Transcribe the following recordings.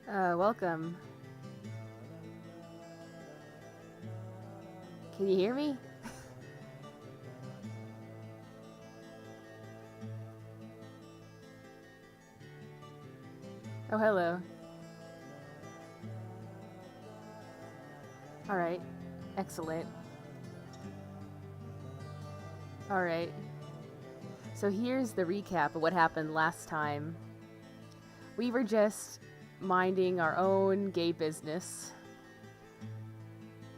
Welcome. Can you hear me? Oh, hello. Alright. Excellent. Alright. So here's the recap of what happened last time. We were just minding our own gay business.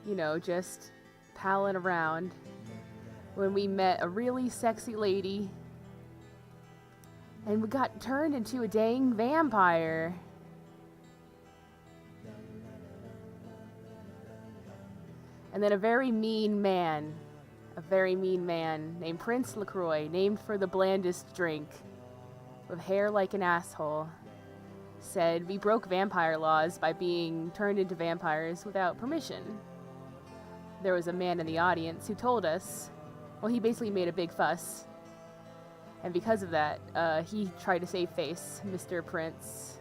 You know, just palling around. When we met a really sexy lady. And we got turned into a dang vampire. And then a very mean man named Prince LaCroix, named for the blandest drink, with hair like an asshole, said we broke vampire laws by being turned into vampires without permission. There was a man in the audience who told us, well, he basically made a big fuss. And because of that, he tried to save face, Mr. Prince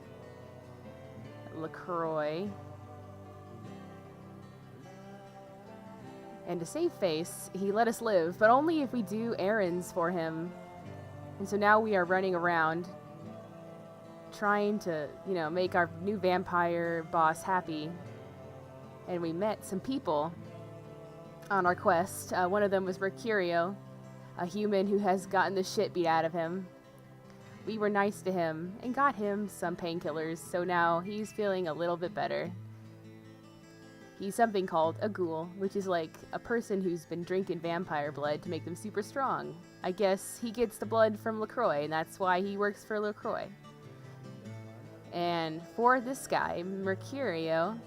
LaCroix. And to save face, he let us live, but only if we do errands for him. And so now we are running around trying to, make our new vampire boss happy. And we met some people on our quest. One of them was Mercurio, a human who has gotten the shit beat out of him. We were nice to him and got him some painkillers, so now he's feeling a little bit better. He's something called a ghoul, which is like a person who's been drinking vampire blood to make them super strong. I guess he gets the blood from LaCroix, and that's why he works for LaCroix. And for this guy, Mercurio,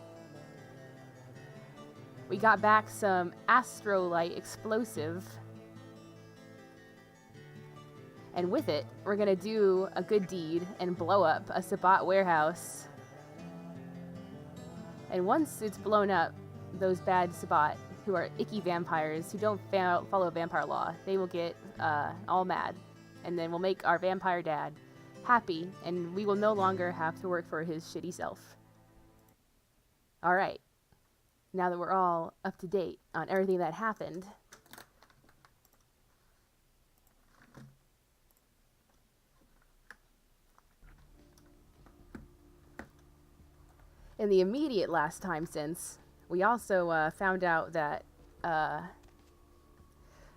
we got back some astrolite explosive. And with it, we're gonna do a good deed and blow up a Sabbat warehouse. And once it's blown up, those bad Sabbat, who are icky vampires, who don't follow vampire law, they will get all mad. And then we'll make our vampire dad happy, and we will no longer have to work for his shitty self. Alright, now that we're all up to date on everything that happened, in the immediate last time since, we also found out that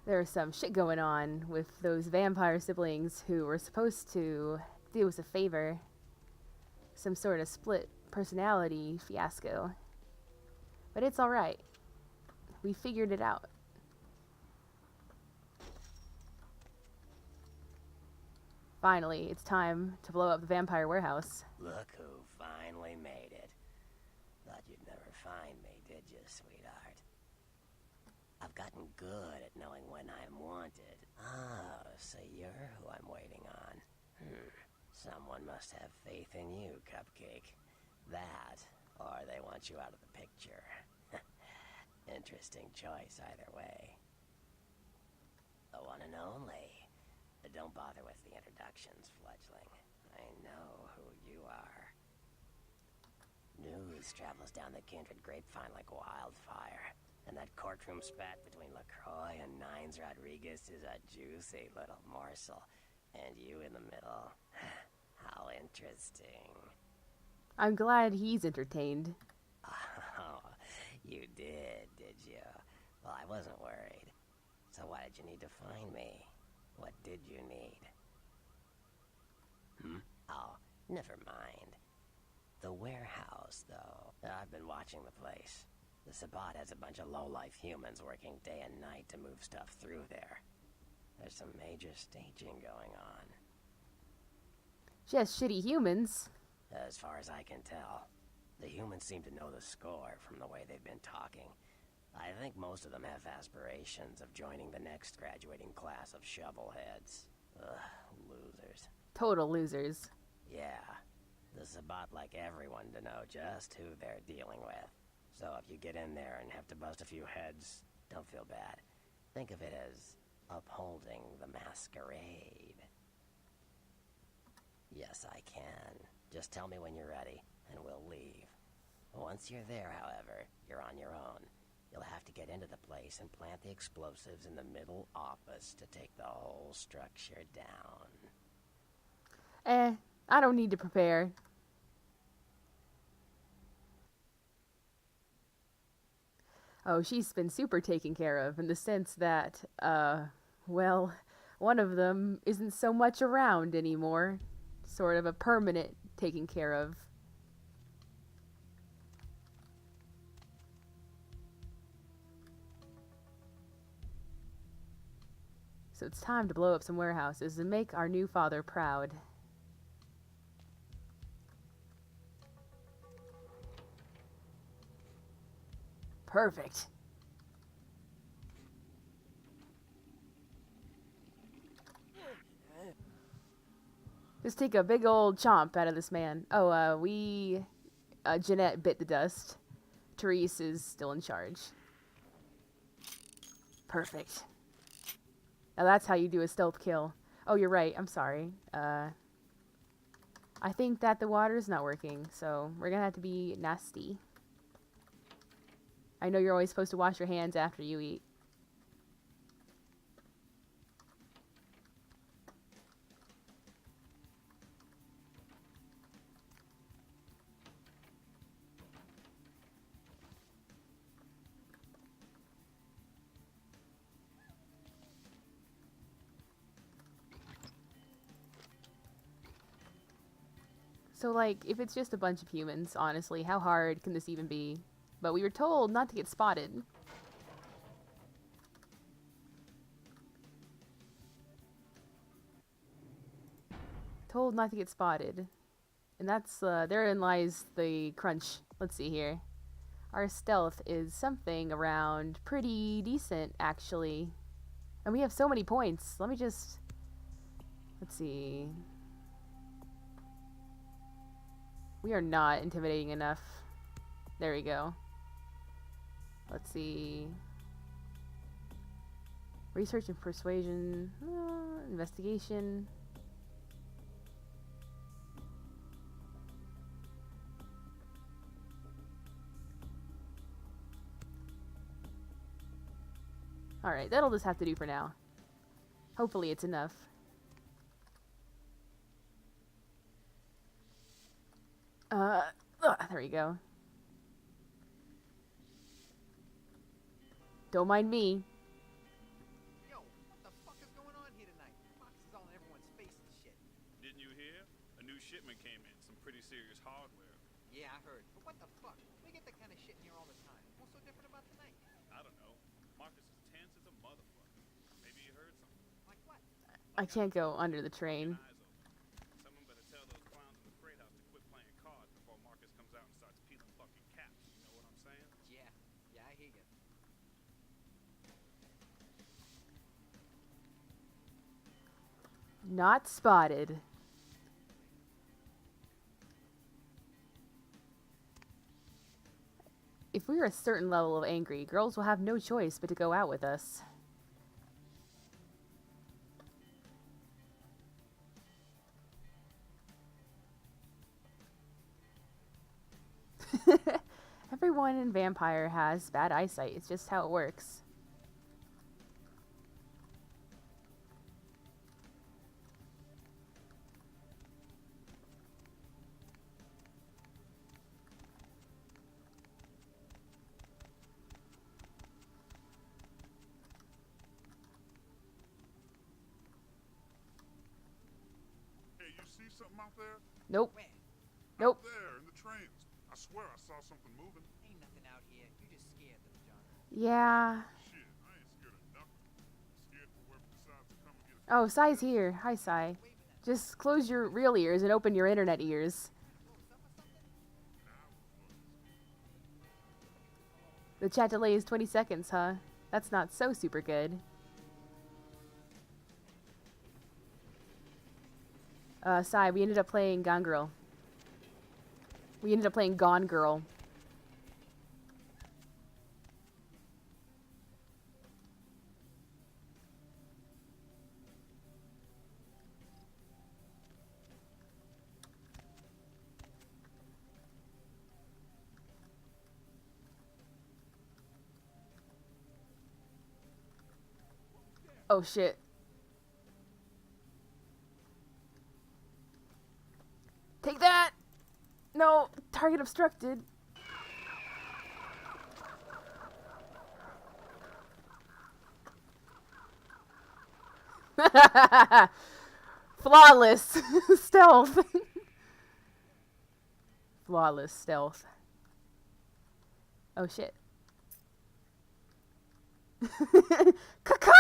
there's some shit going on with those vampire siblings who were supposed to do us a favor. Some sort of split personality fiasco. But it's alright. We figured it out. Finally, it's time to blow up the vampire warehouse. Look who finally made it. Thought you'd never find me, did you, sweetheart? I've gotten good at knowing when I'm wanted. Oh, so you're who I'm waiting on. Someone must have faith in you, Cupcake. That, or they want you out of the picture. Interesting choice either way. The one and only. But don't bother with the introductions, fledgling. I know who you are. News travels down the kindred grapevine like wildfire. And that courtroom spat between LaCroix and Nines Rodriguez is a juicy little morsel. And you in the middle. How interesting. I'm glad he's entertained. Oh, you did you? Well, I wasn't worried. So why did you need to find me? What did you need? Oh, never mind. The warehouse, though. I've been watching the place. The Sabbat has a bunch of low-life humans working day and night to move stuff through there. There's some major staging going on. Just shitty humans. As far as I can tell. The humans seem to know the score from the way they've been talking. I think most of them have aspirations of joining the next graduating class of shovelheads. Ugh, losers. Total losers. Yeah. The Sabbat like everyone to know just who they're dealing with. So if you get in there and have to bust a few heads, don't feel bad. Think of it as upholding the masquerade. Yes, I can. Just tell me when you're ready. and we'll leave. Once you're there, however, you're on your own. You'll have to get into the place and plant the explosives in the middle office to take the whole structure down. I don't need to prepare. Oh, she's been super taken care of in the sense that, well, one of them isn't so much around anymore. Sort of a permanent taken care of. So it's time to blow up some warehouses and make our new father proud. Perfect. Just take a big old chomp out of this man. Oh, Jeanette bit the dust. Therese is still in charge. Perfect. Now that's how you do a stealth kill. Oh, you're right. I'm sorry. I think that the water's not working, so we're gonna have to be nasty. I know you're always supposed to wash your hands after you eat. So, like, if it's just a bunch of humans, honestly, how hard can this even be? But we were told not to get spotted. Told not to get spotted. And that's, therein lies the crunch. Let's see here. Our stealth is something around pretty decent, actually. And we have so many points. Let me just... Let's see... We are not intimidating enough. There we go. Let's see. Research and persuasion. Investigation. Alright, that'll just have to do for now. Hopefully it's enough. There we go. Don't mind me. Yo, what the fuck is going on here tonight? Boxes all in everyone's face and shit. Didn't you hear? A new shipment came in. Some pretty serious hardware. Yeah, I heard. But what the fuck? We get that kind of shit in here all the time. What's so different about tonight? I don't know. Marcus is tense as a motherfucker. Maybe you heard something. Like what? I can't go under the train. Eyes open. Someone better tell those clowns in the freight house to quit playing cards before Marcus comes out and starts peeling fucking caps. You know what I'm saying? Yeah. Yeah, I hear you. Not spotted. If we're a certain level of angry, girls will have no choice but to go out with us. Everyone in Vampire has bad eyesight. It's just how it works. Hey, you see something out there? Nope. Where? Nope. Out there, in the trains. I swear I saw something moving. Ain't nothing out here. You just scared, little John. Yeah. Shit, I ain't scared of nothing. Scared for whoever decides to come and get a Oh, Sai's here. Hi, Sai. Just close your real ears and open your internet ears. The chat delay is 20 seconds, huh? That's not so super good. Sai, we ended up playing Gone Girl. We ended up playing Gone Girl. Oh shit. Take that! No, target obstructed. Flawless stealth. Flawless stealth. Oh shit. Caca!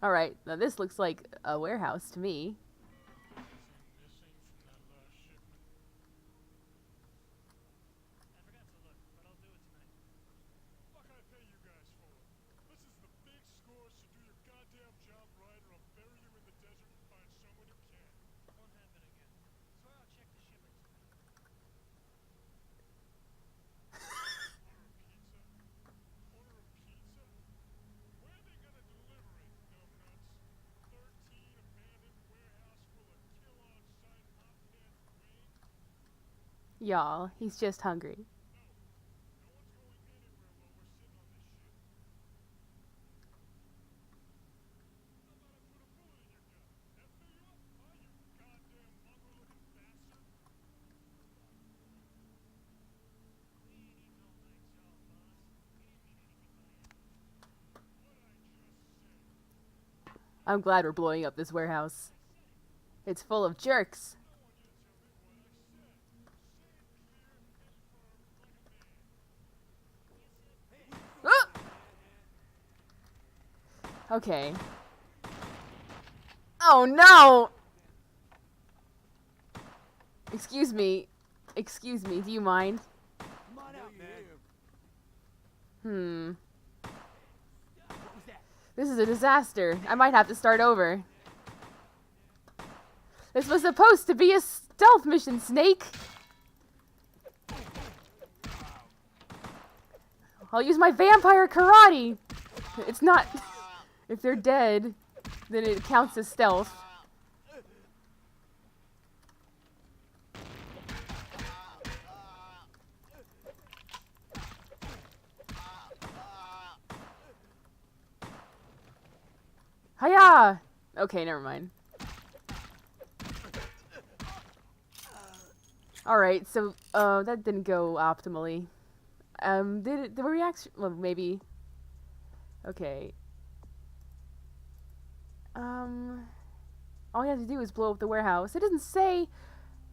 Alright, now this looks like a warehouse to me. What can I pay you guys for? This is the big score, so do your goddamn job right or I'll bury you in the desert and find someone who can. Won't happen again. So I'll check the shipment. Order a pizza? Where are they gonna deliver it, numbnuts? 13 abandoned warehouse full of kill-on-sight op-ed wings? Y'all, he's just hungry. No one's going anywhere while we're sitting on this shit. How about I put a bullet in your gun? That fill you up? Huh, you goddamn mongrel-looking bastard? We ain't eating all night, y'all, boss. We didn't mean anything by it. What I just said. I'm glad we're blowing up this warehouse. It's full of jerks. I want you to tell me what I said. Say it clear and firm like a man. Ah! Okay. Oh no! Excuse me. Excuse me, do you mind? Come on out, man. What was that? This is a disaster. I might have to start over. This was supposed to be a stealth mission, Snake. I'll use my vampire karate. It's not... If they're dead, then it counts as stealth. Hiya! Okay, never mind. Alright, so, that didn't go optimally. Did we actually... Well, maybe... Okay. All you have to do is blow up the warehouse. It doesn't say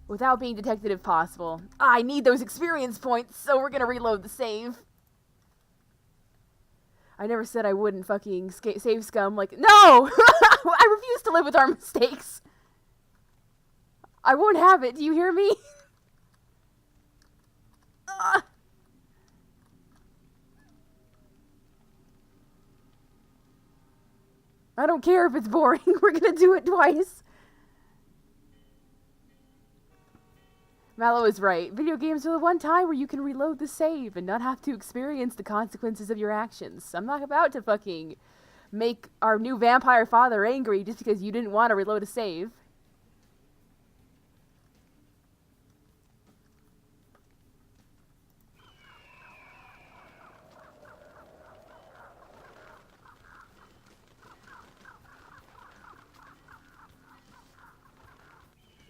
without being detected if possible. I need those experience points, so we're gonna reload the save. I never said I wouldn't fucking save scum. Like, no! I refuse to live with our mistakes. I won't have it. Do you hear me? I don't care if it's boring. We're gonna do it twice. Mallow is right. Video games are the one time where you can reload the save and not have to experience the consequences of your actions. I'm not about to fucking make our new vampire father angry just because you didn't want to reload a save.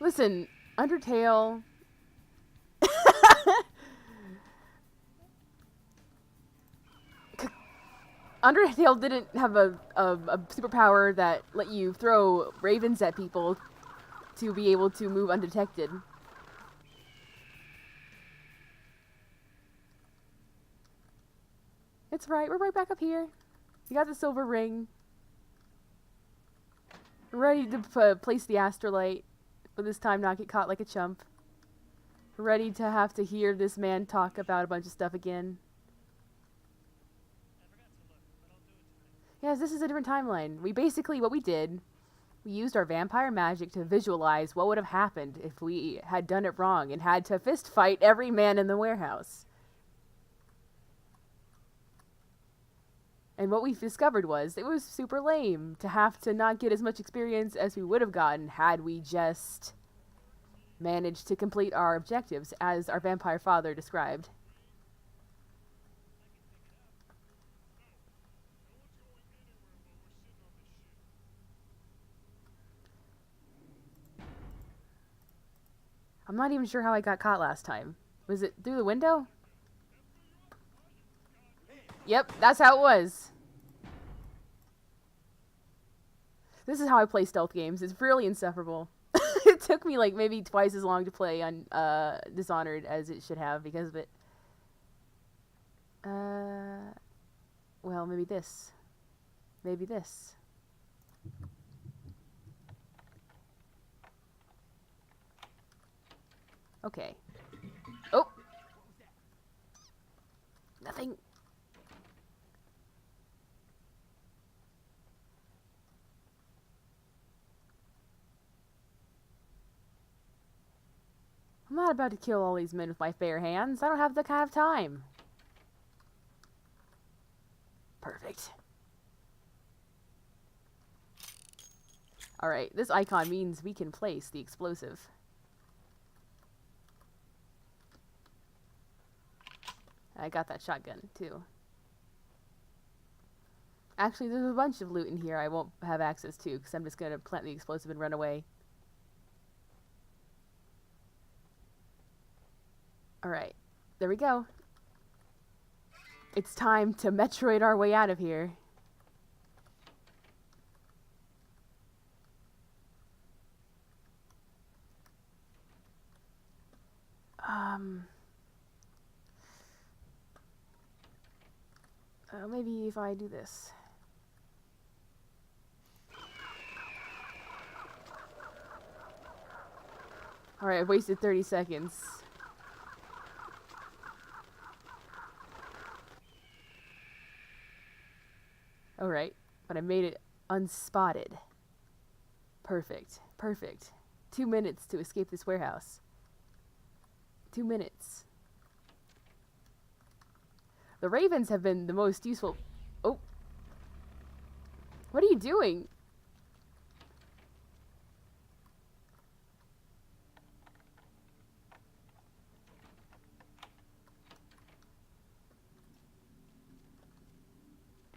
Listen, Undertale... Undertale didn't have a superpower that let you throw ravens at people to be able to move undetected. It's right, we're right back up here. You got the silver ring. We're ready to place the astrolite, but this time not get caught like a chump. We're ready to have to hear this man talk about a bunch of stuff again. Yes, this is a different timeline. What we did, we used our vampire magic to visualize what would have happened if we had done it wrong and had to fist fight every man in the warehouse. And what we discovered was, it was super lame to have to not get as much experience as we would have gotten had we just managed to complete our objectives as our vampire father described. I'm not even sure how I got caught last time. Was it through the window? Yep, that's how it was. This is how I play stealth games. It's really insufferable. It took me like maybe twice as long to play on Dishonored as it should have because of it. Well, maybe this. Maybe this. Okay. Oh! Nothing. I'm not about to kill all these men with my bare hands. I don't have that kind of time. Perfect. Alright, this icon means we can place the explosive. I got that shotgun, too. Actually, there's a bunch of loot in here I won't have access to, because I'm just going to plant the explosive and run away. Alright, there we go. It's time to Metroid our way out of here. Maybe if I do this. Alright, I've wasted 30 seconds. Alright, but I made it unspotted. Perfect. Perfect. 2 minutes to escape this warehouse. 2 minutes. The ravens have been the most useful... Oh. What are you doing?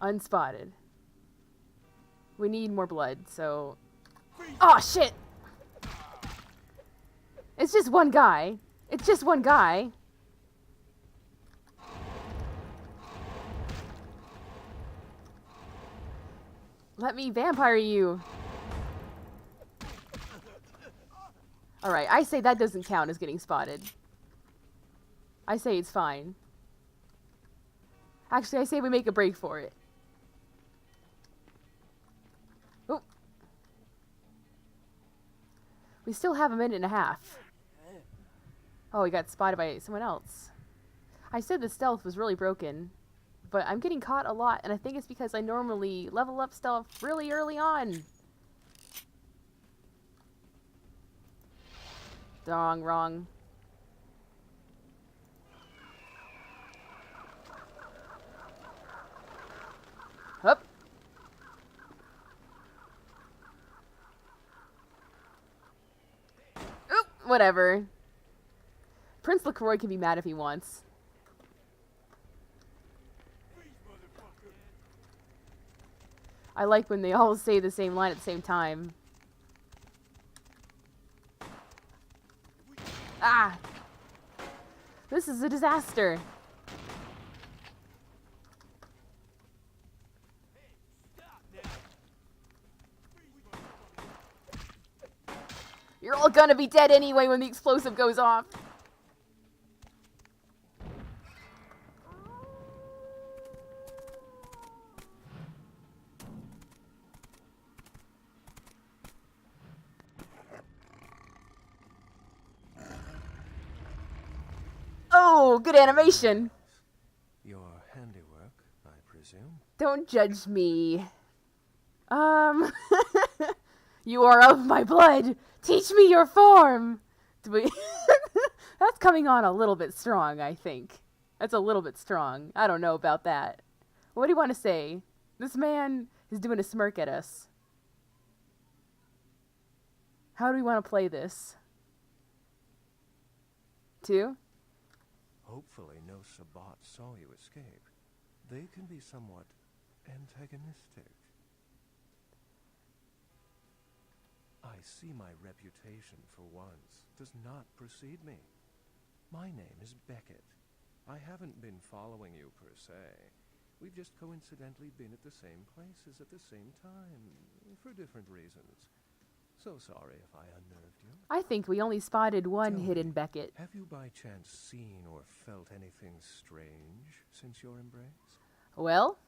Unspotted. We need more blood, so... Oh, shit! It's just one guy. It's just one guy. Let me vampire you. Alright, I say that doesn't count as getting spotted. I say it's fine. Actually, I say we make a break for it. Oh. We still have a minute and a half. Oh, we got spotted by someone else. I said the stealth was really broken, but I'm getting caught a lot, and I think it's because I normally level up stealth really early on. Wrong. Hup. Oop, whatever. Prince LaCroix can be mad if he wants. I like when they all say the same line at the same time. Ah! This is a disaster. You're all gonna be dead anyway when the explosive goes off. Oh, good animation. Your handiwork, I presume? Don't judge me. You are of my blood. Teach me your form. That's coming on a little bit strong, I think. That's a little bit strong. I don't know about that. What do you want to say? This man is doing a smirk at us. How do we want to play this? 2? Hopefully no Sabbat saw you escape. They can be somewhat antagonistic. I see my reputation for once does not precede me. My name is Beckett. I haven't been following you per se. We've just coincidentally been at the same places at the same time, for different reasons. So sorry if I unnerved you. I think we only spotted one Tell hidden me, Beckett. Have you by chance seen or felt anything strange since your embrace? Well?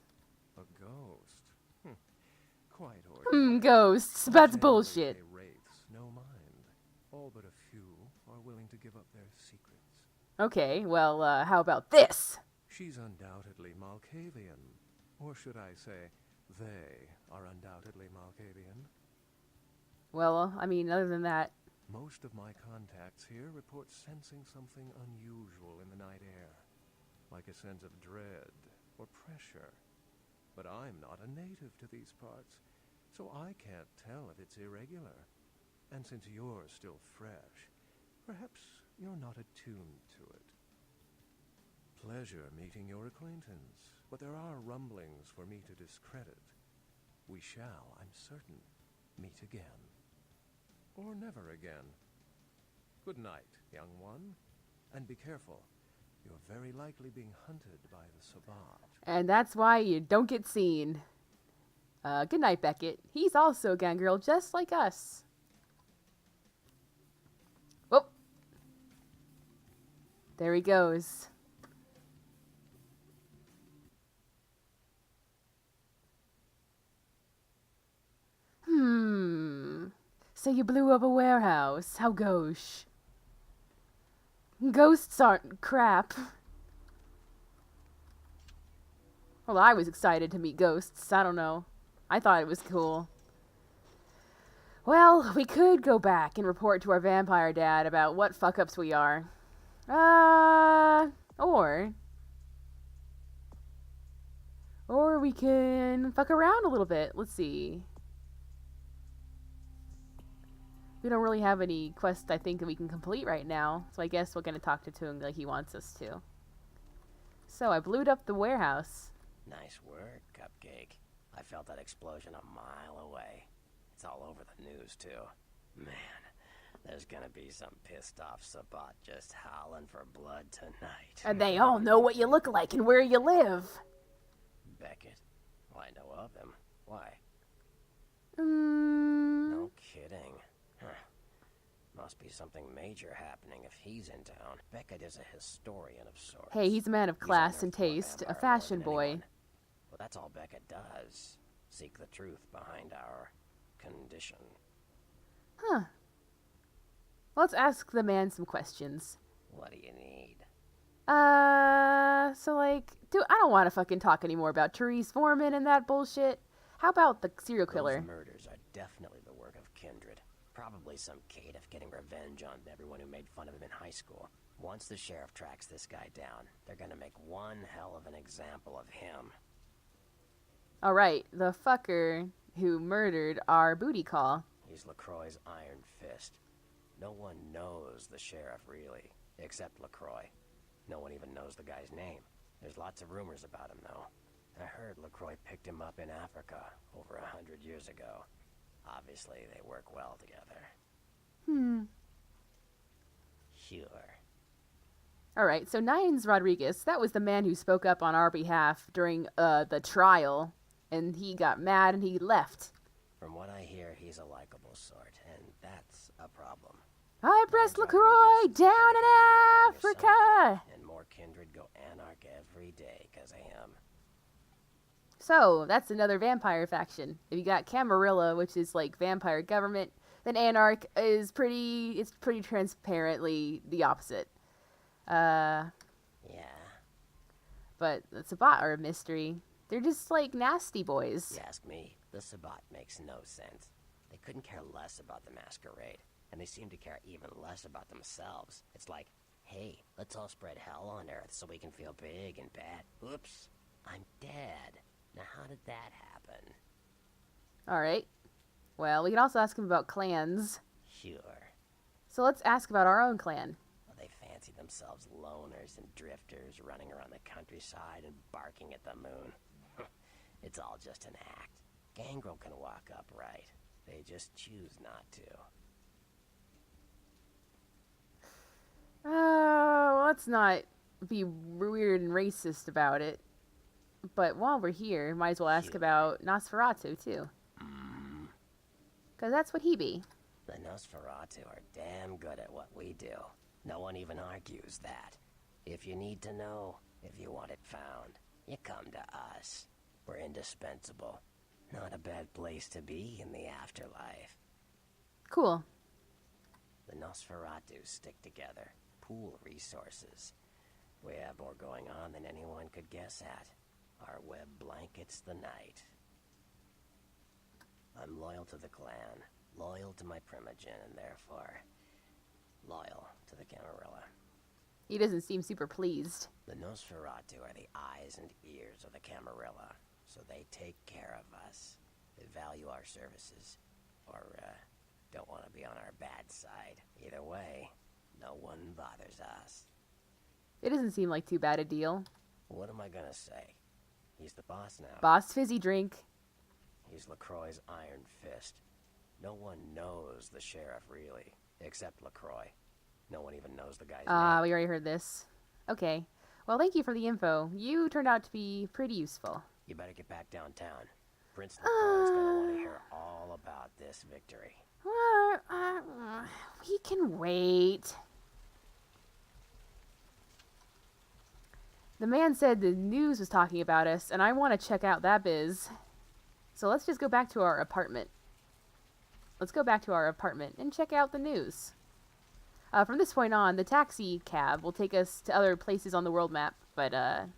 A ghost? Quite ordinary. Ghosts. That's Generally, bullshit. they wraiths, no mind. All but a few are willing to give up their secrets. Okay, well, how about this? She's undoubtedly Malkavian. Or should I say, they are undoubtedly Malkavian. Well, I mean, other than that. Most of my contacts here report sensing something unusual in the night air, like a sense of dread or pressure. But I'm not a native to these parts, so I can't tell if it's irregular. And since you're still fresh, perhaps you're not attuned to it. Pleasure meeting your acquaintance, but there are rumblings for me to discredit. We shall, I'm certain, meet again. Or never again. Good night, young one, and be careful. You're very likely being hunted by the Sabbat. And that's why you don't get seen. Good night, Beckett. He's also a gangrel, just like us. Whoop. There he goes. So you blew up a warehouse. How gauche. Ghosts aren't crap. Well, I was excited to meet ghosts. I don't know. I thought it was cool. Well, we could go back and report to our vampire dad about what fuck-ups we are. Or we can fuck around a little bit. Let's see. We don't really have any quests, I think, that we can complete right now. So I guess we're going to talk to him like he wants us to. So I blew up the warehouse. Nice work, Cupcake. I felt that explosion a mile away. It's all over the news, too. Man, there's gonna be some pissed off Sabbat just howling for blood tonight. And they all know what you look like and where you live. Beckett? Well, I know of him. Why? Mm. No kidding. Huh. Must be something major happening if he's in town. Beckett is a historian of sorts. Hey, he's a man of class and unearthed more taste, a vampire fashion lore than boy. anyone. Well, that's all Beckett does. Seek the truth behind our condition. Huh. Let's ask the man some questions. What do you need? So like, dude, I don't want to fucking talk anymore about Therese Foreman and that bullshit. How about the serial killer? Those murders are definitely the work of kindred. Probably some caitiff getting revenge on everyone who made fun of him in high school. Once the sheriff tracks this guy down, they're gonna make one hell of an example of him. Alright, the fucker who murdered our booty call. He's LaCroix's iron fist. No one knows the sheriff, really, except LaCroix. No one even knows the guy's name. There's lots of rumors about him, though. I heard LaCroix picked him up in Africa over 100 years ago. Obviously, they work well together. Sure. Alright, so Nines Rodriguez, that was the man who spoke up on our behalf during the trial. And he got mad and he left. From what I hear, he's a likable sort, and that's a problem. I pressed LaCroix down in Africa! And more kindred go anarch every day because of him. So, that's another vampire faction. If you got Camarilla, which is like vampire government, then Anarch is pretty transparently the opposite. Yeah. But the Sabbat are a mystery. They're just like nasty boys. You ask me, the Sabbat makes no sense. They couldn't care less about the masquerade, and they seem to care even less about themselves. It's like, hey, let's all spread hell on Earth so we can feel big and bad. Oops, I'm dead. Now how did that happen? Alright. Well, we can also ask him about clans. Sure. So let's ask about our own clan. Well, they fancy themselves loners and drifters running around the countryside and barking at the moon. It's all just an act. Gangrel can walk upright. They just choose not to. Well, let's not be weird and racist about it. But while we're here, might as well ask Sure. about Nosferatu, too. Because that's what he be. The Nosferatu are damn good at what we do. No one even argues that. If you need to know, if you want it found, you come to us. We're indispensable. Not a bad place to be in the afterlife. Cool. The Nosferatu stick together, pool resources. We have more going on than anyone could guess at. Our web blankets the night. I'm loyal to the clan, loyal to my primogen, and therefore loyal to the Camarilla. He doesn't seem super pleased. The Nosferatu are the eyes and ears of the Camarilla, so they take care of us. They value our services, or don't want to be on our bad side. Either way, no one bothers us. It doesn't seem like too bad a deal. What am I gonna say? He's the boss now. Boss fizzy drink. He's LaCroix's iron fist. No one knows the sheriff, really, except LaCroix. No one even knows the guy's name. We already heard this. Okay. Well, thank you for the info. You turned out to be pretty useful. You better get back downtown. Prince LaCroix's gonna want to hear all about this victory. We can wait. The man said the news was talking about us, and I want to check out that biz. So let's just go back to our apartment. Let's go back to our apartment and check out the news. From this point on, the taxi cab will take us to other places on the world map, but, uh-oh.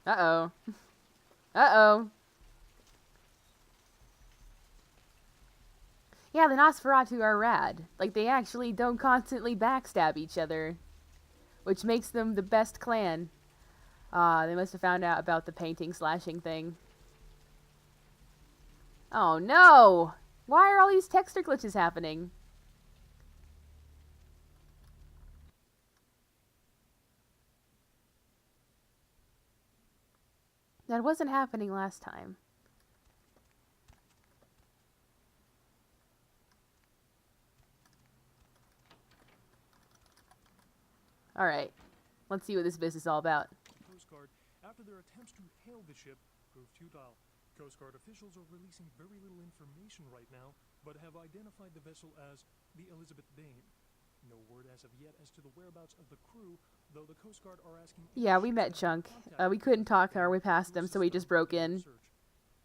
Uh-oh. Uh-oh. Yeah, the Nosferatu are rad. Like, they actually don't constantly backstab each other, which makes them the best clan. They must have found out about the painting slashing thing. Oh no! Why are all these texture glitches happening? That wasn't happening last time. Alright, let's see what this business is all about. Coast Guard, after their attempts to hail the ship, proved futile. Coast Guard officials are releasing very little information right now, but have identified the vessel as the Elizabeth Dane. No word as of yet as to the whereabouts of the crew, though the Coast Guard are asking... Yeah, we met Chunk. We couldn't talk our way past him, so we just broke in.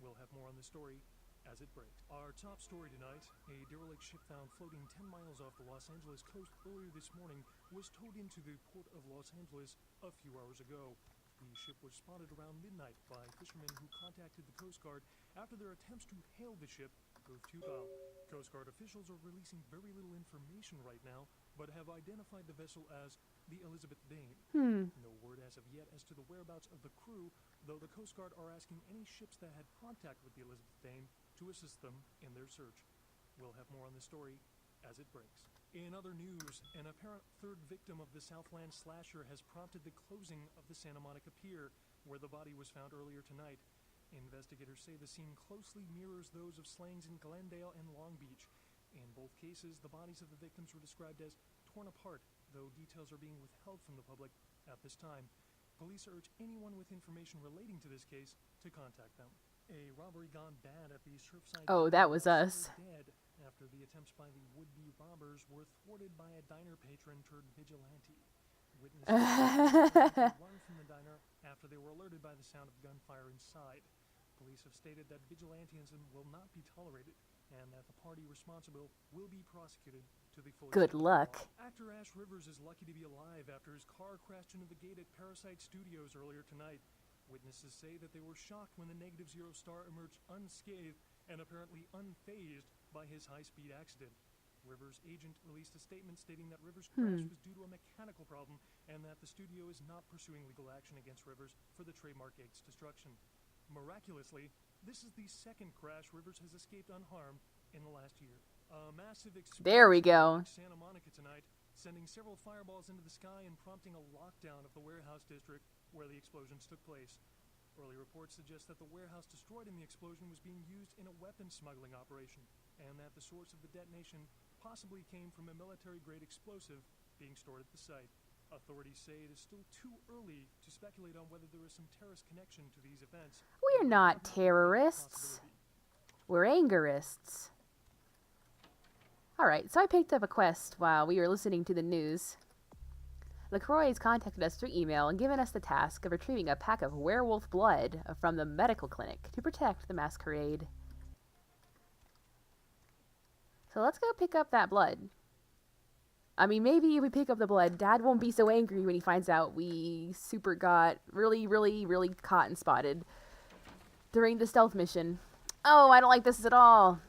We'll have more on the story as it breaks. Our top story tonight, a derelict ship found floating 10 miles off the Los Angeles coast earlier this morning was towed into the port of Los Angeles a few hours ago. The ship was spotted around midnight by fishermen who contacted the Coast Guard after their attempts to hail the ship proved futile. Coast Guard officials are releasing very little information right now, but have identified the vessel as the Elizabeth Dane. No word as of yet as to the whereabouts of the crew, though the Coast Guard are asking any ships that had contact with the Elizabeth Dane to assist them in their search. We'll have more on the story as it breaks. In other news, an apparent third victim of the Southland slasher has prompted the closing of the Santa Monica Pier, where the body was found earlier tonight. Investigators say the scene closely mirrors those of slayings in Glendale and Long Beach. In both cases, the bodies of the victims were described as torn apart, though details are being withheld from the public at this time. Police urge anyone with information relating to this case to contact them. A robbery gone bad at the Surfside... Oh, that was us. ...dead after the attempts by the would-be robbers were thwarted by a diner patron turned vigilante. Witnesses run from the diner after they were alerted by the sound of gunfire inside. Police have stated that vigilantism will not be tolerated and that the party responsible will be prosecuted to the fullest. Good luck. Actor Ash Rivers is lucky to be alive after his car crashed into the gate at Parasite Studios earlier tonight. Witnesses say that they were shocked when the Negative Zero star emerged unscathed and apparently unfazed by his high-speed accident. Rivers' agent released a statement stating that Rivers' crash was due to a mechanical problem and that the studio is not pursuing legal action against Rivers for the trademark gate's destruction. Miraculously, this is the second crash Rivers has escaped unharmed in the last year. A massive There we go. Santa Monica tonight, sending several fireballs into the sky and prompting a lockdown of the warehouse district where the explosions took place. Early reports suggest that the warehouse destroyed in the explosion was being used in a weapons smuggling operation, and that the source of the detonation possibly came from a military-grade explosive being stored at the site. Authorities say it is still too early to speculate on whether there is some terrorist connection to these events. We're not terrorists. We're angerists. Alright, so I picked up a quest while we were listening to the news. LaCroix has contacted us through email and given us the task of retrieving a pack of werewolf blood from the medical clinic to protect the masquerade. So let's go pick up that blood. I mean, maybe if we pick up the blood, Dad won't be so angry when he finds out we got really caught and spotted during the stealth mission. Oh, I don't like this at all.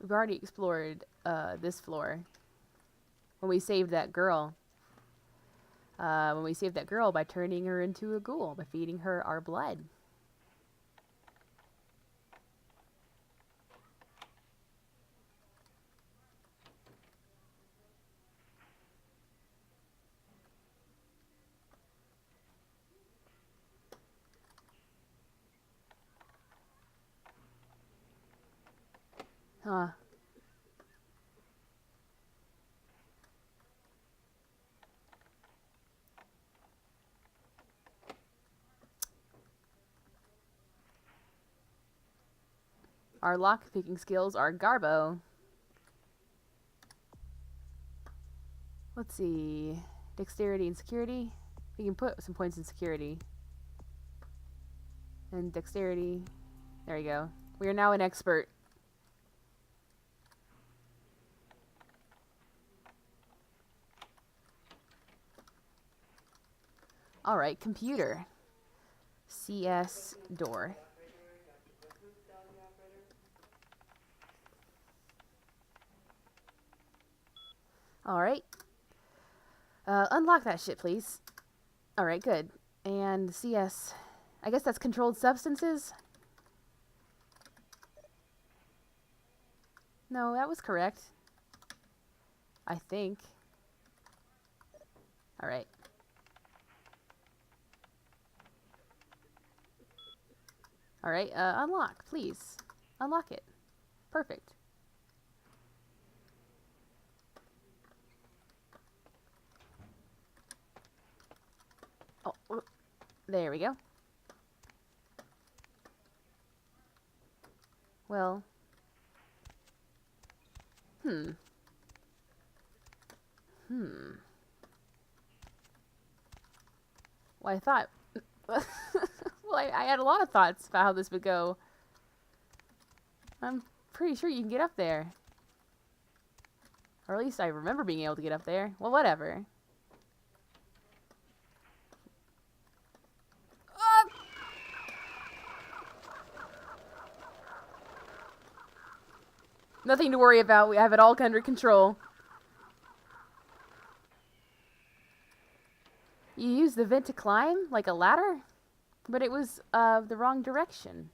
We've already explored this floor. When we saved that girl. By turning her into a ghoul, by feeding her our blood. Huh. Our lock-picking skills are Garbo. Let's see. Dexterity and security. We can put some points in security. And dexterity. There you go. We are now an expert. Alright, computer. CS door. Alright. Unlock that shit, please. Alright, good. And CS. I guess that's controlled substances? No, that was correct. I think. Alright. Alright, unlock, please. Unlock it. Perfect. Oh, there we go. Well. Well, I thought... well, I had a lot of thoughts about how this would go. I'm pretty sure you can get up there. Or at least I remember being able to get up there. Well, whatever. Nothing to worry about. We have it all under control. You used the vent to climb? Like a ladder? But it was the wrong direction.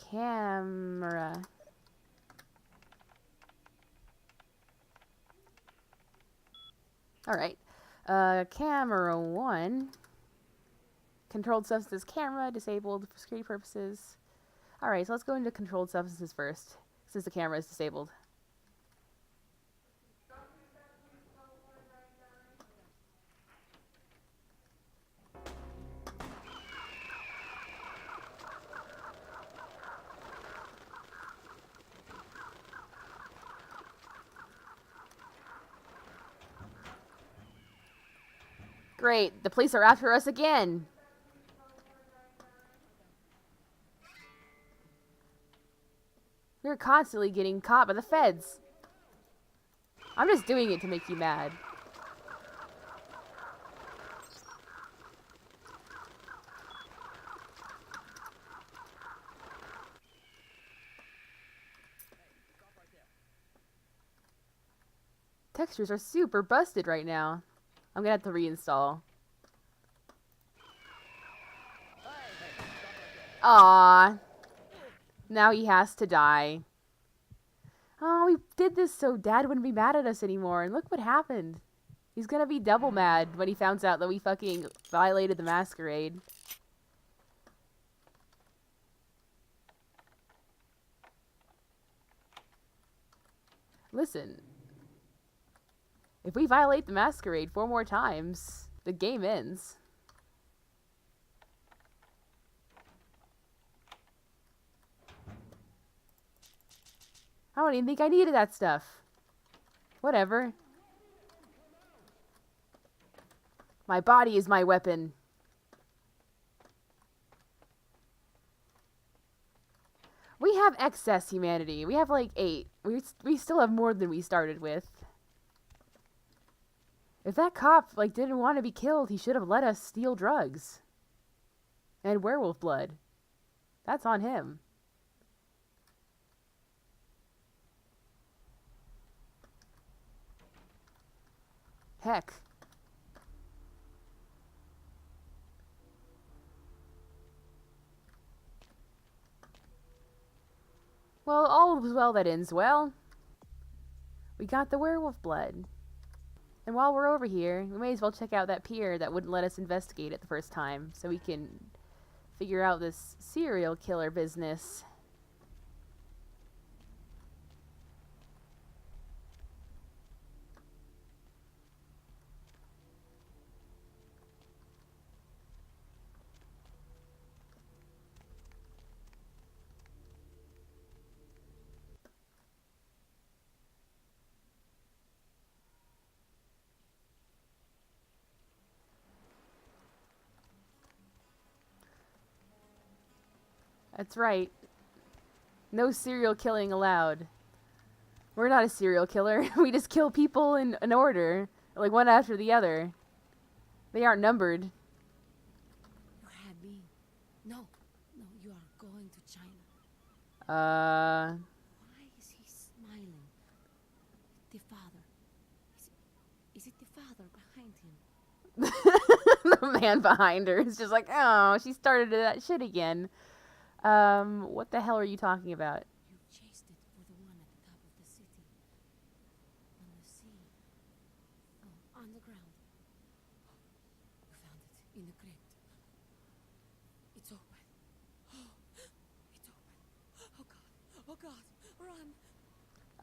Camera. Alright. Camera 1. Controlled substances camera. Disabled for security purposes. Alright, so let's go into controlled substances first, since the camera is disabled. Great, the police are after us again. We're constantly getting caught by the feds. I'm just doing it to make you mad. textures are super busted right now. I'm gonna have to reinstall. Aww. Now he has to die. Oh, we did this so Dad wouldn't be mad at us anymore. And look what happened. He's gonna be double mad when he finds out that we fucking violated the masquerade. Listen. If we violate the masquerade 4 more times, the game ends. I don't even think I needed that stuff. Whatever. My body is my weapon. We have excess humanity. We have like 8. We still have more than we started with. If that cop like didn't want to be killed, he should have let us steal drugs. And werewolf blood. That's on him. Heck. Well, all is well that ends well. We got the werewolf blood. And while we're over here, we may as well check out that pier that wouldn't let us investigate it the first time, so we can figure out this serial killer business. That's right. No serial killing allowed. We're not a serial killer. We just kill people in an order, like one after the other. They aren't numbered. You had me. No, you are going to China. Uh. Why is he smiling? The father. Is it the father behind him? The man behind her is just like, oh, she started that shit again. What the hell are you talking about? You chased it for the one at the top of the city. On the sea. Oh, on the ground. You found it in the crypt. It's open. It's open. Oh God, run.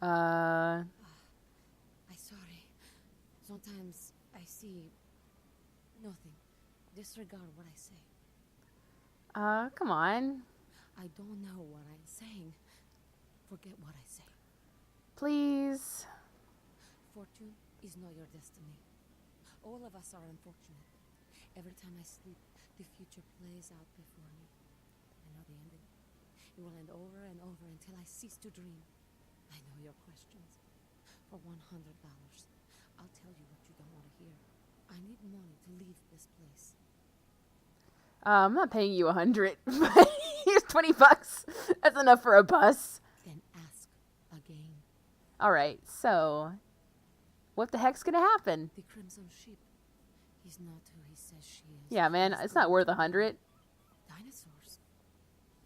I'm sorry. Sometimes I see nothing. Disregard what I say. Come on. I don't know what I'm saying. Forget what I say. Please. Fortune is not your destiny. All of us are unfortunate. Every time I sleep, the future plays out before me. I know the ending. It will end over and over until I cease to dream. I know your questions. For $100, I'll tell you what you don't want to hear. I need money to leave this place. I'm not paying you 100, but here's $20. That's enough for a bus. Then ask again. Alright, so what the heck's gonna happen? The Crimson Ship. He's not who he says she is. Yeah, man, it's not worth 100. Dinosaurs.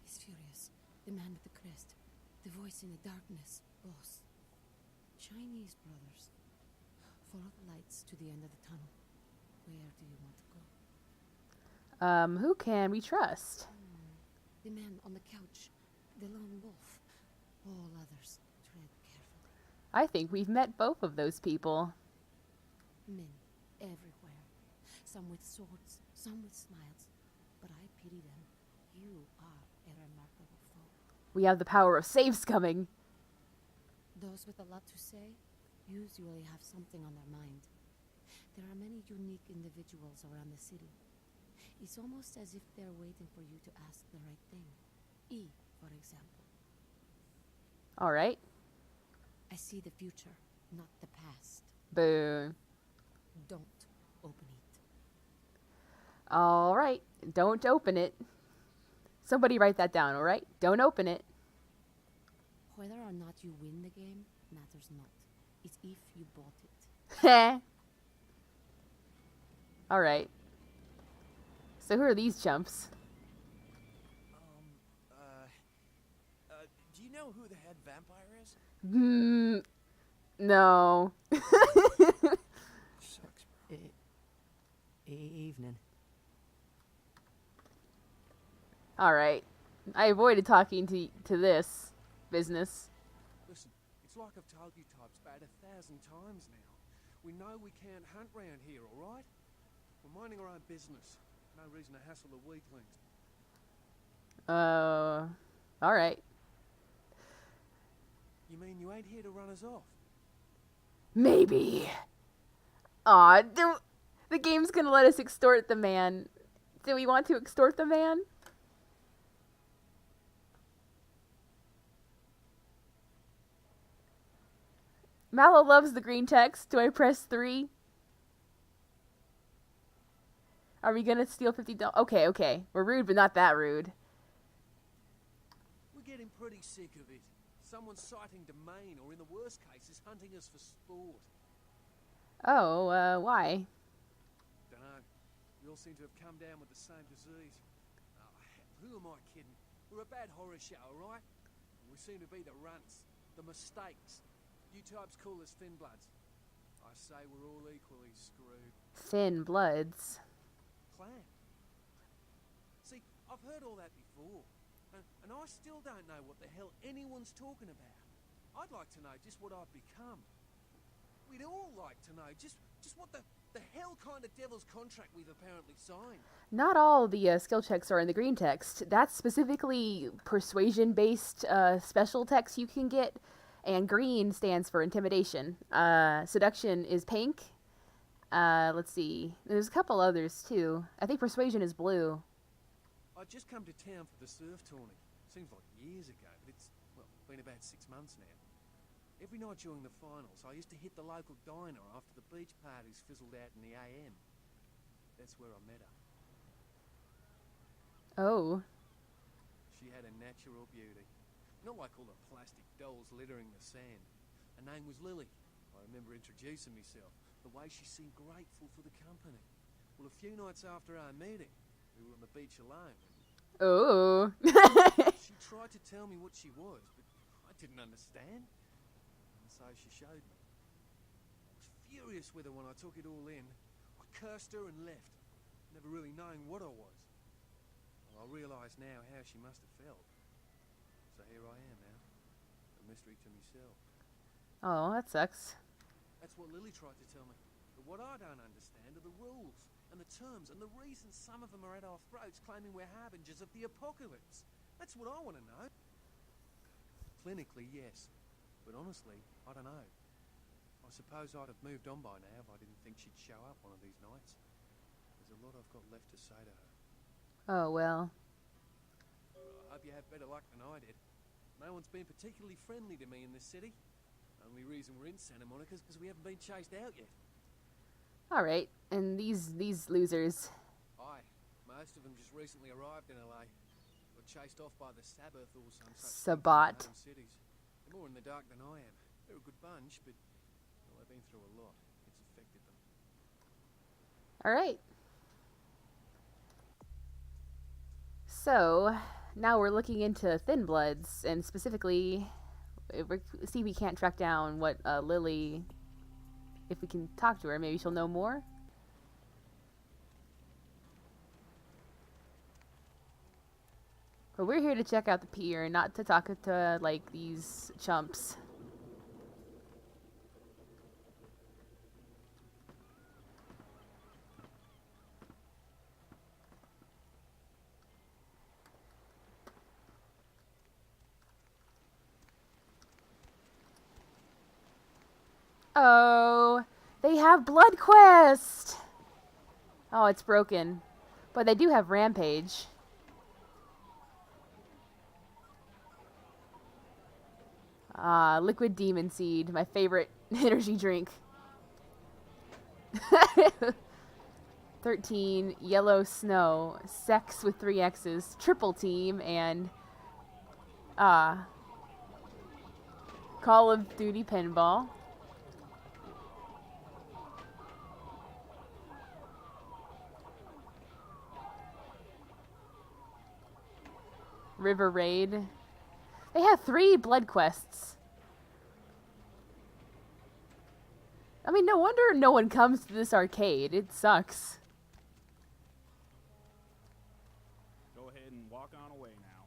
He's furious. The man with the crest. The voice in the darkness. Boss. Chinese brothers. Follow the lights to the end of the tunnel. Where do you want to go? Who can we trust? The man on the couch. The lone wolf. All others. Tread carefully. I think we've met both of those people. Men everywhere. Some with swords, some with smiles. But I pity them. You are a remarkable foe. We have the power of saves coming. Those with a lot to say usually have something on their mind. There are many unique individuals around the city. It's almost as if they're waiting for you to ask the right thing. E, for example. Alright. I see the future, not the past. Boo. Don't open it. Alright. Don't open it. Somebody write that down, alright? Don't open it. Whether or not you win the game matters not. It's if you bought it. Heh. Alright. So who are these chumps? Do you know who the head vampire is? No. Sucks, bro. Evening. Alright. I avoided talking to this business. Listen, it's like I've told you types about 1,000 times now. We know we can't hunt round here, alright? We're minding our own business. No reason to hassle the weaklings. Alright. You mean you ain't here to run us off? Maybe. Aw, the game's gonna let us extort the man. Do we want to extort the man? Mallow loves the green text. Do I press 3? Are we gonna steal $50? Okay. We're rude, but not that rude. We're getting pretty sick of it. Someone's sighting domain, or in the worst cases, hunting us for sport. Oh, why? Dunno. We all seem to have come down with the same disease. Oh, who am I kidding? We're a bad horror show, alright? We seem to be the runts, the mistakes. You types call us thin bloods. I say we're all equally screwed. Thin bloods. Clan. See, I've heard all that before. And I still don't know what the hell anyone's talking about. I'd like to know just what I've become. We'd all like to know just what the hell kind of devil's contract we've apparently signed. Not all the skill checks are in the green text. That's specifically persuasion-based special text you can get, and green stands for intimidation. Seduction is pink. Let's see. There's a couple others, too. I think persuasion is blue. I'd just come to town for the surf tourney. Seems like years ago, but it's, well, been about 6 months now. Every night during the finals, I used to hit the local diner after the beach parties fizzled out in the AM. That's where I met her. Oh. She had a natural beauty. Not like all the plastic dolls littering the sand. Her name was Lily. I remember introducing myself. The way she seemed grateful for the company. Well, a few nights after our meeting, we were on the beach alone. Oh. She tried to tell me what she was, but I didn't understand. And so she showed me. I was furious with her when I took it all in. I cursed her and left, never really knowing what I was. Well, I realise now how she must have felt. So here I am now, a mystery to myself. Oh, that sucks. That's what Lily tried to tell me. But what I don't understand are the rules and the terms and the reasons some of them are at our throats claiming we're harbingers of the apocalypse. That's what I want to know. Clinically, yes. But honestly, I don't know. I suppose I'd have moved on by now if I didn't think she'd show up one of these nights. There's a lot I've got left to say to her. Oh, well. I hope you have better luck than I did. No one's been particularly friendly to me in this city. Only reason we're in Santa Monica is because we haven't been chased out yet. Alright, and these losers. Aye, most of them just recently arrived in LA. Got chased off by the Sabbath or some such Sabbat. thing from their own cities. They're more in the dark than I am. They're a good bunch, but well, they've been through a lot. It's affected them. Alright. So, now we're looking into Thin Bloods, and specifically, see if we can't track down what Lily... If we can talk to her, maybe she'll know more? But we're here to check out the pier, not to talk to, like, these chumps. Oh, they have Blood Quest! Oh, it's broken. But they do have Rampage. Ah, Liquid Demon Seed, my favorite energy drink. 13, Yellow Snow, Sex with 3 X's, Triple Team, and Call of Duty Pinball. River Raid. They have 3 blood quests. I mean, no wonder no one comes to this arcade. It sucks. Go ahead and walk on away now.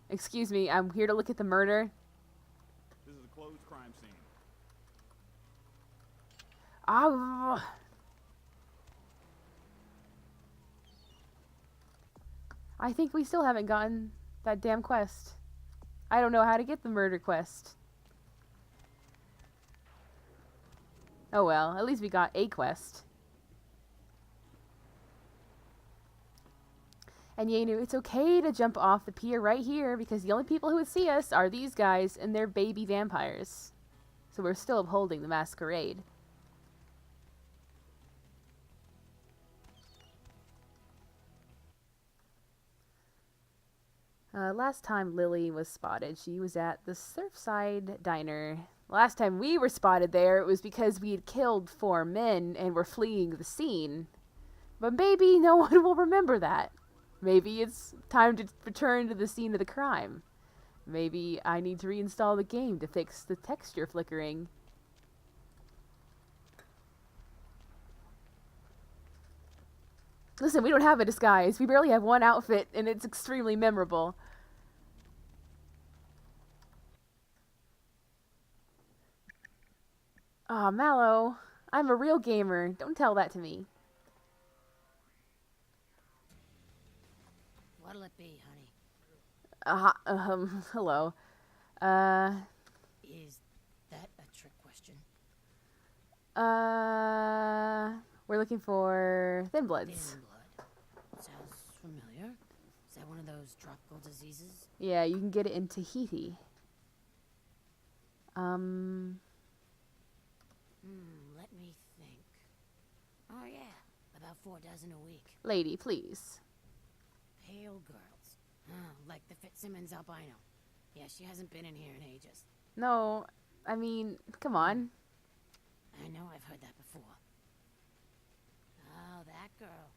Excuse me, I'm here to look at the murder. This is a closed crime scene. Ah. I think we still haven't gotten that damn quest. I don't know how to get the murder quest. Oh well, at least we got a quest. And Yenu, it's okay to jump off the pier right here because the only people who would see us are these guys and their baby vampires. So we're still upholding the masquerade. Last time Lily was spotted, she was at the Surfside Diner. Last time we were spotted there, it was because we had killed 4 men and were fleeing the scene. But maybe no one will remember that. Maybe it's time to return to the scene of the crime. Maybe I need to reinstall the game to fix the texture flickering. Listen, we don't have a disguise. We barely have one outfit, and it's extremely memorable. Aw, Mallow. I'm a real gamer. Don't tell that to me. What'll it be, honey? Hello. Is that a trick question? We're looking for Thin Bloods. Thin blood. Sounds familiar. Is that one of those tropical diseases? Yeah, you can get it in Tahiti. Let me think. Oh yeah, about 4 dozen a week. Lady, please. Pale girls. Like the Fitzsimmons albino. Yeah, she hasn't been in here in ages. No, I mean, come on. I know I've heard that before. Oh, that girl.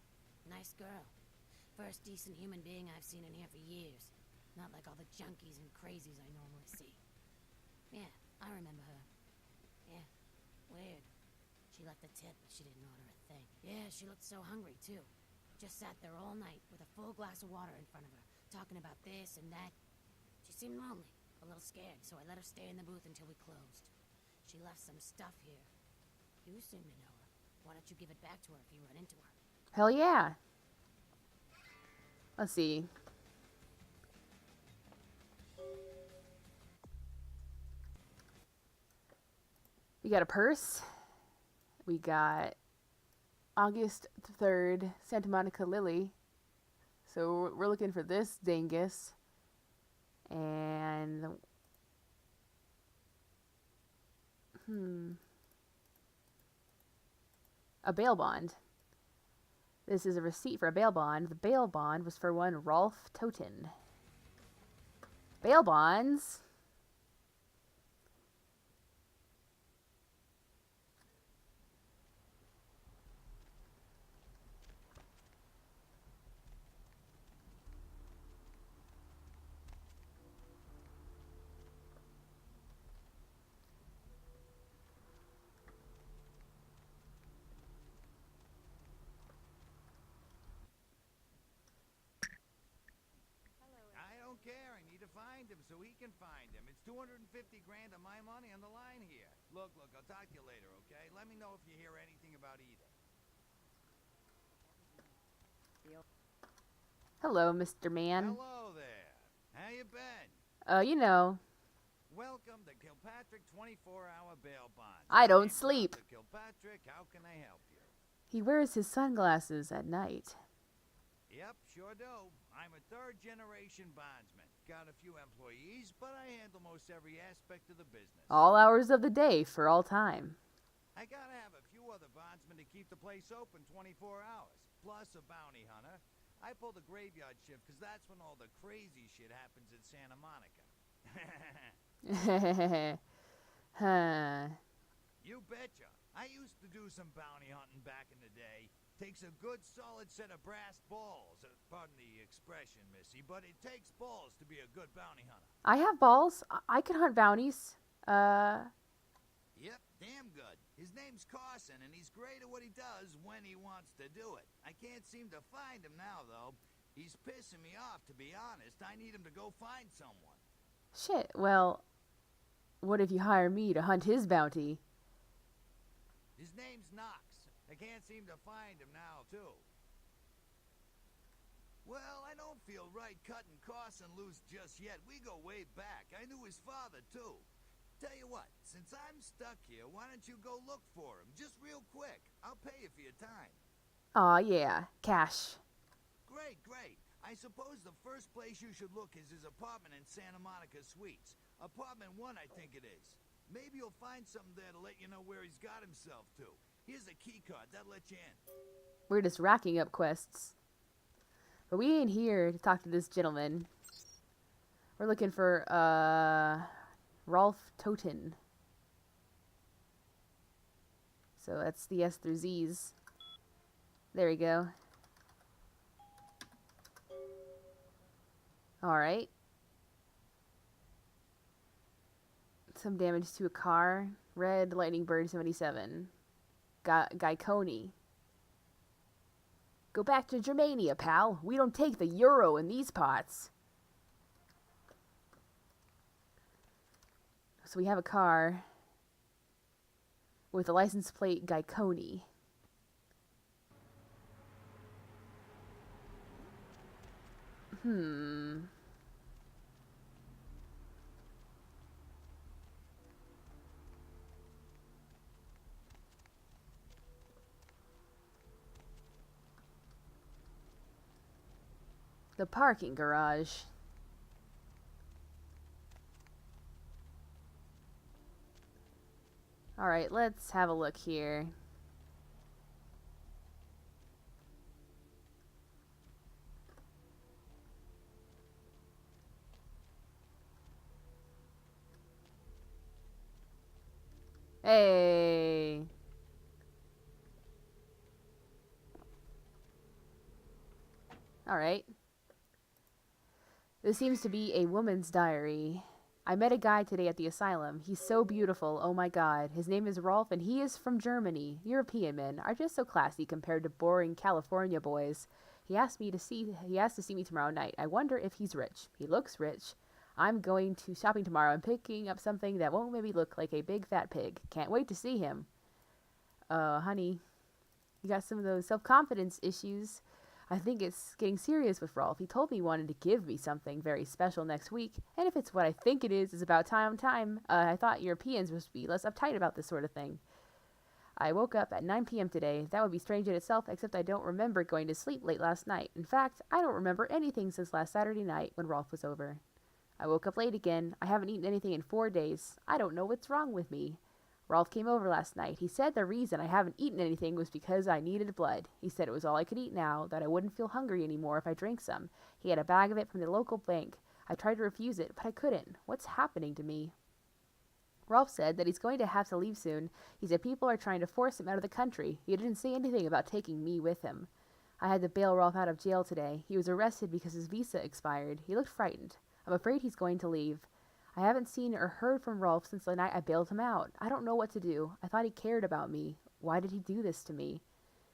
Nice girl. First decent human being I've seen in here for years. Not like all the junkies and crazies I normally see. Yeah, I remember her. Yeah, weird. She left a tip, but she didn't order a thing. Yeah, she looked so hungry, too. Just sat there all night with a full glass of water in front of her, talking about this and that. She seemed lonely, a little scared, so I let her stay in the booth until we closed. She left some stuff here. You seem to know her. Why don't you give it back to her if you run into her? Hell yeah. Let's see. We got a purse. We got August 3rd, Santa Monica Lily. So we're looking for this dingus. And a bail bond. This is a receipt for a bail bond. The bail bond was for one Rolf Toten. Bail bonds? I don't care. I need to find him so he can find him. It's 250 grand of my money on the line here. Look, I'll talk to you later, okay? Let me know if you hear anything about either. Hello, Mr. Man. Hello there. How you been? You know, Welcome to Kilpatrick 24-hour bail bond. I don't sleep. Kilpatrick, how can I help you? He wears his sunglasses at night. Yep, sure do. I'm a third-generation bondsman. Got a few employees, but I handle most every aspect of the business. All hours of the day for all time. I gotta have a few other bondsmen to keep the place open 24 hours, plus a bounty hunter. I pull the graveyard shift because that's when all the crazy shit happens in Santa Monica. Huh. You betcha. I used to do some bounty hunting back in the day. Takes a good solid set of brass balls. Pardon the expression, Missy, but it takes balls to be a good bounty hunter. I have balls. I can hunt bounties. Yep, damn good. His name's Carson, and he's great at what he does when he wants to do it. I can't seem to find him now, though. He's pissing me off, to be honest. I need him to go find someone. Shit, well, what if you hire me to hunt his bounty? His name's Knox. I can't seem to find him now, too. Well, I don't feel right cutting Carson loose just yet. We go way back. I knew his father, too. Tell you what, since I'm stuck here, why don't you go look for him? Just real quick. I'll pay you for your time. Aw, yeah. Cash. Great, great. I suppose the first place you should look is his apartment in Santa Monica Suites. Apartment 1, I think it is. Maybe you'll find something there to let you know where he's got himself to. Here's a key card. That'll let you in. We're just racking up quests. But we ain't here to talk to this gentleman. We're looking for, Rolf Toten. So that's the S through Z's. There we go. Alright. Some damage to a car. Red Lightning Bird 77. Gaikoni. Go back to Germania, pal. We don't take the euro in these parts. So we have a car with a license plate Gaikoni. The parking garage. Alright, let's have a look here. Hey! Alright. This seems to be a woman's diary. I met a guy today at the asylum. He's so beautiful, oh my god. His name is Rolf, and he is from Germany. European men are just so classy compared to boring California boys. He asked to see me tomorrow night. I wonder if he's rich. He looks rich. I'm going to shopping tomorrow and picking up something that won't make me look like a big fat pig. Can't wait to see him. Honey, you got some of those self-confidence issues. I think it's getting serious with Rolf. He told me he wanted to give me something very special next week, and if it's what I think it is about time. I thought Europeans must be less uptight about this sort of thing. I woke up at 9 p.m. today. That would be strange in itself, except I don't remember going to sleep late last night. In fact, I don't remember anything since last Saturday night when Rolf was over. I woke up late again. I haven't eaten anything in 4 days. I don't know what's wrong with me. Rolf came over last night. He said the reason I haven't eaten anything was because I needed blood. He said it was all I could eat now, that I wouldn't feel hungry anymore if I drank some. He had a bag of it from the local bank. I tried to refuse it, but I couldn't. What's happening to me? Rolf said that he's going to have to leave soon. He said people are trying to force him out of the country. He didn't say anything about taking me with him. I had to bail Rolf out of jail today. He was arrested because his visa expired. He looked frightened. I'm afraid he's going to leave. I haven't seen or heard from Rolf since the night I bailed him out. I don't know what to do. I thought he cared about me. Why did he do this to me?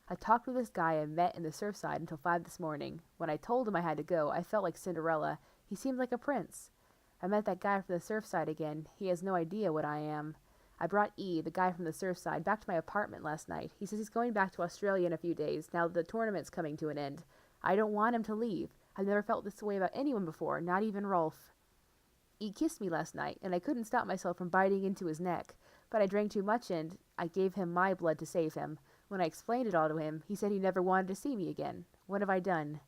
I talked with this guy I met in the Surfside until 5 this morning. When I told him I had to go, I felt like Cinderella. He seemed like a prince. I met that guy from the Surfside again. He has no idea what I am. I brought E, the guy from the Surfside, back to my apartment last night. He says he's going back to Australia in a few days, now that the tournament's coming to an end. I don't want him to leave. I've never felt this way about anyone before, not even Rolf. He kissed me last night, and I couldn't stop myself from biting into his neck, but I drank too much and I gave him my blood to save him. When I explained it all to him, he said he never wanted to see me again. What have I done?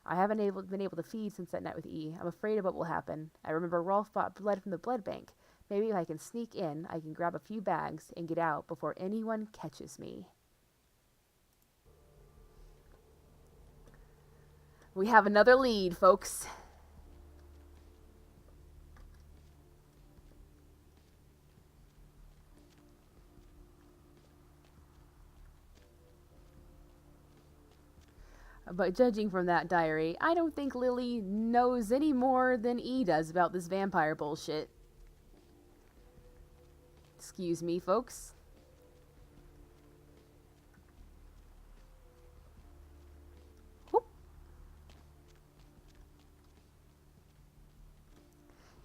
I haven't been able to feed since that night with E. I'm afraid of what will happen. I remember Rolf bought blood from the blood bank. Maybe if I can sneak in, I can grab a few bags and get out before anyone catches me. We have another lead, folks. But judging from that diary, I don't think Lily knows any more than E does about this vampire bullshit. Excuse me, folks. Whoop.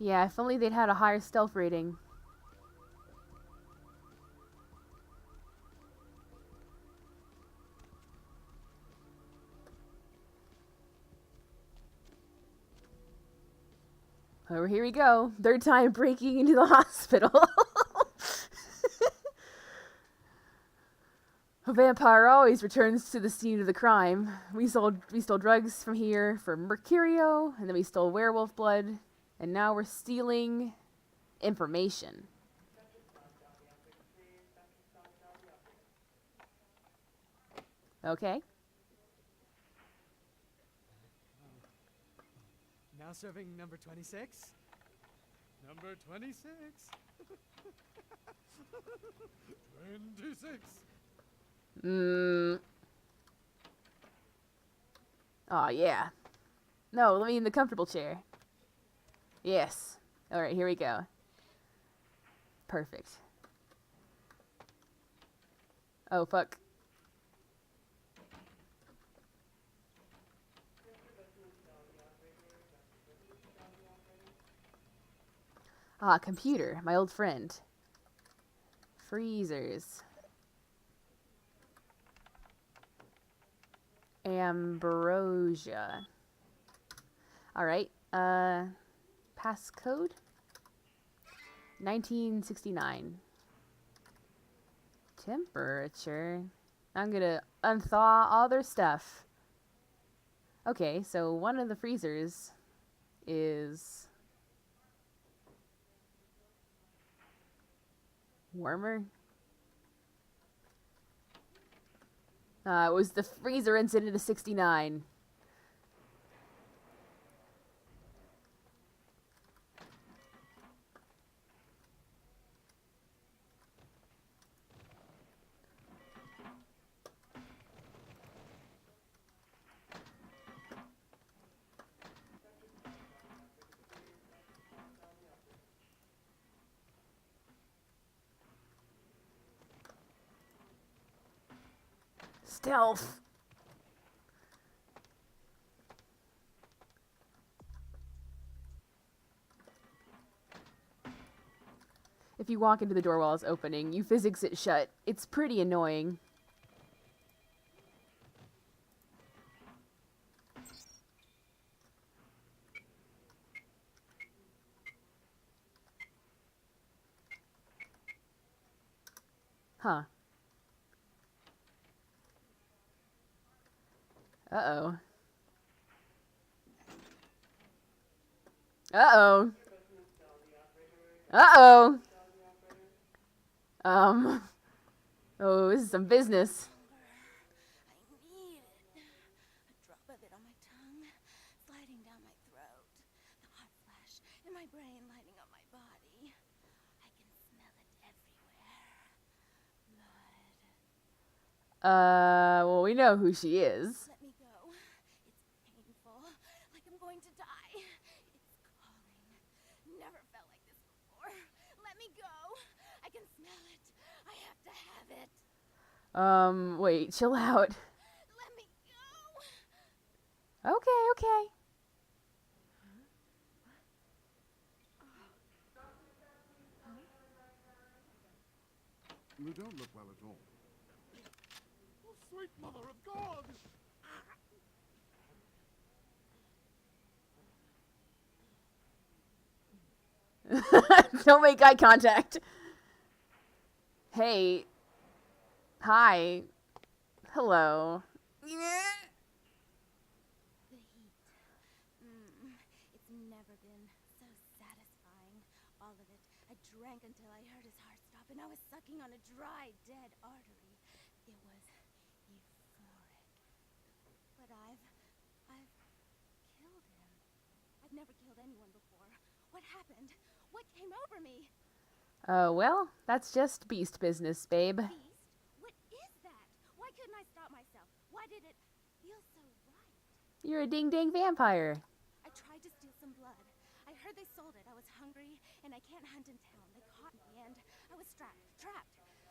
Yeah, if only they'd had a higher stealth rating. Oh, here we go. Third time breaking into the hospital. A vampire always returns to the scene of the crime. We stole drugs from here for Mercurio, and then we stole werewolf blood, and now we're stealing information. Okay. Now serving number 26. Number 26. 26. Oh, yeah. No, let me in the comfortable chair. Yes. Alright, here we go. Perfect. Oh, fuck. Ah, computer, my old friend. Freezers. Ambrosia. Alright, passcode? 1969. Temperature. I'm gonna unthaw all their stuff. Okay, so one of the freezers is warmer. It was the freezer incident of 69. Stealth. If you walk into the door while it's opening, you physics it shut. It's pretty annoying. Huh. Uh-oh. Uh-oh. Uh-oh. Oh, this is some business. I need it. A drop of it on my tongue, sliding down my throat. The hot flash in my brain lighting up my body. I can smell it everywhere. Blood. Well, we know who she is. Let me go. It's painful, like I'm going to die. It's calling. Never felt like this before. Let me go. I can smell it. I have to have it. Wait, chill out. Let me go. Okay, okay. You don't look well at all. Oh, sweet mother of God! Don't make eye contact. Hey. Hi. Hello. The heat. It's never been so satisfying. All of it. I drank until I heard his heart stop, and I was sucking on a dry, dead artery. It was euphoric. But I've killed him. I've never killed anyone before. What happened? What came over me? Well, that's just beast business, babe. Beast? What is that? Why couldn't I stop myself? Why did it feel so right? You're a ding-dang vampire. I tried to steal some blood. I heard they sold it. I was hungry, and I can't hunt in town. They caught me, and I was trapped.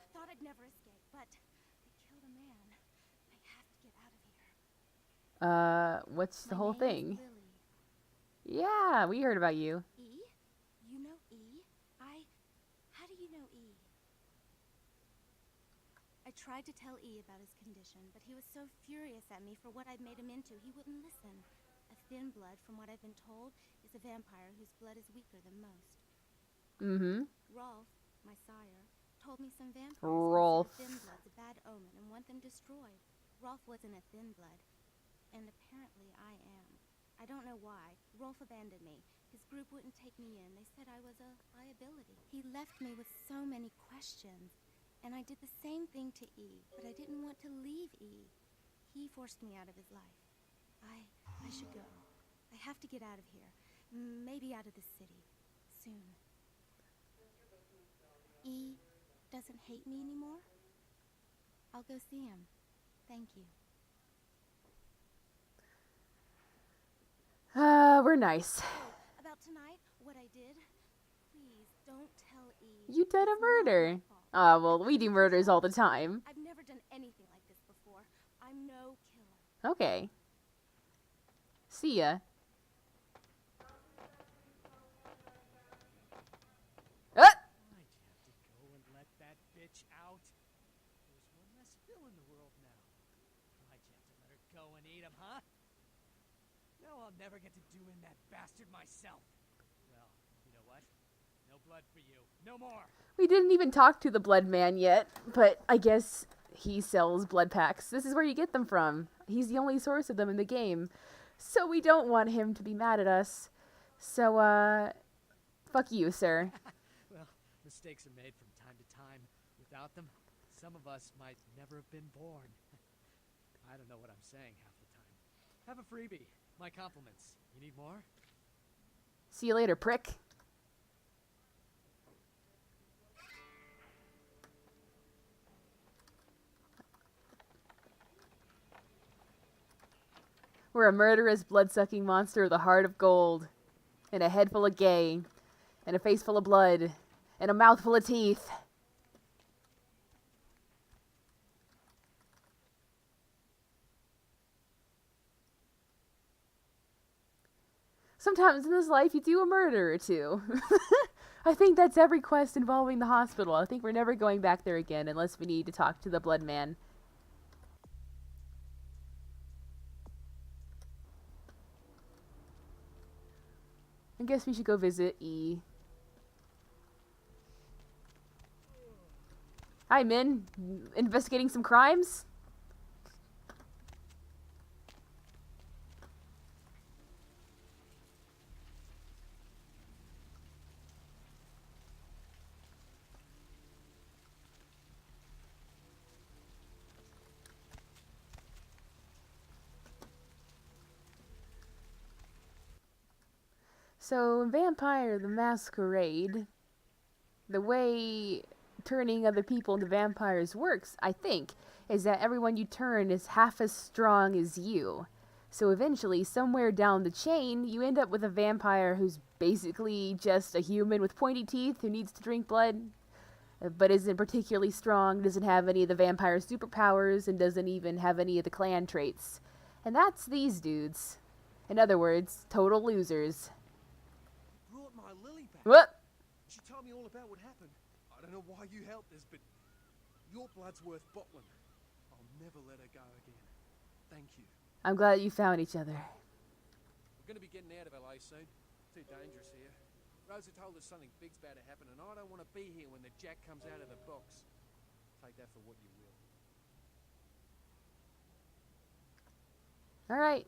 Thought I'd never escape, but they killed a man. I have to get out of here. What's the My whole name's thing? Lily. Yeah, we heard about you. E? You know E? How do you know E? I tried to tell E about his condition, but he was so furious at me for what I'd made him into, he wouldn't listen. A thin blood, from what I've been told, is a vampire whose blood is weaker than most. Mm-hmm. Rolf, my sire, told me some vampires Rolf. consider thin blood's a bad omen and want them destroyed. Rolf wasn't a thin blood, and apparently I am. I don't know why. Rolf abandoned me. His group wouldn't take me in. They said I was a liability. He left me with so many questions, and I did the same thing to E, but I didn't want to leave E. He forced me out of his life. I should go. I have to get out of here. Maybe out of the city. Soon. E doesn't hate me anymore? I'll go see him. Thank you. We're nice. About tonight, what I did, please don't tell E. You did a It's not murder. my fault. Oh, well, we do murders all the time. I've never done anything like this before. I'm no killer. Okay. See ya. Why'd you have to go and let that bitch out? There's one less Phil in the world now. Why'd you have to let her go and eat him, huh? Now I'll never get to do in that bastard myself. Well, you know what? No blood for you. No more. We didn't even talk to the blood man yet, but I guess he sells blood packs. This is where you get them from. He's the only source of them in the game. So we don't want him to be mad at us. So, fuck you, sir. Well, mistakes are made from time to time. Without them, some of us might never have been born. I don't know what I'm saying half the time. Have a freebie. My compliments. You need more? See you later, prick. We're a murderous, blood-sucking monster with a heart of gold, and a head full of gay, and a face full of blood, and a mouth full of teeth. Sometimes in this life you do a murder or two. I think that's every quest involving the hospital. I think we're never going back there again unless we need to talk to the blood man. I guess we should go visit E. Hi, Min. Investigating some crimes? So, in Vampire the Masquerade, the way turning other people into vampires works, I think, is that everyone you turn is half as strong as you. So eventually, somewhere down the chain, you end up with a vampire who's basically just a human with pointy teeth who needs to drink blood, but isn't particularly strong, doesn't have any of the vampire superpowers, and doesn't even have any of the clan traits. And that's these dudes. In other words, total losers. Brought my Lily back. What? She told me all about what happened. I don't know why you helped us, but your blood's worth bottling. I'll never let her go again. Thank you. I'm glad you found each other. We're going to be getting out of LA soon. Too dangerous here. Rosa told us something big's about to happen, and I don't want to be here when the jack comes out of the box. Take that for what you will. Alright.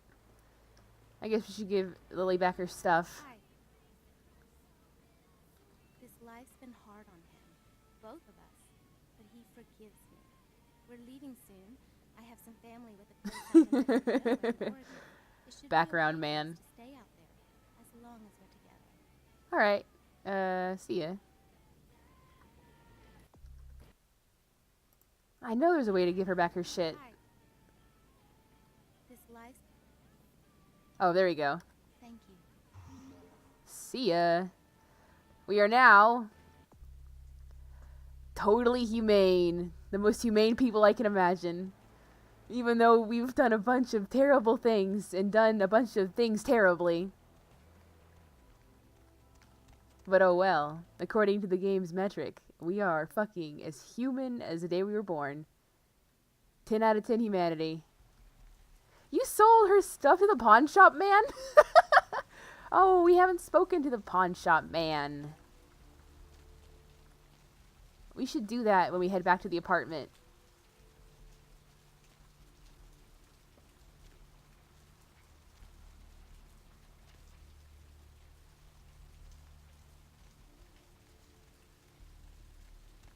I guess we should give Lily back her stuff. Hi. This life's been hard on him, both of us, but he forgives me. We're leaving soon. I have some family with a place out in Oregon. It should be Background okay man. for us to stay out there, as long as we're together. Alright. See ya. I know there's a way to give her back her shit. Hi. This life's Oh, there we go. Thank you. See ya. We are now totally humane. The most humane people I can imagine. Even though we've done a bunch of terrible things and done a bunch of things terribly. But oh well. According to the game's metric, we are fucking as human as the day we were born. 10 out of 10 humanity. You sold her stuff to the pawn shop man? Oh, we haven't spoken to the pawn shop man. We should do that when we head back to the apartment.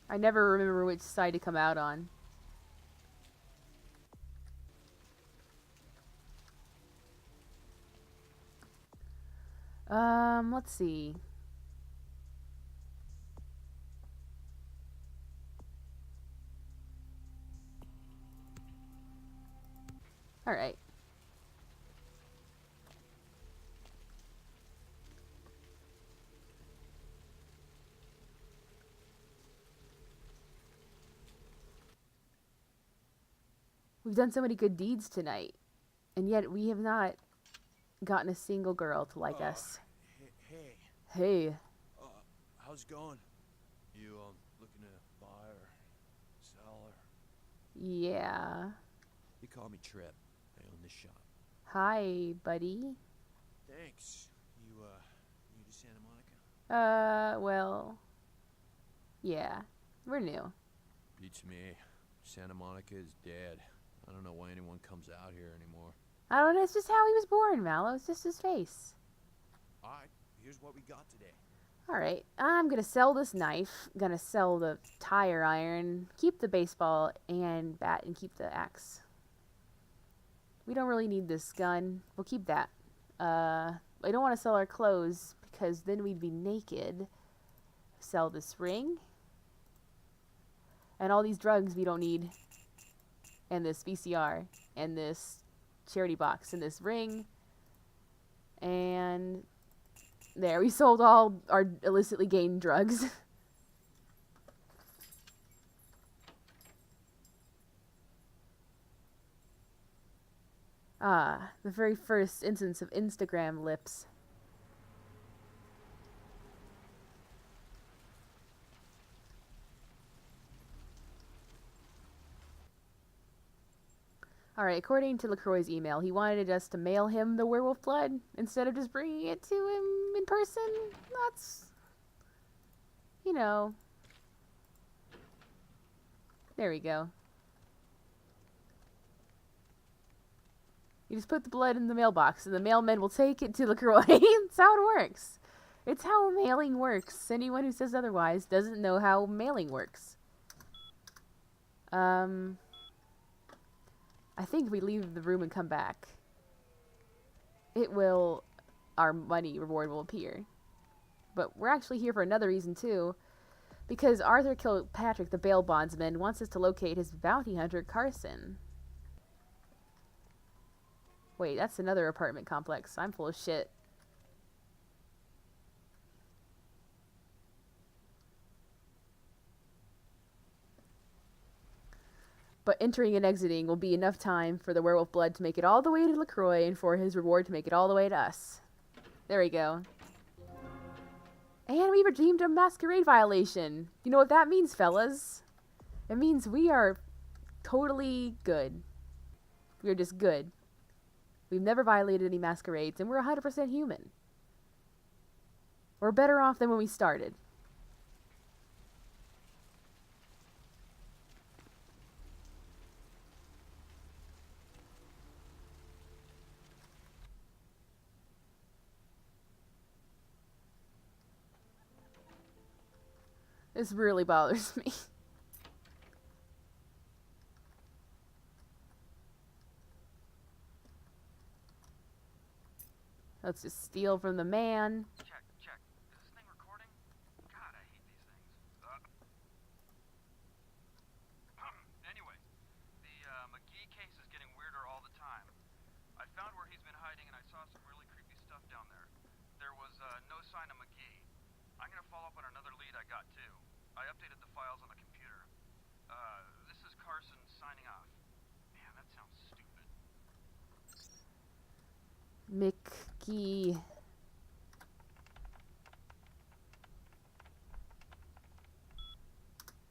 I never remember which side to come out on. Let's see. Alright. We've done so many good deeds tonight, and yet we have not gotten a single girl to like us. Hey, Hey. how's it going? You, looking to buy or sell or... Yeah. You call me Trip. I own this shop. Hi, buddy. Thanks. You, new to Santa Monica? Well... Yeah. We're new. Beats me. Santa Monica is dead. I don't know why anyone comes out here anymore. I don't know, it's just how he was born, Mallow. It's just his face. Alright, here's what we got today. Alright, I'm gonna sell this knife, gonna sell the tire iron, keep the baseball and bat, and keep the axe. We don't really need this gun. We'll keep that. I don't want to sell our clothes, because then we'd be naked. Sell this ring. And all these drugs we don't need. And this VCR. And this charity box. And this ring. And... there, we sold all our illicitly gained drugs. Ah, the very first instance of Instagram lips. Alright, according to LaCroix's email, he wanted us to mail him the werewolf blood instead of just bringing it to him in person. That's... you know... there we go. You just put the blood in the mailbox, and the mailman will take it to LaCroix. That's how it works. It's how mailing works. Anyone who says otherwise doesn't know how mailing works. I think if we leave the room and come back, it will... our money reward will appear. But we're actually here for another reason, too. Because Arthur Kilpatrick, the bail bondsman, wants us to locate his bounty hunter, Carson. Wait, that's another apartment complex. I'm full of shit. But entering and exiting will be enough time for the werewolf blood to make it all the way to LaCroix and for his reward to make it all the way to us. There we go. And we redeemed a masquerade violation. You know what that means, fellas? It means we are totally good. We are just good. We've never violated any masquerades, and we're 100% human. We're better off than when we started. This really bothers me. Let's just steal from the man. Check. Is this thing recording? God, I hate these things. Anyway, the McGee case is getting weirder all the time. I found where he's been hiding and I saw some I'm gonna follow up on another lead I got too. I updated the files on the computer. This is Carson signing off. Man, that sounds stupid. Mickey.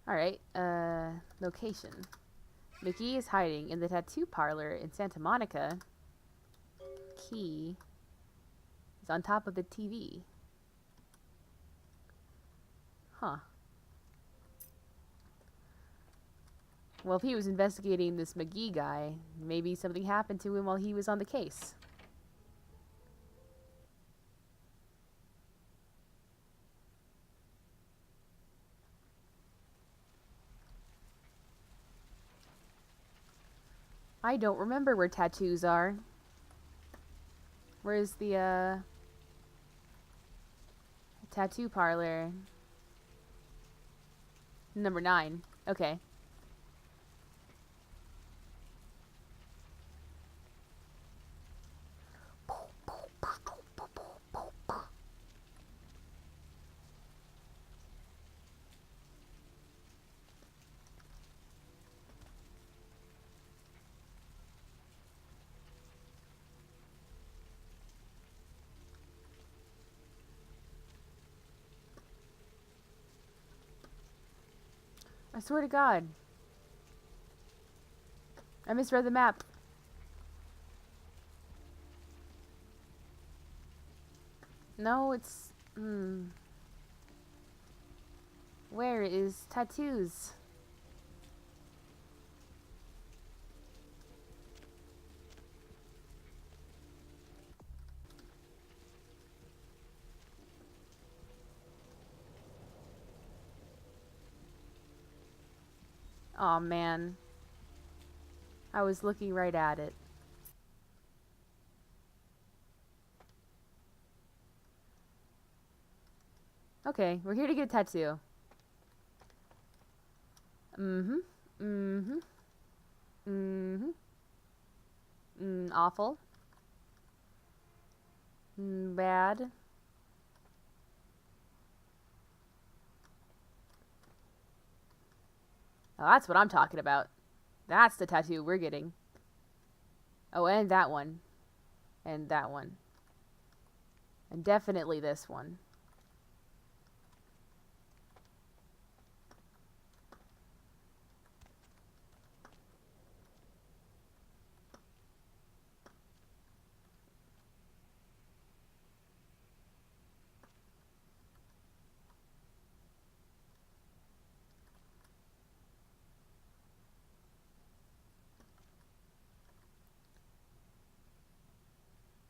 Alright, location. Mickey is hiding in the tattoo parlor in Santa Monica. Key is on top of the TV. Huh. Well, if he was investigating this McGee guy, maybe something happened to him while he was on the case. I don't remember where tattoos are. Where's the, tattoo parlor? Number 9. Okay. I swear to God. I misread the map. No, it's... Where is tattoos? Aw, man. I was looking right at it. Okay, we're here to get a tattoo. Awful. Bad. Oh, that's what I'm talking about. That's the tattoo we're getting. Oh, and that one. And that one. And definitely this one.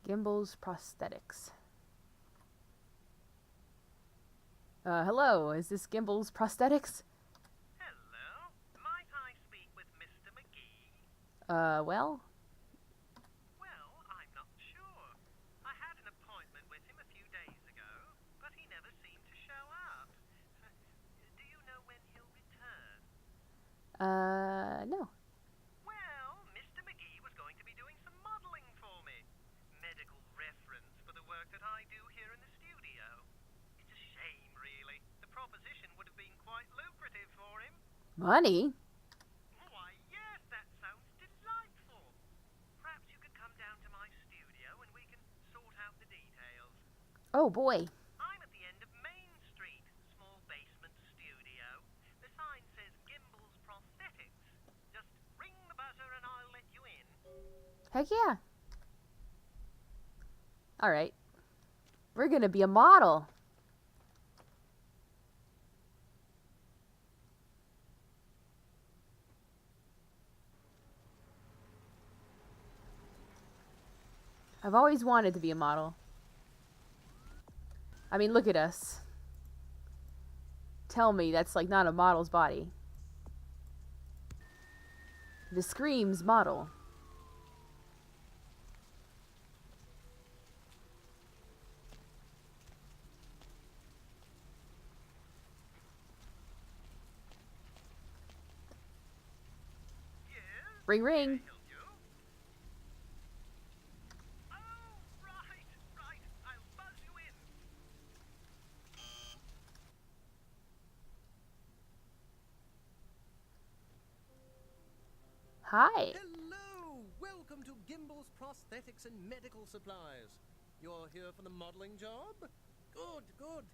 Gimbals Prosthetics. Hello, is this Gimbals Prosthetics? Hello, might I speak with Mr. McGee? Well? Well, I'm not sure. I had an appointment with him a few days ago, but he never seemed to show up. Do you know when he'll return? No. Well, Mr. McGee was going to be doing some modeling for me. Medical reference for the work that I do here in the studio. It's a shame, really. The proposition would have been quite lucrative for him. Money? Why, yes, that sounds delightful. Perhaps you could come down to my studio and we can sort out the details. Oh, boy. I'm at the end of Main Street, small basement studio. The sign says Gimbals Prosthetics. Just ring the buzzer and I'll let you in. Heck yeah. Alright. We're gonna be a model. I've always wanted to be a model. I mean, look at us. Tell me that's like not a model's body. This screams model. Ring ring. Hi. Hello! Welcome to Gimble's Prosthetics and Medical Supplies. You're here for the modeling job? Good, good.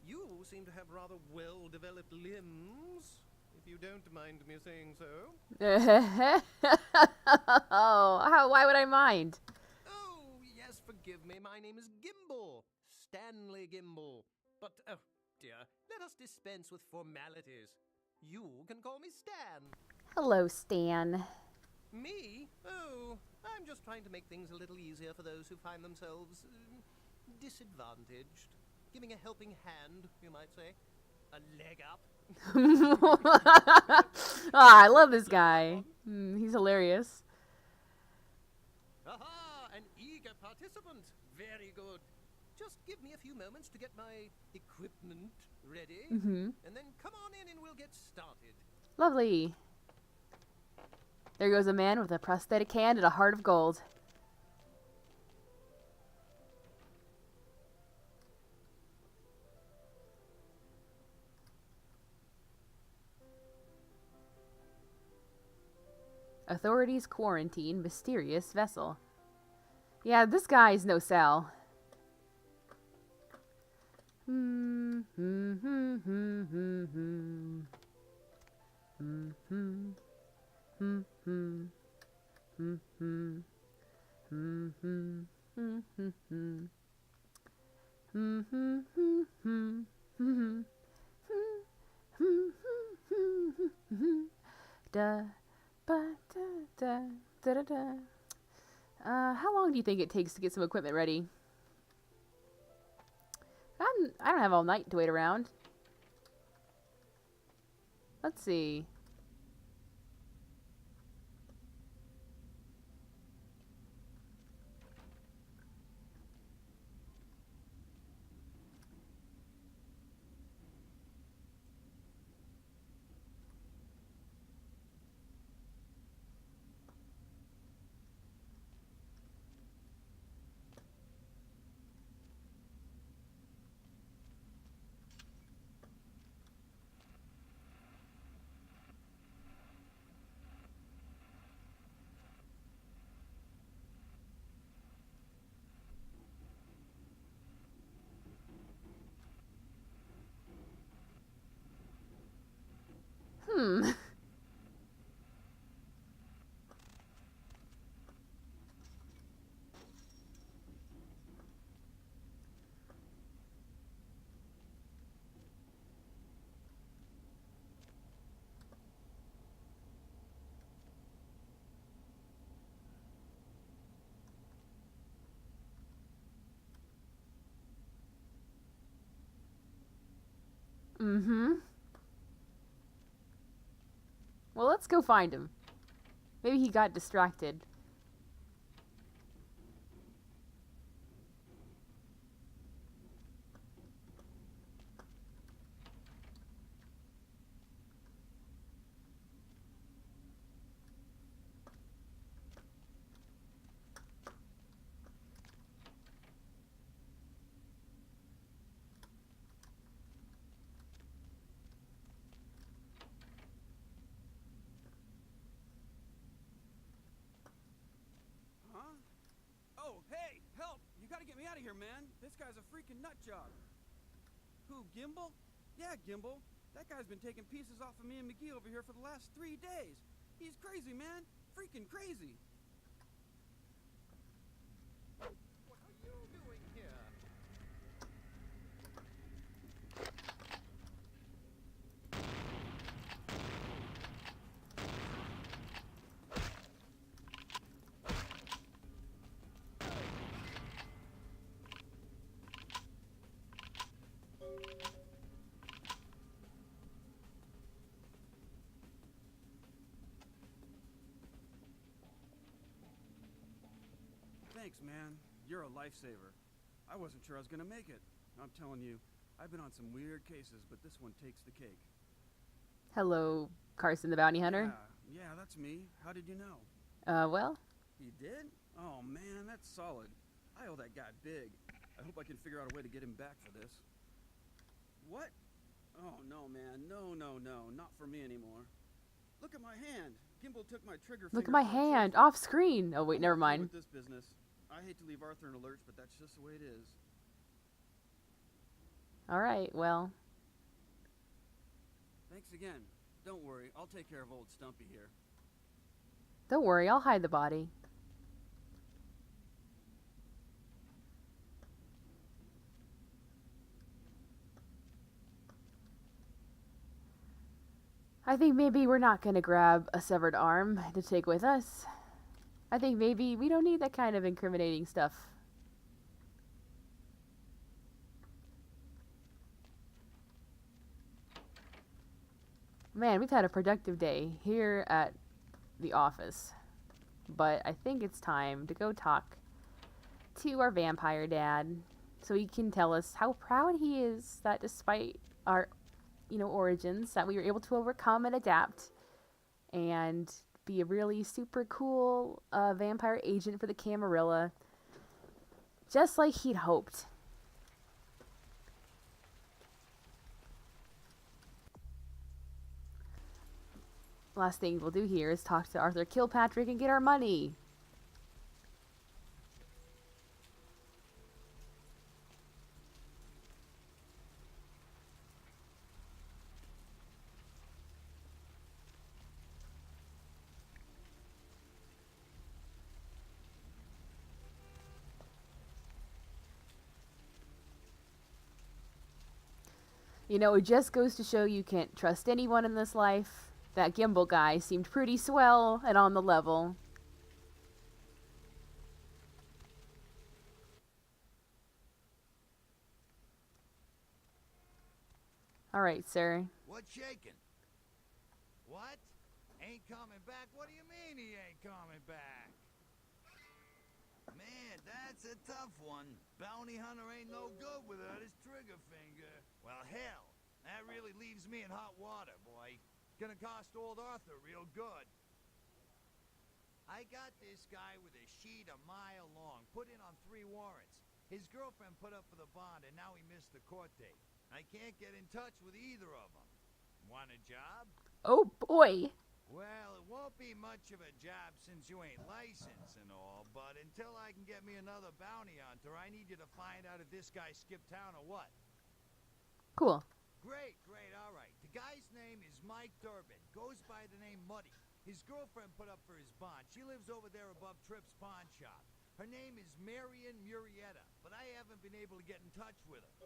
You seem to have rather well-developed limbs, if you don't mind me saying so. Oh, why would I mind? Oh, yes, forgive me. My name is Gimble. Stanley Gimble. But, oh, dear, let us dispense with formalities. You can call me Stan. Hello, Stan. Me? Oh, I'm just trying to make things a little easier for those who find themselves disadvantaged. Giving a helping hand, you might say. A leg up. I love this guy. He's hilarious. Aha! An eager participant. Very good. Just give me a few moments to get my equipment ready. And then come on in and we'll get started. Lovely. There goes a man with a prosthetic hand and a heart of gold. Authorities quarantine mysterious vessel. Yeah, this guy's no sell. How long do you think it takes to get some equipment ready? I don't have all night to wait around. Let's see. Well, let's go find him. Maybe he got distracted. Oh, hey, help! You gotta get me out of here, man. This guy's a freaking nut job. Who, Gimble? Yeah, Gimble. That guy's been taking pieces off of me and McGee over here for the last 3 days. He's crazy, man. Freaking crazy. What are you doing here? Thanks, man. You're a lifesaver. I wasn't sure I was gonna make it. I'm telling you, I've been on some weird cases, but this one takes the cake. Hello, Carson the Bounty Hunter. Yeah, that's me. How did you know? Well? You did? Oh, man, that's solid. I owe that guy big. I hope I can figure out a way to get him back for this. What? Oh, no, man. No, not for me anymore. Look at my hand. Gimbal took my trigger Look at finger my for a hand, trophy. off screen. Oh wait, I'm never not through mind. with this business. I hate to leave Arthur in a lurch, but that's just the way it is. Alright, well. Thanks again. Don't worry, I'll take care of old Stumpy here. Don't worry, I'll hide the body. I think maybe we're not gonna grab a severed arm to take with us. I think maybe we don't need that kind of incriminating stuff. Man, we've had a productive day here at the office. But I think it's time to go talk to our vampire dad so he can tell us how proud he is that despite our origins, that we were able to overcome and adapt and be a really super cool vampire agent for the Camarilla, just like he'd hoped. Last thing we'll do here is talk to Arthur Kilpatrick and get our money. You know, it just goes to show you can't trust anyone in this life. That Gimbal guy seemed pretty swell and on the level. Alright, sir. What's shaking? What? Ain't coming back? What do you mean he ain't coming back? Man, that's a tough one. Bounty hunter ain't no good without his trigger finger. Well, hell, that really leaves me in hot water, boy. Gonna cost old Arthur real good. I got this guy with a sheet a mile long, put in on 3 warrants. His girlfriend put up for the bond, and now he missed the court date. I can't get in touch with either of them. Want a job? Oh, boy. Well, it won't be much of a job since you ain't licensed and all, but until I can get me another bounty hunter, I need you to find out if this guy skipped town or what. Cool. Great, all right. The guy's name is Mike Durbin. Goes by the name Muddy. His girlfriend put up for his bond. She lives over there above Tripp's pawn shop. Her name is Marion Murrieta, but I haven't been able to get in touch with her.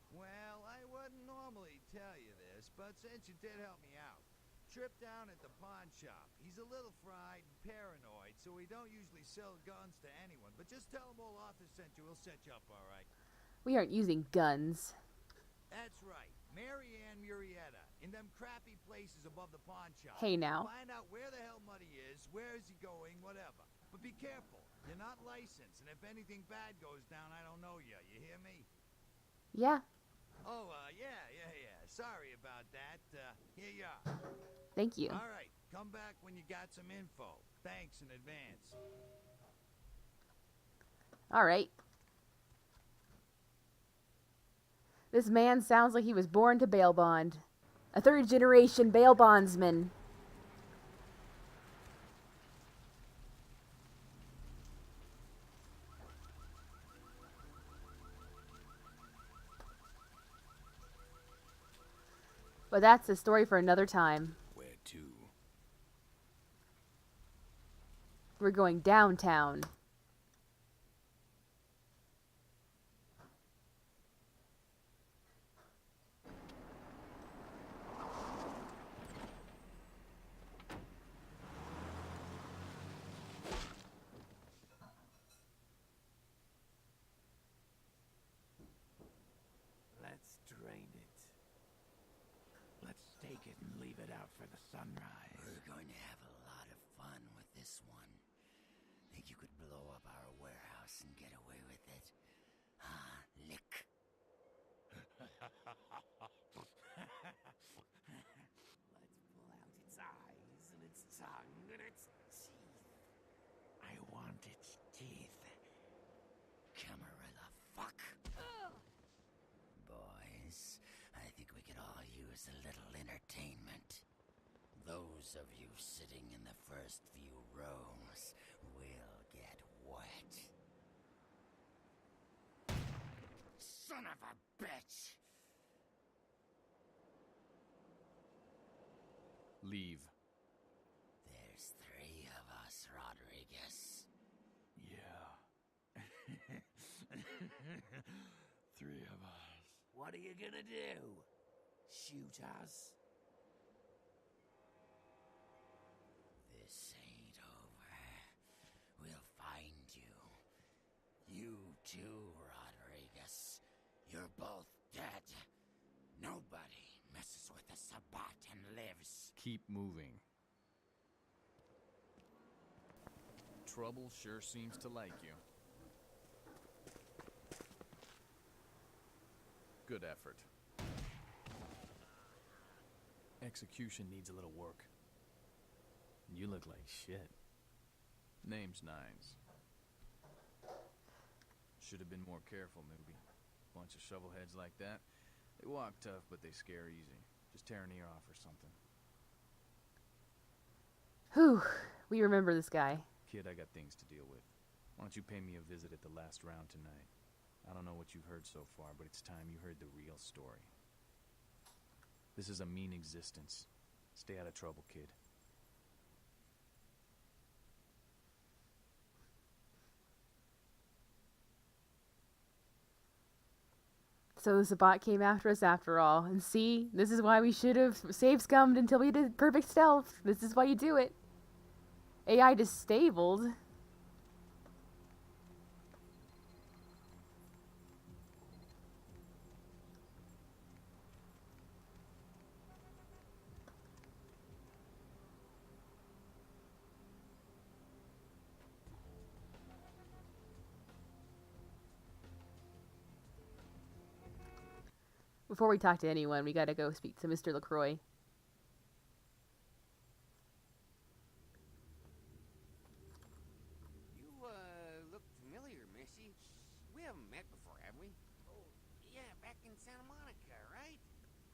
Well, I wouldn't normally tell you this, but since you did help me out, Tripp down at the pawn shop. He's a little fried and paranoid, so he don't usually sell guns to anyone. But just tell him old Arthur sent you. He'll set you up all right. We aren't using guns. That's right. Marianne Murrieta. In them crappy places above the pawn shop. Hey, now. Find out where the hell Muddy is, where is he going, whatever. But be careful. You're not licensed, and if anything bad goes down, I don't know you. You hear me? Yeah. Oh, yeah. Sorry about that. Here you are. Thank you. All right. Come back when you got some info. Thanks in advance. All right. This man sounds like he was born to bail bond. A 3rd-generation bail bondsman. But that's a story for another time. Where to? We're going downtown. Let's drain it. Let's take it and leave it out for the sunrise. We're going to have a lot of fun with this one. Think you could blow up our warehouse and get away with it? Huh, Lick? Let's pull out its eyes and its tongue and its teeth. I want its teeth. Camarilla fuck. Boys, I think we could all use a little entertainment. those of you sitting in the first few rows will get wet. Son of a bitch! Leave. There's 3 of us, Rodriguez. Yeah. 3 of us. What are you gonna do? Shoot us? This ain't over. We'll find you. You too, Rodriguez. You're both dead. Nobody messes with a Sabbat and lives. Keep moving. Trouble sure seems to like you. Good effort. Execution needs a little work. You look like shit. Name's Nines. Should have been more careful, newbie. Bunch of shovelheads like that. They walk tough, but they scare easy. Just tear an ear off or something. Whew. We remember this guy. Kid, I got things to deal with. Why don't you pay me a visit at the last round tonight? I don't know what you've heard so far, but it's time you heard the real story. This is a mean existence. Stay out of trouble, kid. So the Sabbat came after us after all. And see, this is why we should have save scummed until we did perfect stealth. This is why you do it. AI disabled. Before we talk to anyone, we gotta go speak to Mr. LaCroix. You, look familiar, Missy. We haven't met before, have we? Oh, yeah, back in Santa Monica, right?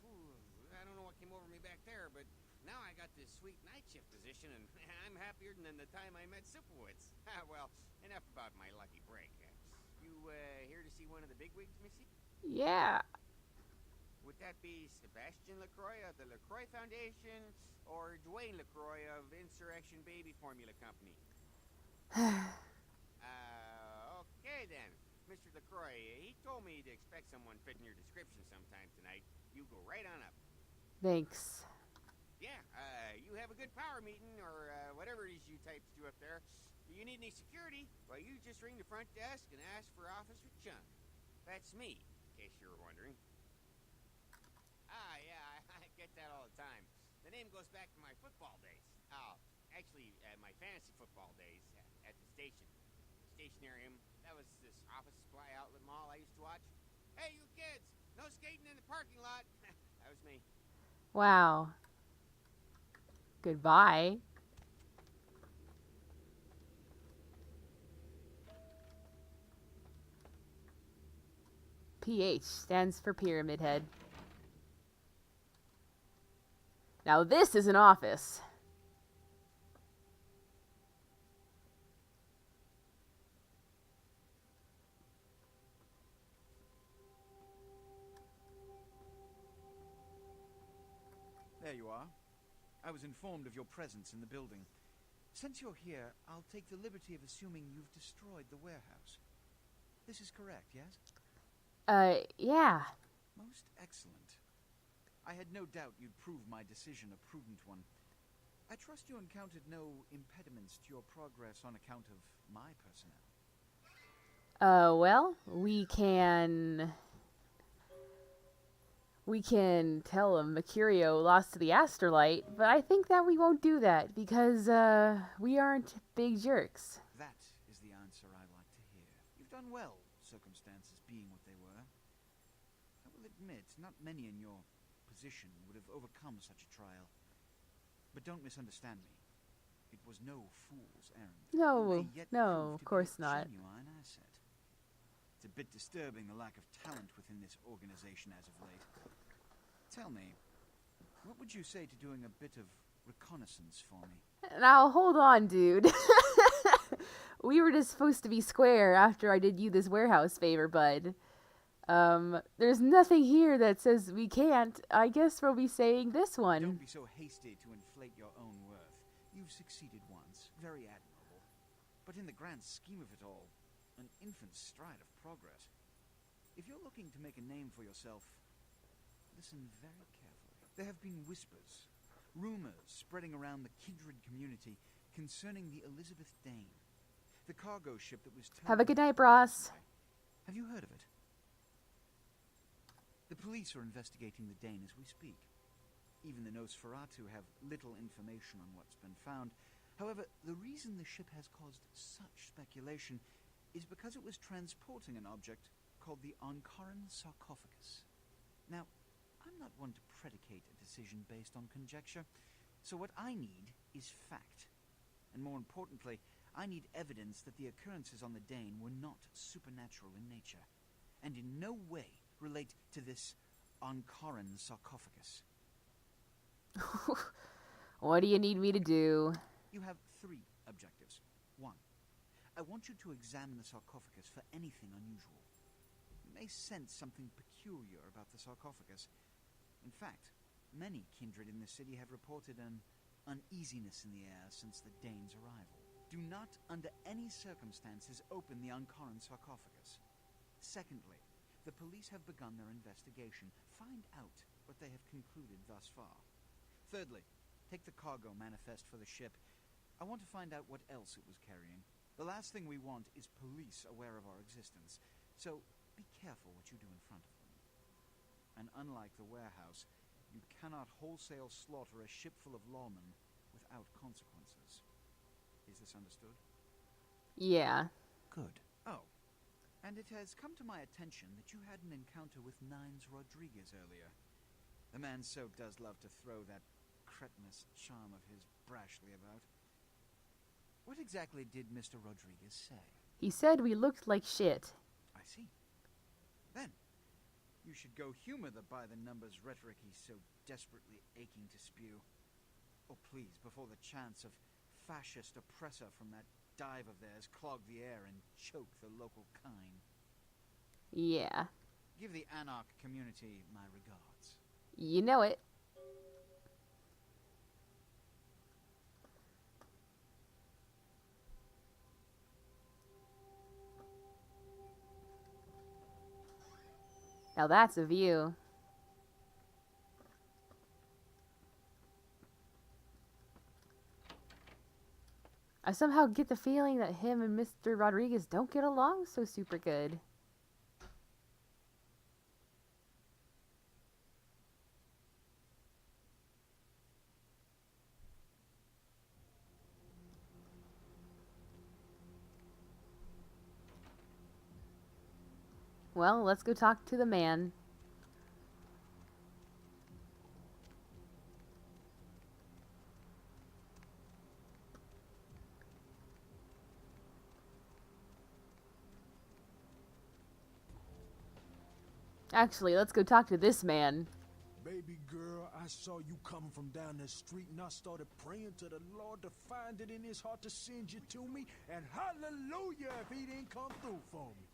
Ooh, I don't know what came over me back there, but now I got this sweet night shift position, and I'm happier than the time I met Supowitz. Well, enough about my lucky break. You, here to see one of the bigwigs, Missy? Yeah. Would that be Sebastian LaCroix of the LaCroix Foundation, or Dwayne LaCroix of Insurrection Baby Formula Company? Okay then. Mr. LaCroix, he told me to expect someone fitting your description sometime tonight. You go right on up. Thanks. Yeah, you have a good power meeting, or whatever it is you types do up there. You need any security? Well, you just ring the front desk and ask for Officer Chunk. That's me, in case you were wondering. Ah, yeah, I get that all the time. The name goes back to my football days. Actually, my fantasy football days at the station. Stationarium. That was this office supply outlet mall I used to watch. Hey, you kids! No skating in the parking lot! That was me. Wow. Goodbye. PH stands for Pyramid Head. Now this is an office. There you are. I was informed of your presence in the building. Since you're here, I'll take the liberty of assuming you've destroyed the warehouse. This is correct, yes? Yeah. Most excellent. I had no doubt you'd prove my decision a prudent one. I trust you encountered no impediments to your progress on account of my personnel. Well, we can tell him Mercurio lost to the Astrolite, but I think that we won't do that because, we aren't big jerks. That is the answer I like to hear. You've done well, circumstances being what they were. I will admit, not many in your position would have overcome such a trial. But don't misunderstand me. It was no fool's errand. No, of course not. Genuine asset. It's a bit disturbing the lack of talent within this organization as of late. Tell me, what would you say to doing a bit of reconnaissance for me. Now, hold on, dude. We were just supposed to be square after I did you this warehouse favor, bud. There's nothing here that says we can't. I guess we'll be saying this one. Don't be so hasty to inflate your own worth. You've succeeded once. Very admirable. But in the grand scheme of it all, an infant stride of progress. If you're looking to make a name for yourself, listen very carefully. There have been whispers, rumors spreading around the kindred community concerning the Elizabeth Dane, the cargo ship that was... Have a good night, Bros. Have you heard of it? The police are investigating the Dane as we speak. Even the Nosferatu have little information on what's been found. However, the reason the ship has caused such speculation is because it was transporting an object called the Ankaran sarcophagus. Now, I'm not one to predicate a decision based on conjecture, so what I need is fact. And more importantly, I need evidence that the occurrences on the Dane were not supernatural in nature, and in no way relate to this Ankaran sarcophagus. What do you need me to do? You have 3 objectives. 1. I want you to examine the sarcophagus for anything unusual. You may sense something peculiar about the sarcophagus. In fact, many kindred in the city have reported an uneasiness in the air since the Dane's arrival. Do not, under any circumstances, open the Ankaran sarcophagus. Secondly, the police have begun their investigation. Find out what they have concluded thus far. Thirdly, take the cargo manifest for the ship. I want to find out what else it was carrying. The last thing we want is police aware of our existence. So be careful what you do in front of them. And unlike the warehouse, you cannot wholesale slaughter a ship full of lawmen without consequences. Is this understood? Yeah. Good. Oh, and it has come to my attention that you had an encounter with Nines Rodriguez earlier. The man so does love to throw that cretinous charm of his brashly about. What exactly did Mr. Rodriguez say? He said we looked like shit. I see. Then, you should go humor the by-the-numbers rhetoric he's so desperately aching to spew. Oh, please, before the chance of fascist oppressor from that dive of theirs clog the air and choke the local kine. Yeah. Give the Anarch community my regards. You know it. Now that's a view. I somehow get the feeling that him and Mr. Rodriguez don't get along so super good. Well, let's go talk to the man. Actually, let's go talk to this man. Baby girl, I saw you coming from down the street and I started praying to the Lord to find it in his heart to send you to me, and hallelujah if he didn't come through for me.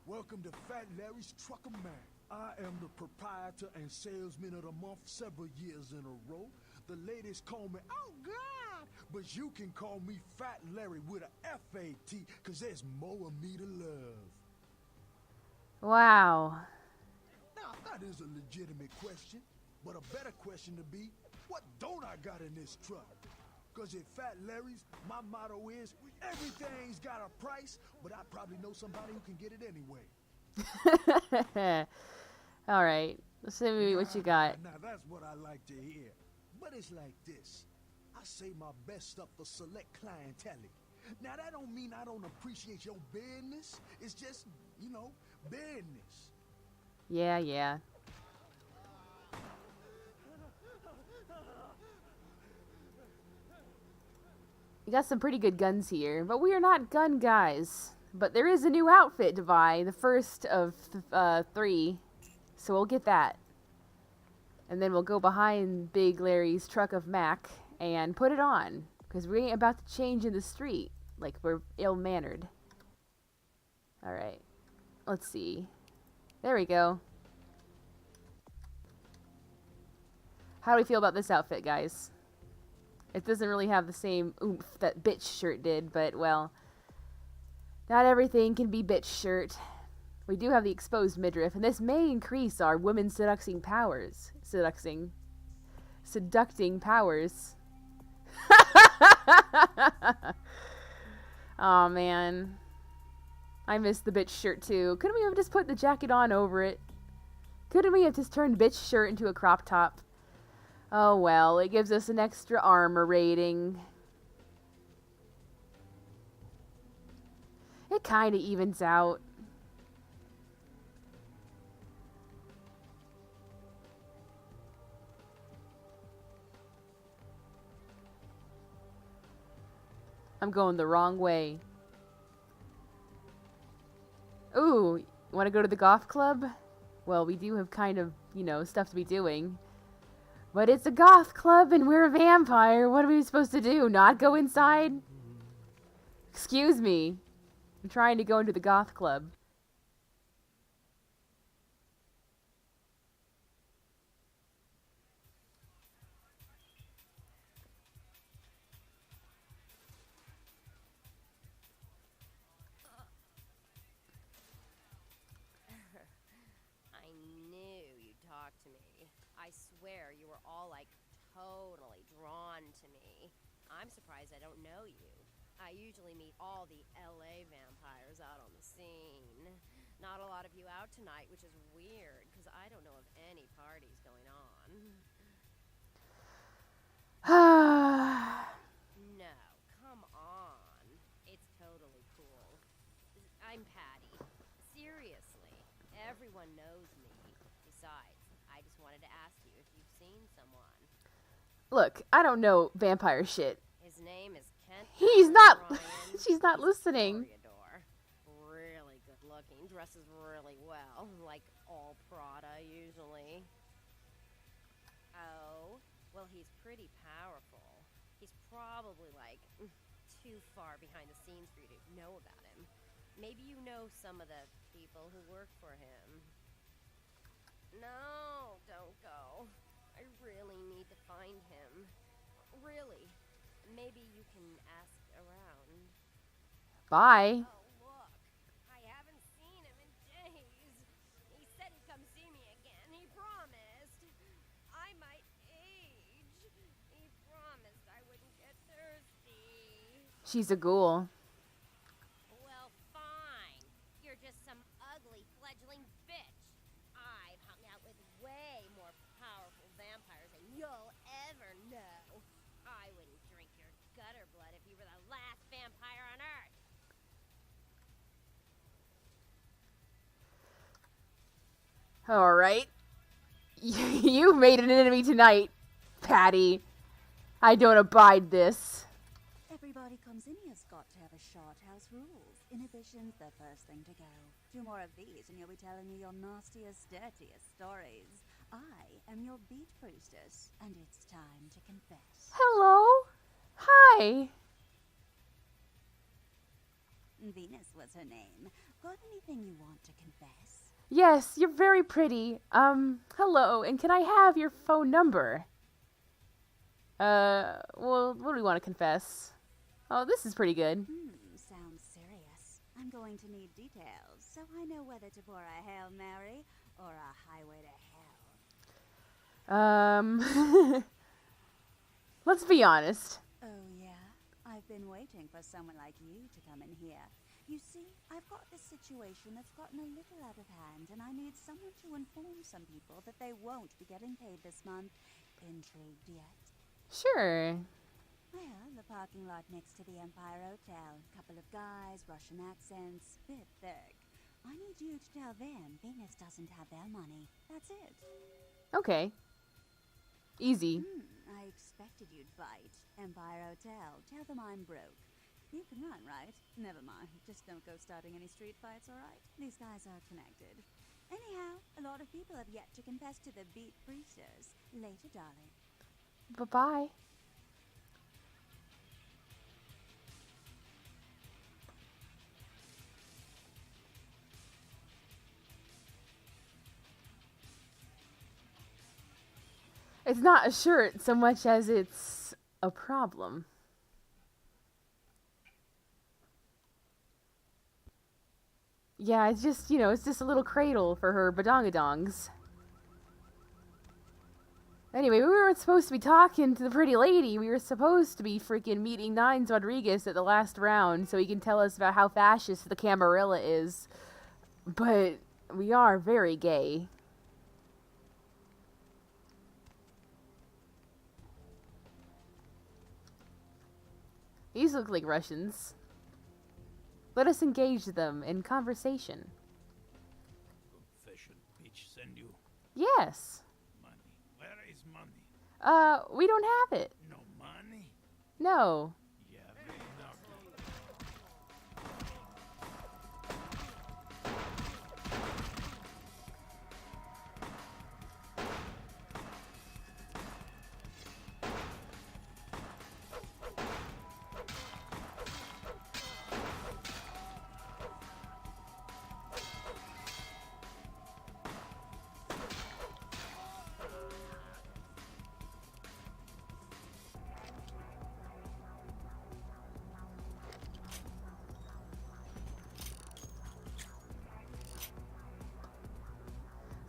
Welcome to Fat Larry's Trucker Man. I am the proprietor and salesman of the month several years in a row. The ladies call me, oh God, but you can call me Fat Larry with a F-A-T, cause there's more of me to love. Wow. Now, that is a legitimate question, but a better question to be, what don't I got in this truck? Because at Fat Larry's, my motto is, everything's got a price, but I probably know somebody who can get it anyway. All right, let's see what you got. Now, that's what I like to hear. But it's like this. I say my best stuff for select clientele. Now, that don't mean I don't appreciate your business. It's just, you know, business. Yeah. We got some pretty good guns here, but we are not gun guys. But there is a new outfit to buy, the first of 3, so we'll get that. And then we'll go behind Big Larry's truck of Mac and put it on, because we ain't about to change in the street like we're ill-mannered. Alright, let's see. There we go. How do we feel about this outfit, guys? It doesn't really have the same oomph that bitch shirt did, but, well, not everything can be bitch shirt. We do have the exposed midriff, and this may increase our women's seducting powers. Seducting powers. Oh man, I missed the bitch shirt too. Couldn't we have just put the jacket on over it? Couldn't we have just turned bitch shirt into a crop top? Oh well, it gives us an extra armor rating. It kinda evens out. I'm going the wrong way. Ooh, want to go to the goth club? Well, we do have kind of, you know, stuff to be doing. But it's a goth club and we're a vampire. What are we supposed to do? Not go inside? Excuse me. I'm trying to go into the goth club. I knew you'd talk to me. I swear you were all like totally drawn to me. I'm surprised I don't know you. I usually meet all the LA vampires out on the scene. Not a lot of you out tonight, which is weird because I don't know of any parties going on. No, come on. It's totally cool. I'm Patty. Seriously, everyone knows me. Besides, I just wanted to ask you if you've seen someone. Look, I don't know vampire shit. His name is Kent. He's not. She's not listening. Really good looking, dresses really well, like all Prada usually. Oh, well, he's pretty powerful. He's probably like too far behind the scenes for you to know about him. Maybe you know some of the people who work for him. No, don't go. I really need to find him. Really. Maybe you can ask around. Bye. Oh, look. I haven't seen him in days. He said he'd come see me again. He promised. I might age. He promised I wouldn't get thirsty. She's a ghoul. Well, fine. You're just some ugly fledgling bitch. I've hung out with way more powerful vampires than you'll ever know. I wouldn't drink your gutter blood if you were the last vampire on Earth. Alright. You've made an enemy tonight, Patty. I don't abide this. Everybody comes in here's got to have a shot house rules. Inhibition's the first thing to go. 2 more of these and you'll be telling me your nastiest, dirtiest stories. I am your beat priestess, and it's time to confess. Hello? Hi. Venus was her name. Got anything you want to confess? Yes, you're very pretty. Hello, and can I have your phone number? Well, what do we want to confess? Oh, this is pretty good. Sounds serious. I'm going to need details, so I know whether to pour a Hail Mary or a highway to hell. Let's be honest. Oh, yeah? I've been waiting for someone like you to come in here. You see, I've got this situation that's gotten a little out of hand, and I need someone to inform some people that they won't be getting paid this month. Intrigued yet? Sure. Well, the parking lot next to the Empire Hotel. Couple of guys, Russian accents, bit thick. I need you to tell them Venus doesn't have their money. That's it. Okay. Easy. I expected you'd bite. Empire Hotel. Tell them I'm broke. You can run, right? Never mind. Just don't go starting any street fights, alright? These guys are connected. Anyhow, a lot of people have yet to confess to the beat priestess. Later, darling. Bye-bye. It's not a shirt so much as it's a problem. Yeah, it's just, it's just a little cradle for her badongadongs. Anyway, we weren't supposed to be talking to the pretty lady. We were supposed to be freaking meeting Nines Rodriguez at the last round so he can tell us about how fascist the Camarilla is. But we are very gay. These look like Russians. Let us engage them in conversation. Confession bitch send you Yes. money. Where is money? We don't have it. No money? No. Yeah, very naughty.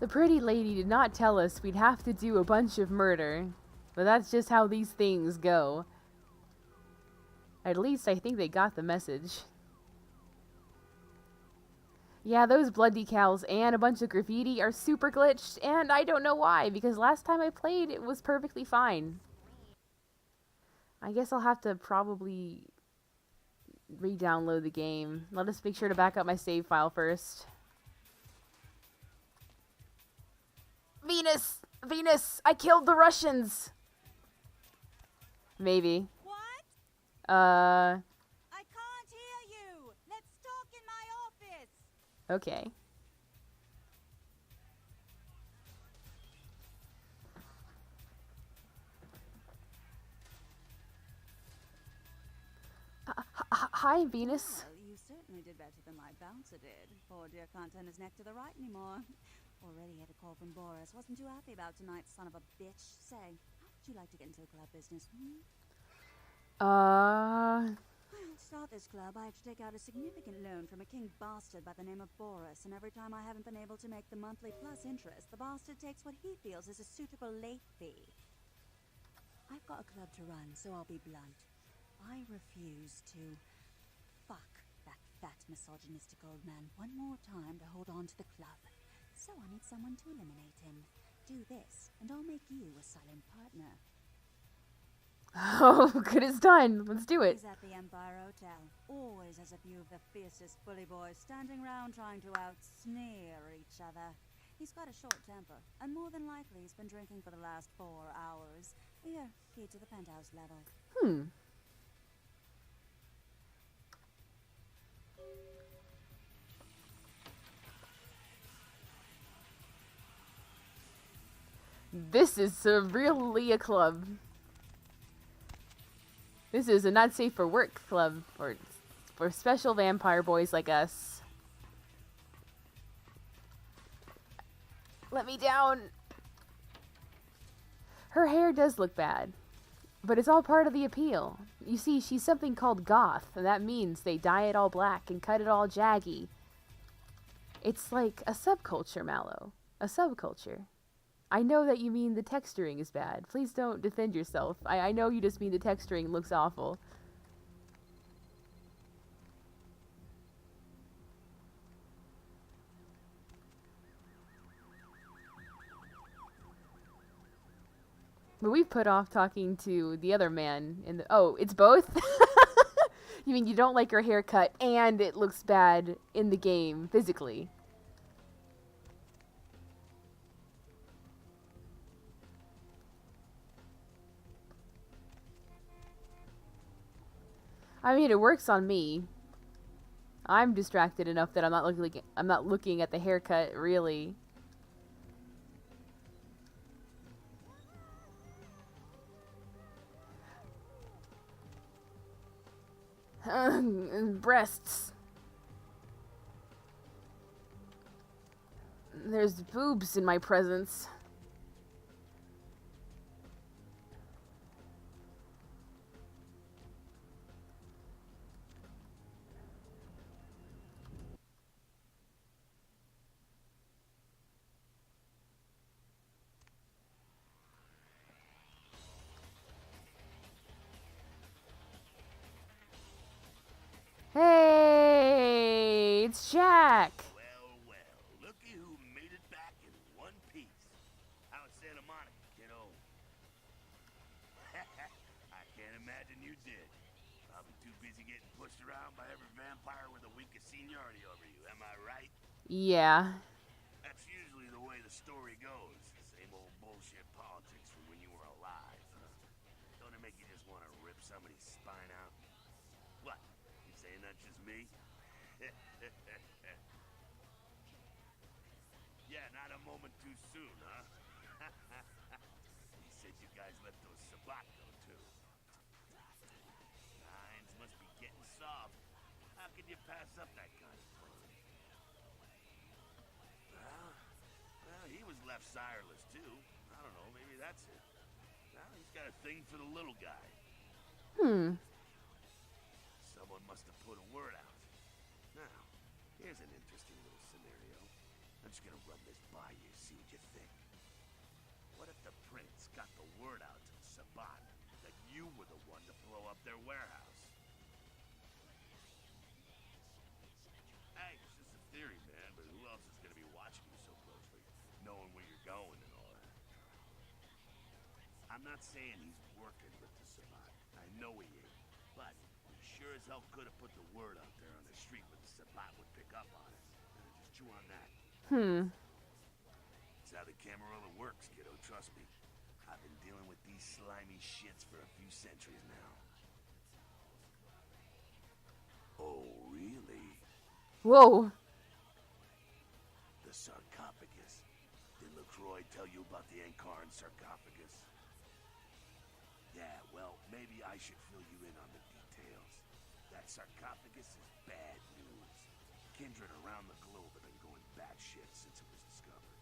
The pretty lady did not tell us we'd have to do a bunch of murder, but that's just how these things go. At least I think they got the message. Yeah, those blood decals and a bunch of graffiti are super glitched, and I don't know why, because last time I played it was perfectly fine. I guess I'll have to probably re-download the game. Let us make sure to back up my save file first. Venus! Venus! I killed the Russians! Maybe. What? I can't hear you! Let's talk in my office! Okay. Hi, Venus. Well, you certainly did better than my bouncer did. Poor dear can't turn his neck to the right anymore. Already had a call from Boris. Wasn't too happy about tonight, son of a bitch. Say, how would you like to get into the club business, Well, to start this club, I have to take out a significant loan from a king bastard by the name of Boris, and every time I haven't been able to make the monthly plus interest, the bastard takes what he feels is a suitable late fee. I've got a club to run, so I'll be blunt. I refuse to fuck that fat misogynistic old man one more time to hold on to the club. So I need someone to eliminate him. Do this, and I'll make you a silent partner. Oh, good as done. Let's do it. He's at the Empire Hotel. Always has a few of the fiercest bully boys standing round trying to out-sneer each other. He's got a short temper, and more than likely he's been drinking for the last 4 hours. Here, key to the penthouse level. This is really a club. This is a not safe for work club for special vampire boys like us. Let me down. Her hair does look bad, but it's all part of the appeal. You see, she's something called goth, and that means they dye it all black and cut it all jaggy. It's like a subculture, Mallow. A subculture. I know that you mean the texturing is bad. Please don't defend yourself. I know you just mean the texturing looks awful. But we've put off talking to the other man in the... Oh, it's both? You mean you don't like her haircut and it looks bad in the game, physically? I mean, it works on me. I'm distracted enough that I'm not looking at the haircut, really. Breasts. There's boobs in my presence. made it back in one piece. How is Santa Monica, kiddo? I can't imagine you did. Probably too busy getting pushed around by every vampire with the weakest seniority over you, am I right? Yeah. That's usually the way the story goes. Same old bullshit politics from when you were alive. Don't it make you just want to rip somebody's spine out? What? You saying that's just me? Yeah, not a moment too soon, huh? You said you guys let those Sabat go, too. Nines must be getting soft. How could you pass up that kind of fun? Well, he was left sireless, too. I don't know, maybe that's it. Now he's got a thing for the little guy. Someone must have put a word out. Now, here's an interesting little scenario. I'm just gonna run this by you, see what you think. What if the prince got the word out to the Sabat that you were the one to blow up their warehouse? Hey, it's just a theory, man, but who else is gonna be watching you so closely, knowing where you're going and all that? I'm not saying he's working with the Sabat. I know he ain't. But he sure as hell could have put the word out there on the street where the Sabat would pick up on it. And just chew on that. It's how the Camarilla works, kiddo, trust me. I've been dealing with these slimy shits for a few centuries now. Oh, really? Whoa. The sarcophagus. Did LaCroix tell you about the Ankaran sarcophagus? Yeah, well, maybe I should fill you in on the details. That sarcophagus is bad news. Kindred around the globe have been going batshit since it was discovered.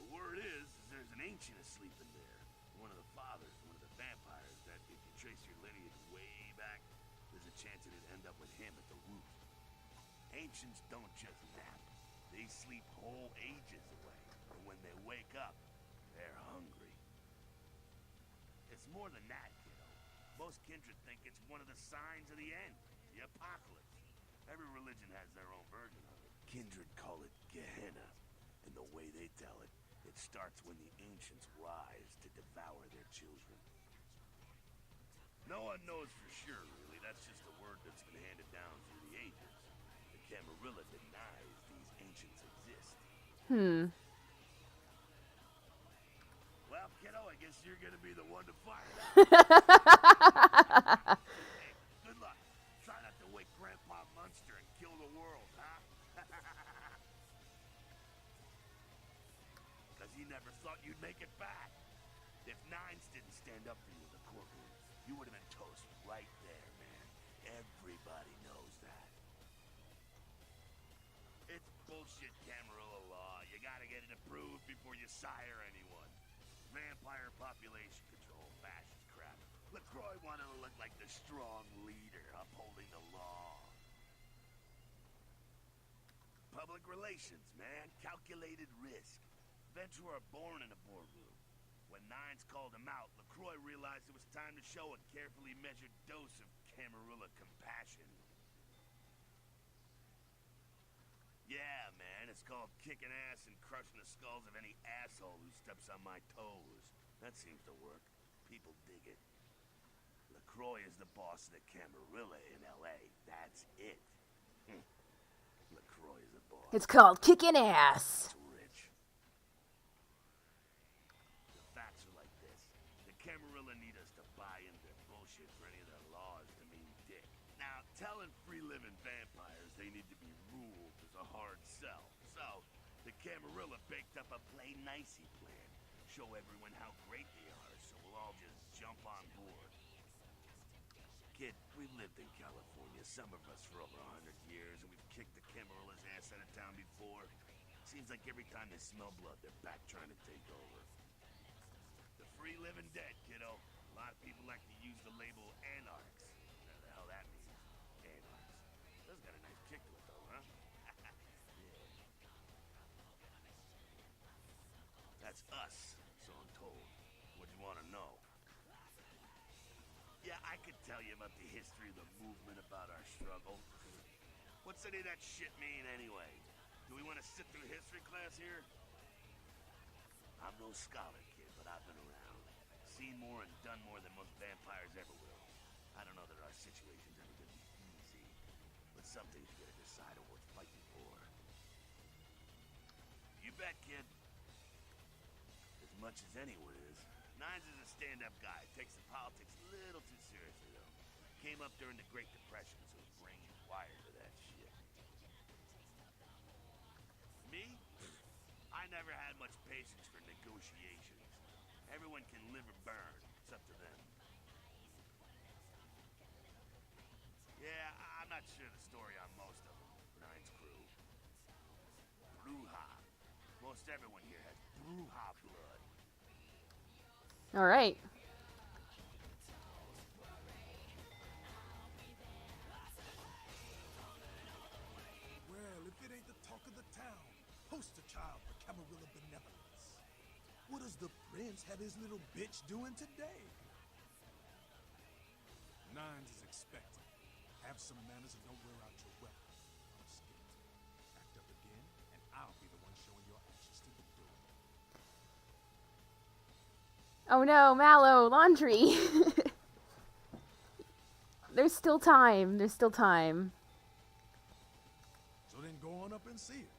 The word is there's an ancient asleep in there. One of the fathers, one of the vampires, that if you trace your lineage way back, there's a chance it'd end up with him at the root. Ancients don't just nap. They sleep whole ages away. And when they wake up, they're hungry. It's more than that, kiddo. Most kindred think it's one of the signs of the end, the apocalypse. Every religion has their own version of it. Kindred call it Gehenna, and the way they tell it, it starts when the ancients rise to devour their children. No one knows for sure, really. That's just a word that's been handed down through the ages. The Camarilla denies these ancients exist. Well, kiddo, I guess you're gonna be the one to find out. Hey, good luck. Try not to wake Grandpa Munster and kill the world, huh? Because he never thought you'd make it back. If Nines didn't stand up for you in the courtroom, you would have been toast right there, man. Everybody knows that. It's bullshit Camarilla law. You gotta get it approved before you sire anyone. Vampire population control, fascist crap. LaCroix wanted to look like the strong leader upholding the law. Public relations, man. Calculated risk. Ventura born in a boardroom. When Nines called him out, LaCroix realized it was time to show a carefully measured dose of Camarilla compassion. Yeah, man, it's called kicking ass and crushing the skulls of any asshole who steps on my toes. That seems to work. People dig it. LaCroix is the boss of the Camarilla in L.A. That's it. LaCroix is the boss. It's called kicking ass. That's rich. The facts are like this. The Camarilla need us to buy into their bullshit for any of their laws to mean dick. Now, telling free-living vampires they need to be ruled is a hard sell. So, the Camarilla baked up a play-nicey plan. Show everyone how great they are, so we'll all just jump on board. Kid, we've lived in California, some of us for over 100 years, and we've kicked the Camarilla's ass out of town before. Seems like every time they smell blood, they're back trying to take over. The free living dead, kiddo. A lot of people like to use the label anarchs. Whatever the hell that means. Anarchs. That's got a nice kick to it, though, huh? Yeah. That's us, so I'm told. What do you want to know? Yeah, I could tell you about the history of the movement, about our struggle. What's any of that shit mean, anyway? Do we want to sit through history class here? I'm no scholar, kid, but I've been around. Seen more and done more than most vampires ever will. I don't know that our situation's ever gonna be easy, but some things you gotta decide are worth fighting for. You bet, kid. As much as anyone is. Nines is a stand-up guy. Takes the politics a little too seriously, though. Came up during the Great Depression, so his brain is wired to that shit. Me? I never had much patience for negotiations. Everyone can live or burn. It's up to them. Yeah, I'm not sure the story on most of them. Nine's crew. Bruja. Most everyone here has Bruja blood. All right. Well, if it ain't the talk of the town, poster child for Camarilla benevolence. What does the prince have his little bitch doing today? Nines is expected. Have some manners and don't wear out your weapon. I'm scared. Act up again, and I'll be the one showing your actions to the door. Oh no, Mallow, laundry. There's still time. There's still time. So then go on up and see it.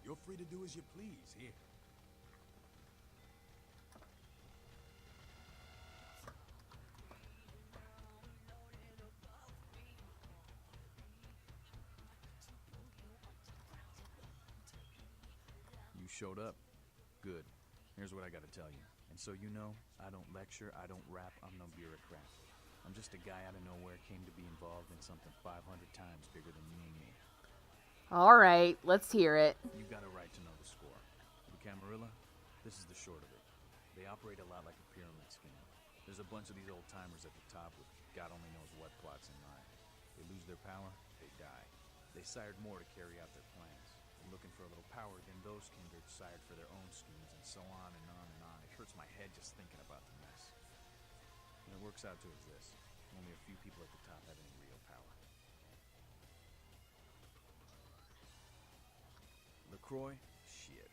You're free to do as you please here. You showed up. Good. Here's what I gotta tell you. And so you know, I don't lecture, I don't rap, I'm no bureaucrat. I'm just a guy out of nowhere came to be involved in something 500 times bigger than you and me. All right, let's hear it. You got a right to know the score. The Camarilla, this is the short of it. They operate a lot like a pyramid scheme. There's a bunch of these old-timers at the top with God only knows what plots in mind. They lose their power, they die. They sired more to carry out their plans. And looking for a little power, then those kindred sired for their own schemes, and so on and on and on. It hurts my head just thinking about the mess. And it works out to as this. Only a few people at the top have any real power. LaCroix? Shit.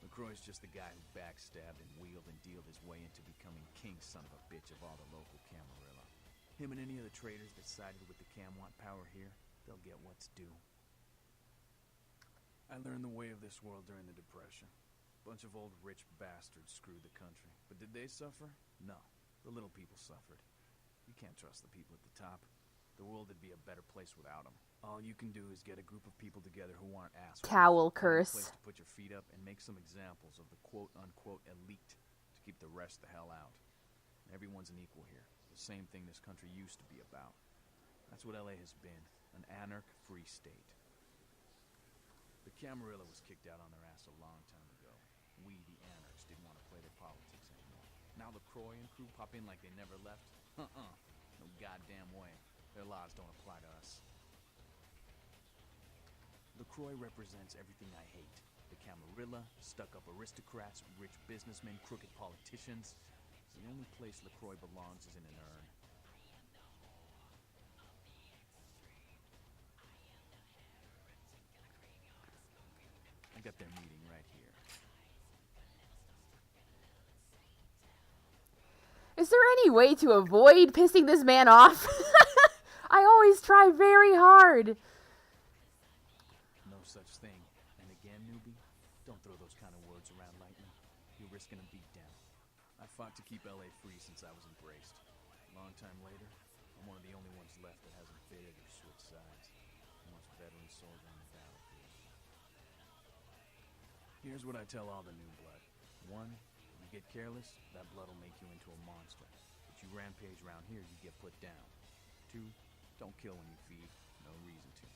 LaCroix's just the guy who backstabbed and wheeled and dealed his way into becoming king son of a bitch of all the local Camarilla. Him and any of the traitors that sided with the Cam want power here, they'll get what's due. I learned the way of this world during the Depression. Bunch of old rich bastards screwed the country. But did they suffer? No. The little people suffered. You can't trust the people at the top. The world would be a better place without them. All you can do is get a group of people together who aren't assholes. Cowl Find a curse. place to put your feet up and make some examples of the quote-unquote elite to keep the rest the hell out. And everyone's an equal here. The same thing this country used to be about. That's what LA has been. An anarch-free state. The Camarilla was kicked out on their ass a long time ago. We, the anarchs, didn't want to play their politics anymore. Now LaCroix and crew pop in like they never left? No goddamn way. Their laws don't apply to us. LaCroix represents everything I hate. The Camarilla, stuck-up aristocrats, rich businessmen, crooked politicians. The only place LaCroix belongs is in an urn. I got their meeting right here. Is there any way to avoid pissing this man off? I always try very hard. No such thing. And again, newbie, don't throw those kind of words around lightly. You're risking a beatdown. I fought to keep LA free since I was embraced. A long time later, I'm one of the only ones left that hasn't faded or switched sides. The most veteran soldier on the battlefield. Here's what I tell all the new blood. 1, you get careless, that blood will make you into a monster. But you rampage around here, you get put down. 2, don't kill when you feed. No reason to.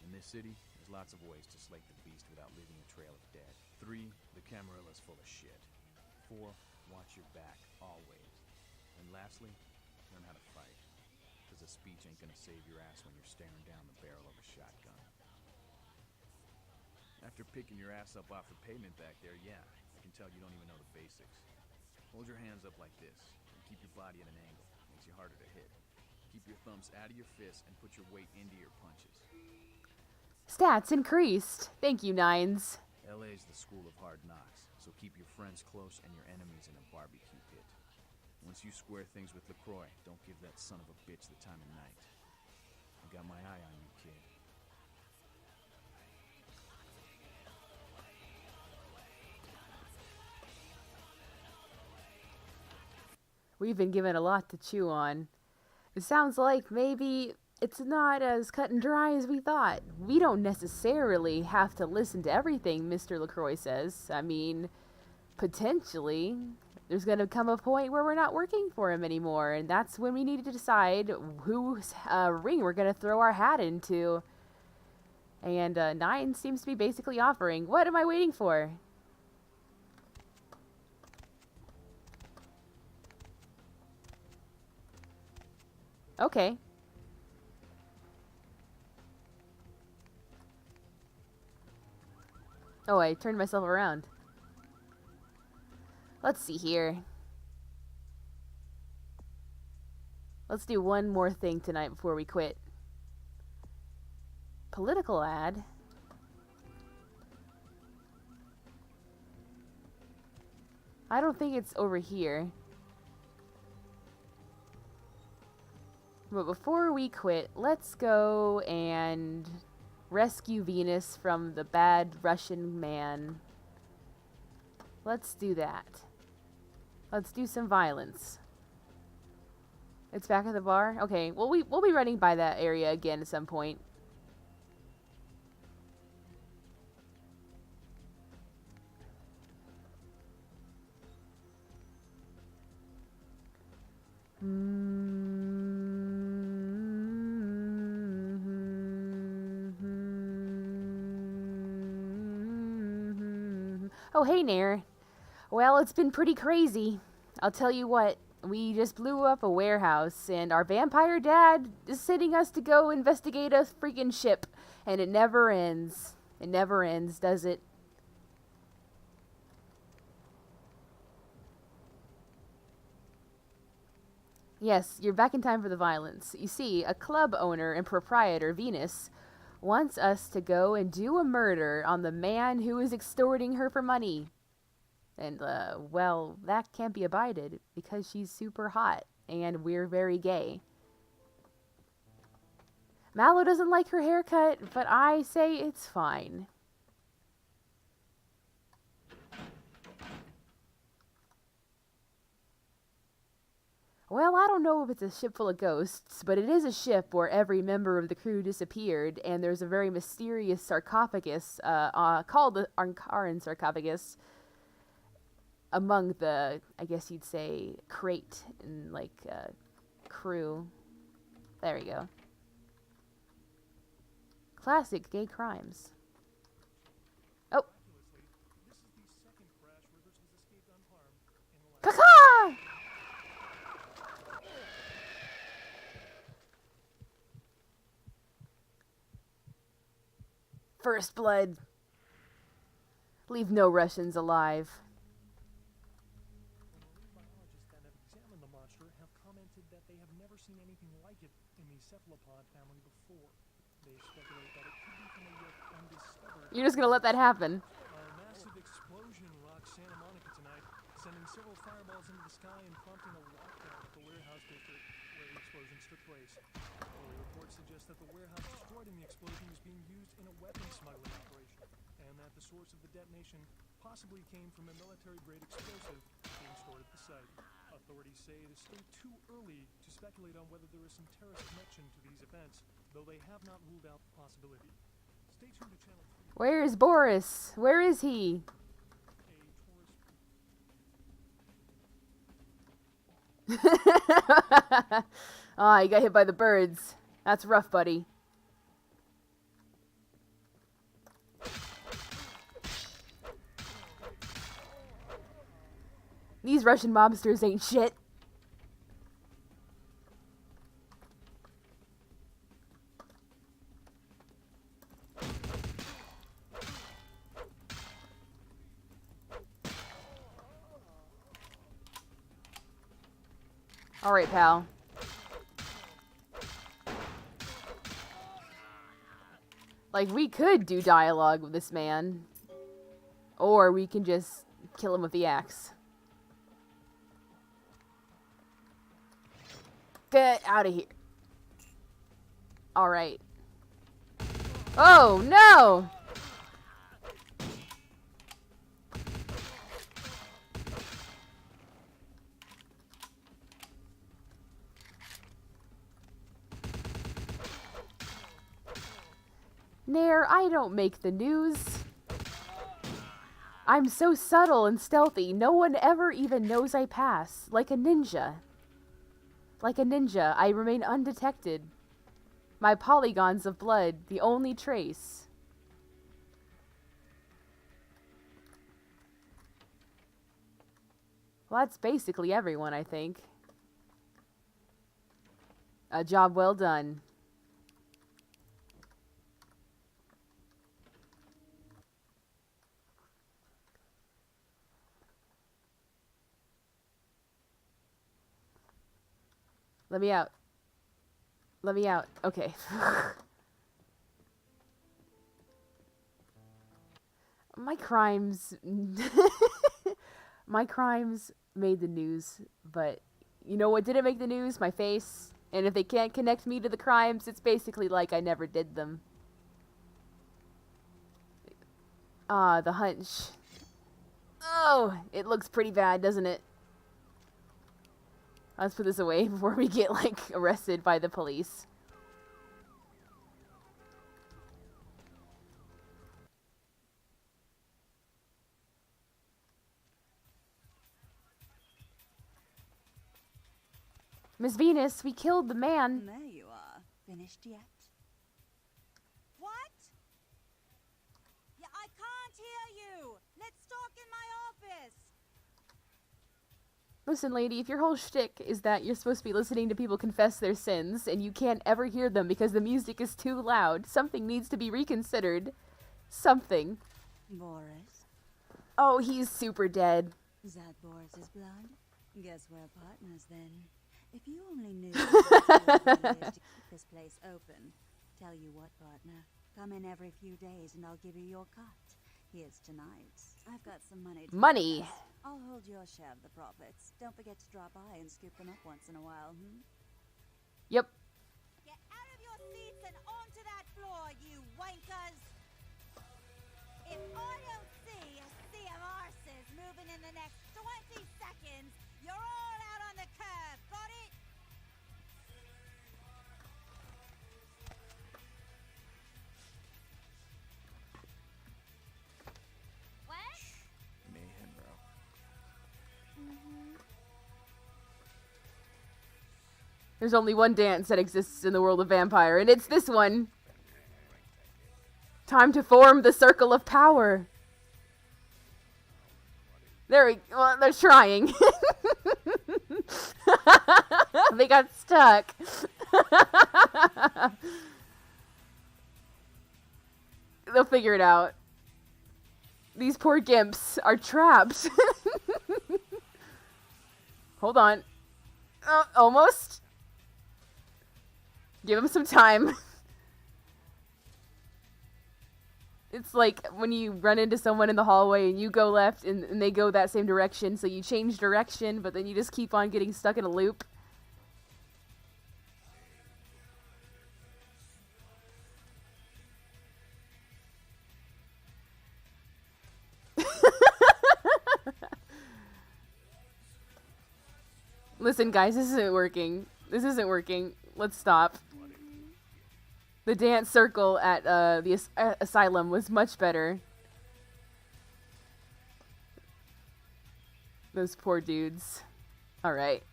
In this city, there's lots of ways to slake the beast without leaving a trail of dead. 3, the Camarilla's full of shit. 4, watch your back, always. And lastly, learn how to fight. Because a speech ain't gonna save your ass when you're staring down the barrel of a shotgun. After picking your ass up off the pavement back there, yeah, I can tell you don't even know the basics. Hold your hands up like this, and keep your body at an angle. Makes you harder to hit. Keep your thumbs out of your fists and put your weight into your punches. Stats increased. Thank you, Nines. LA's the school of hard knocks, so keep your friends close and your enemies in a barbecue pit. Once you square things with LaCroix, don't give that son of a bitch the time of night. I got my eye on you, kid. We've been given a lot to chew on. It sounds like maybe it's not as cut and dry as we thought. We don't necessarily have to listen to everything Mr. LaCroix says. I mean, potentially, there's going to come a point where we're not working for him anymore, and that's when we need to decide whose ring we're going to throw our hat into. And Nine seems to be basically offering, what am I waiting for? Okay. Oh, I turned myself around. Let's see here. Let's do one more thing tonight before we quit. Political ad. I don't think it's over here. But before we quit, let's go and rescue Venus from the bad Russian man. Let's do that. Let's do some violence. It's back at the bar? Okay, well we'll be running by that area again at some point. Oh, hey, Nair. Well, it's been pretty crazy. I'll tell you what, we just blew up a warehouse, and our vampire dad is sending us to go investigate a freaking ship, and it never ends. It never ends, does it? Yes, you're back in time for the violence. You see, a club owner and proprietor, Venus, wants us to go and do a murder on the man who is extorting her for money. And, well, that can't be abided because she's super hot and we're very gay. Mallow doesn't like her haircut, but I say it's fine. Well, I don't know if it's a ship full of ghosts, but it is a ship where every member of the crew disappeared, and there's a very mysterious sarcophagus, called the Ankaran sarcophagus, among the, I guess you'd say, crate and, like, crew. There we go. Classic gay crimes. Oh! Caca! First blood. Leave no Russians alive. Biologists that have examined the monster have commented that they have never seen anything like it in the cephalopod family before. They speculate that it could be from a yet undiscovered... You're just gonna let that happen. A massive explosion rocks Santa Monica tonight, sending several fireballs into the sky and prompting a lockdown of the warehouse district where the explosions took place. Early reports suggest that the warehouse destroyed in the explosion was being used in a weapons smuggling operation, and that the source of the detonation possibly came from a military-grade explosive being stored at the site. Authorities say it is still too early to speculate on whether there is some terrorist connection to these events, though they have not ruled out the possibility. Stay tuned to Channel 3. Where is Boris? Where is he? Ah, you got hit by the birds. That's rough, buddy. These Russian mobsters ain't shit. All right, pal. Like, we could do dialogue with this man. Or we can just kill him with the axe. Get out of here. Alright. Oh, no! Nair, I don't make the news. I'm so subtle and stealthy, no one ever even knows I pass. Like a ninja. Like a ninja, I remain undetected. My polygons of blood, the only trace. Well, that's basically everyone, I think. A job well done. Let me out. Let me out. Okay. My crimes... My crimes made the news, but you know what didn't make the news? My face. And if they can't connect me to the crimes, it's basically like I never did them. Ah, the hunch. Oh, it looks pretty bad, doesn't it? Let's put this away before we get, like, arrested by the police. Miss Venus, we killed the man. There you are. Finished yet? What? Yeah, I can't hear you. Let's talk in my office. Listen, lady, if your whole shtick is that you're supposed to be listening to people confess their sins, and you can't ever hear them because the music is too loud, something needs to be reconsidered. Something. Boris? Oh, he's super dead. Is that Boris's blood? Guess we're partners then. If you only knew ways to keep this place open. Tell you what, partner. Come in every few days and I'll give you your cut. Here's tonight's. I've got some money to Money. invest. I'll hold your share of the profits. Don't forget to drop by and scoop them up once in a while, Yep. Get out of your seats and onto that floor, you wankers! If I don't see a sea of arses moving in the next 20 seconds, you're all out on the curb, got it? What? Mayhem, bro. There's only one dance that exists in the world of Vampire, and it's this one. Time to form the circle of power. Well, they're trying. They got stuck. They'll figure it out. These poor gimps are trapped. Hold on. Almost. Give them some time. It's like when you run into someone in the hallway and you go left and they go that same direction, so you change direction, but then you just keep on getting stuck in a loop. Listen, guys, this isn't working. This isn't working. Let's stop. The dance circle at the asylum was much better. Those poor dudes. Alright.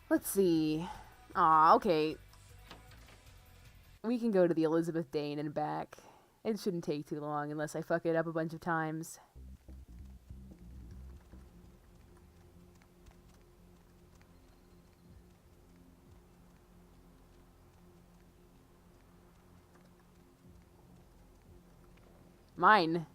Let's see. Aw, okay. We can go to the Elizabeth Dane and back. It shouldn't take too long unless I fuck it up a bunch of times. Mine.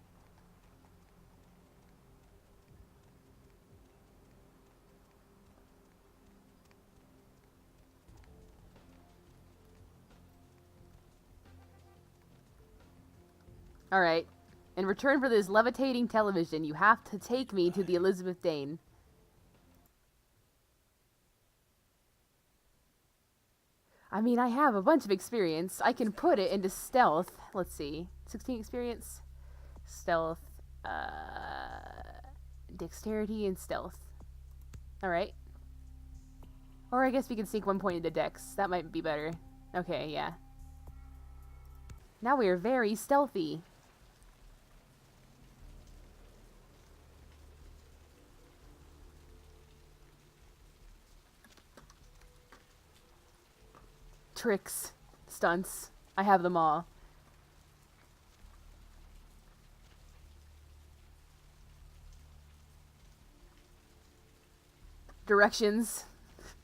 Alright. In return for this levitating television, you have to take me to the Elizabeth Dane. I mean, I have a bunch of experience. I can put it into stealth. Let's see. 16 experience. Stealth. Dexterity and stealth. Alright. Or I guess we can sink 1 point into dex. That might be better. Okay, yeah. Now we are very stealthy. Tricks. Stunts. I have them all. Directions.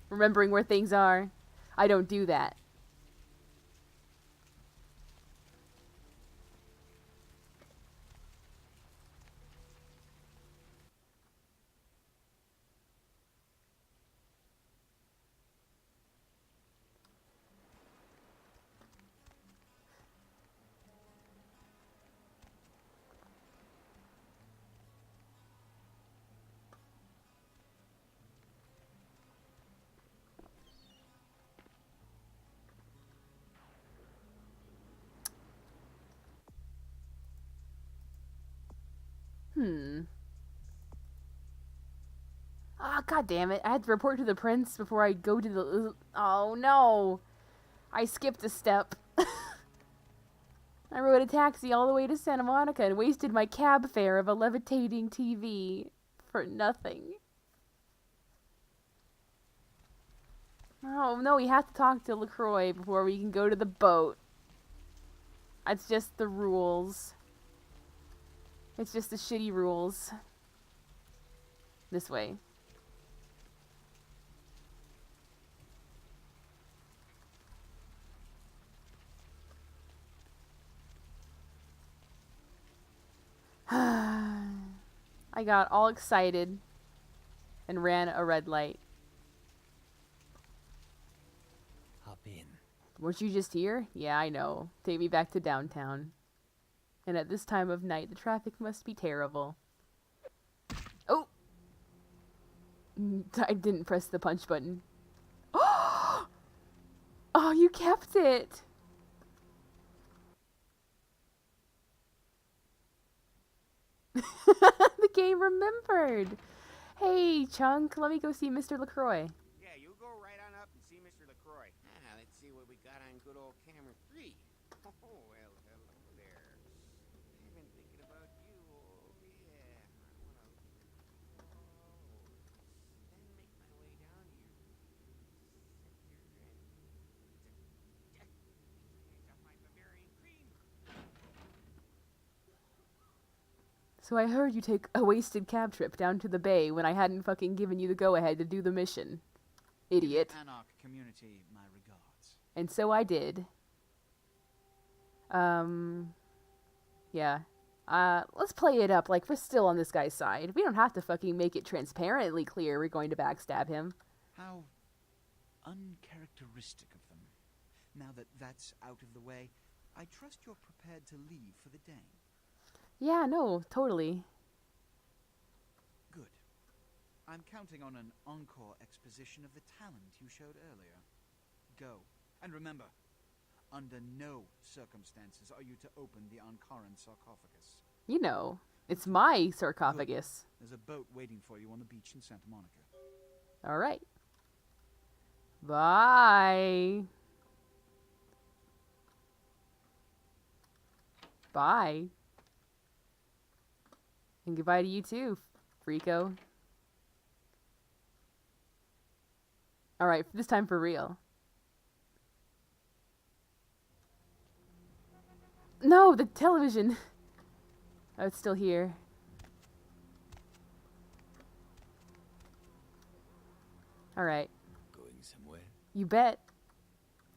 Remembering where things are. I don't do that. Ah, god damn it. I had to report to the prince before I go to the... Oh, no. I skipped a step. I rode a taxi all the way to Santa Monica and wasted my cab fare of a levitating TV for nothing. Oh, no, we have to talk to LaCroix before we can go to the boat. That's just the rules. It's just the shitty rules. This way. I got all excited and ran a red light. Hop in. Weren't you just here? Yeah, I know. Take me back to downtown. And at this time of night, the traffic must be terrible. Oh! I didn't press the punch button. Oh, you kept it! The game remembered! Hey, Chunk, let me go see Mr. LaCroix. Yeah, you go right on up and see Mr. LaCroix. Ah, let's see what we got on good old camera 3. Oh, well, hello there. I've been thinking about you. Oh, yeah. I want to... Then make my way down here. Sit here and... Hands off my Bavarian cream. So I heard you take a wasted cab trip down to the bay when I hadn't fucking given you the go-ahead to do the mission. Idiot. Anarch community, my regards. And so I did. Yeah. Let's play it up like we're still on this guy's side. We don't have to fucking make it transparently clear we're going to backstab him. How uncharacteristic of them. Now that that's out of the way, I trust you're prepared to leave for the day. Yeah, no, totally. Good. I'm counting on an encore exposition of the talent you showed earlier. Go. And remember, under no circumstances are you to open the Ankaran sarcophagus. You know, it's my sarcophagus. Good. There's a boat waiting for you on the beach in Santa Monica. All right. Bye. Bye. And goodbye to you too, Freako. Alright, this time for real. No, the television! Oh, it's still here. Alright. Going somewhere? You bet.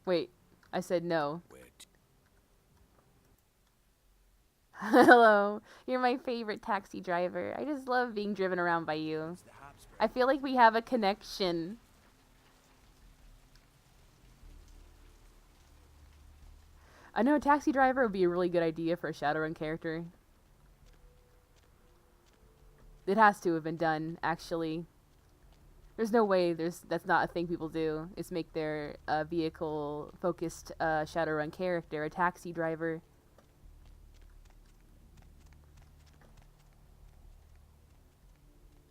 Wait, I said no. Where to? Hello, you're my favorite taxi driver. I just love being driven around by you. I feel like we have a connection. I know a taxi driver would be a really good idea for a Shadowrun character. It has to have been done, actually. There's no way that's not a thing people do, is make their vehicle-focused Shadowrun character a taxi driver.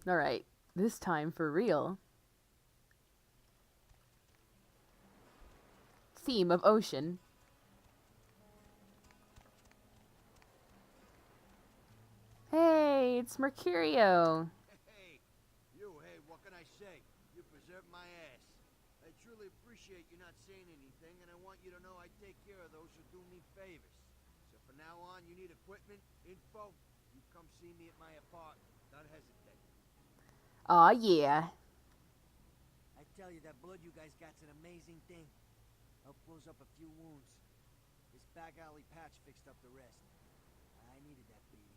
Alright, this time for real. Theme of ocean. Hey, it's Mercurio. Hey, what can I say? You preserved my ass. I truly appreciate you not saying anything, and I want you to know I take care of those who do me favors. So from now on, you need equipment, info, you come see me at my apartment. Don't hesitate. Aw, yeah. I tell you, that blood you guys got's an amazing thing. Help close up a few wounds. This back alley patch fixed up the rest. I needed that beating.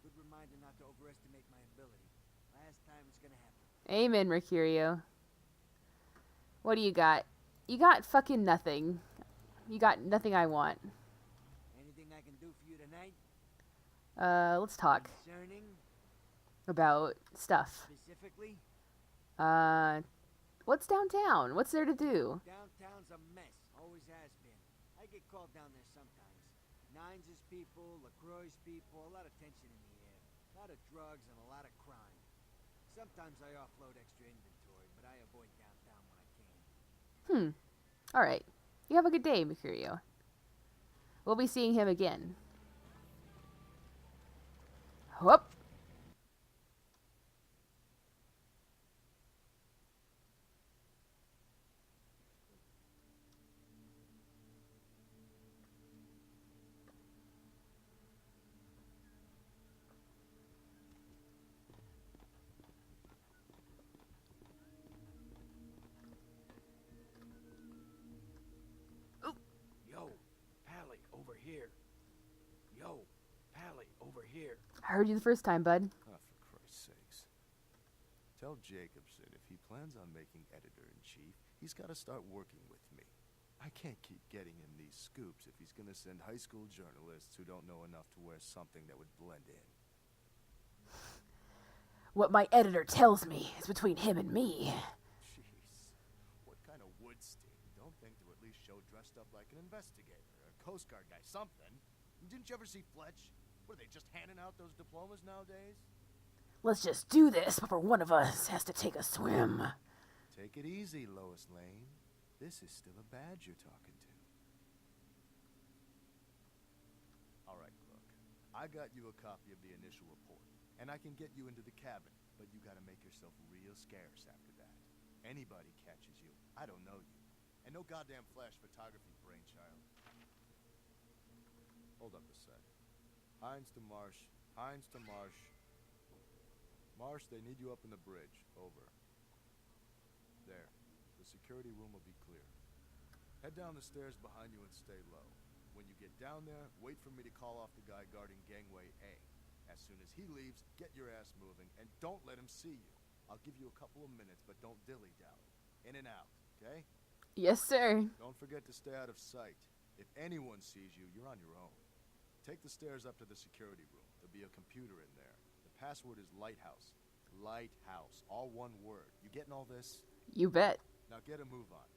Good reminder not to overestimate my ability. Last time it's gonna happen. Amen, Mercurio. What do you got? You got fucking nothing. You got nothing I want. Anything I can do for you tonight? Let's talk. Concerning? About stuff. Specifically? What's downtown? What's there to do? Downtown's a mess. Always has been. I get called down there sometimes. Nines' people, LaCroix's people, a lot of tension in the air. A lot of drugs and a lot of crime. Sometimes I offload extra inventory, but I avoid downtown when I can. Alright. You have a good day, Mercurio. We'll be seeing him again. Whoop! Yo, Pally, over here. Yo, Pally, over here. I heard you the first time, bud. Oh, for Christ's sakes. Tell Jacobson if he plans on making editor-in-chief, he's got to start working with me. I can't keep getting him these scoops if he's going to send high school journalists who don't know enough to wear something that would blend in. What my editor tells me is between him and me. Jeez. What kind of wood sting? Don't think to at least show dressed up like an investigator, or a Coast Guard guy, something. Didn't you ever see Fletch? What, are they just handing out those diplomas nowadays? Let's just do this before one of us has to take a swim. Take it easy, Lois Lane. This is still a badge you're talking to. All right, Crook. I got you a copy of the initial report, and I can get you into the cabin, but you gotta make yourself real scarce after that. Anybody catches you, I don't know you. And no goddamn flash photography brainchild. Hold up a sec. Hines to Marsh. Hines to Marsh. Marsh, they need you up in the bridge. Over. There. The security room will be clear. Head down the stairs behind you and stay low. When you get down there, wait for me to call off the guy guarding gangway A. As soon as he leaves, get your ass moving, and don't let him see you. I'll give you a couple of minutes, but don't dilly-dally. In and out, okay? Yes, sir. Don't forget to stay out of sight. If anyone sees you, you're on your own. Take the stairs up to the security room. There'll be a computer in there. The password is Lighthouse. Lighthouse. All one word. You getting all this? You bet. Now get a move on.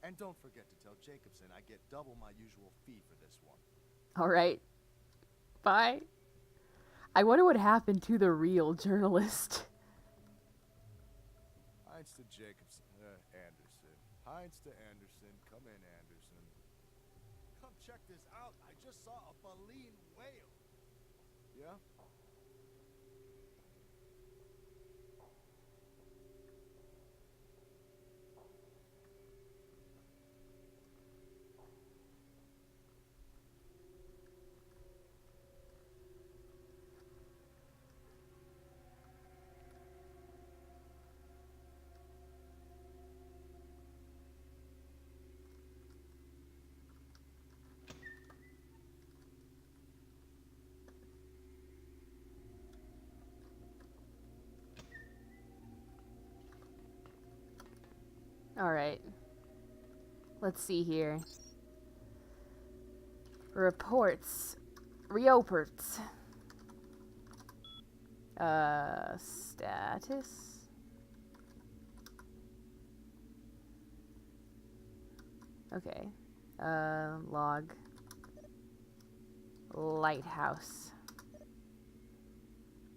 And don't forget to tell Jacobson I get double my usual fee for this one. Alright. Bye. I wonder what happened to the real journalist. Hines to Jacobson. Anderson. Hines to Anderson. Come in, Anderson. Come check this out. I just saw a baleen whale. Yeah? Alright. Let's see here. Reports. Reoperts. Status. Okay. Log. Lighthouse.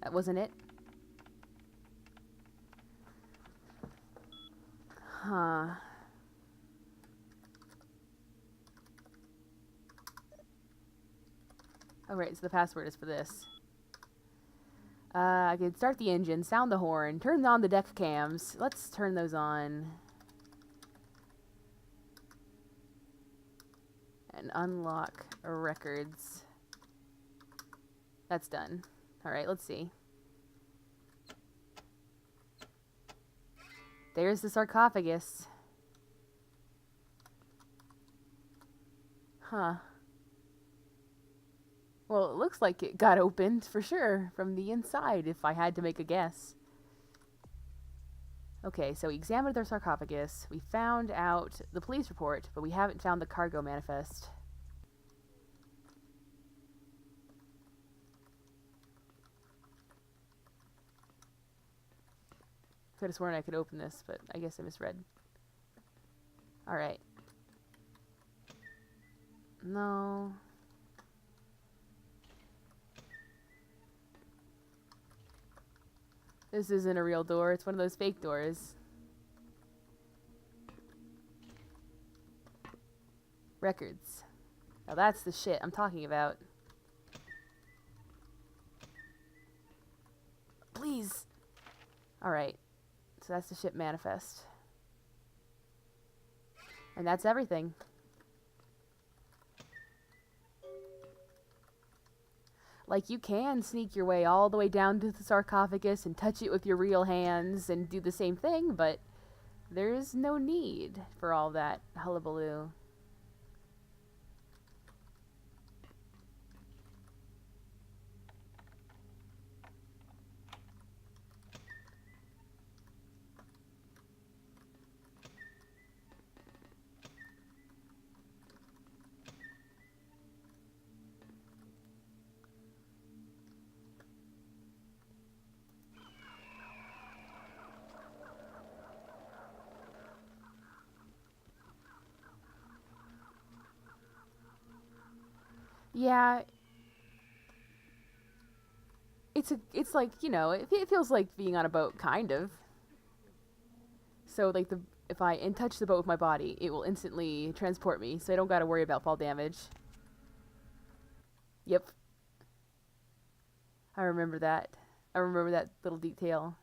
That wasn't it? Huh. Oh, right, so the password is for this. I can start the engine, sound the horn, turn on the deck cams. Let's turn those on. And unlock records. That's done. Alright, let's see. There's the sarcophagus. Huh. Well, it looks like it got opened for sure from the inside, if I had to make a guess. Okay, so we examined their sarcophagus. We found out the police report, but we haven't found the cargo manifest. Could have sworn I could open this, but I guess I misread. Alright. No. This isn't a real door, it's one of those fake doors. Records. Now that's the shit I'm talking about. Please! Alright. So that's the ship manifest. And that's everything. Like, you can sneak your way all the way down to the sarcophagus and touch it with your real hands and do the same thing, but there's no need for all that hullabaloo. Yeah, it's like, you know, it feels like being on a boat, kind of. So, like, if I touch the boat with my body, it will instantly transport me, so I don't gotta worry about fall damage. Yep. I remember that. I remember that little detail.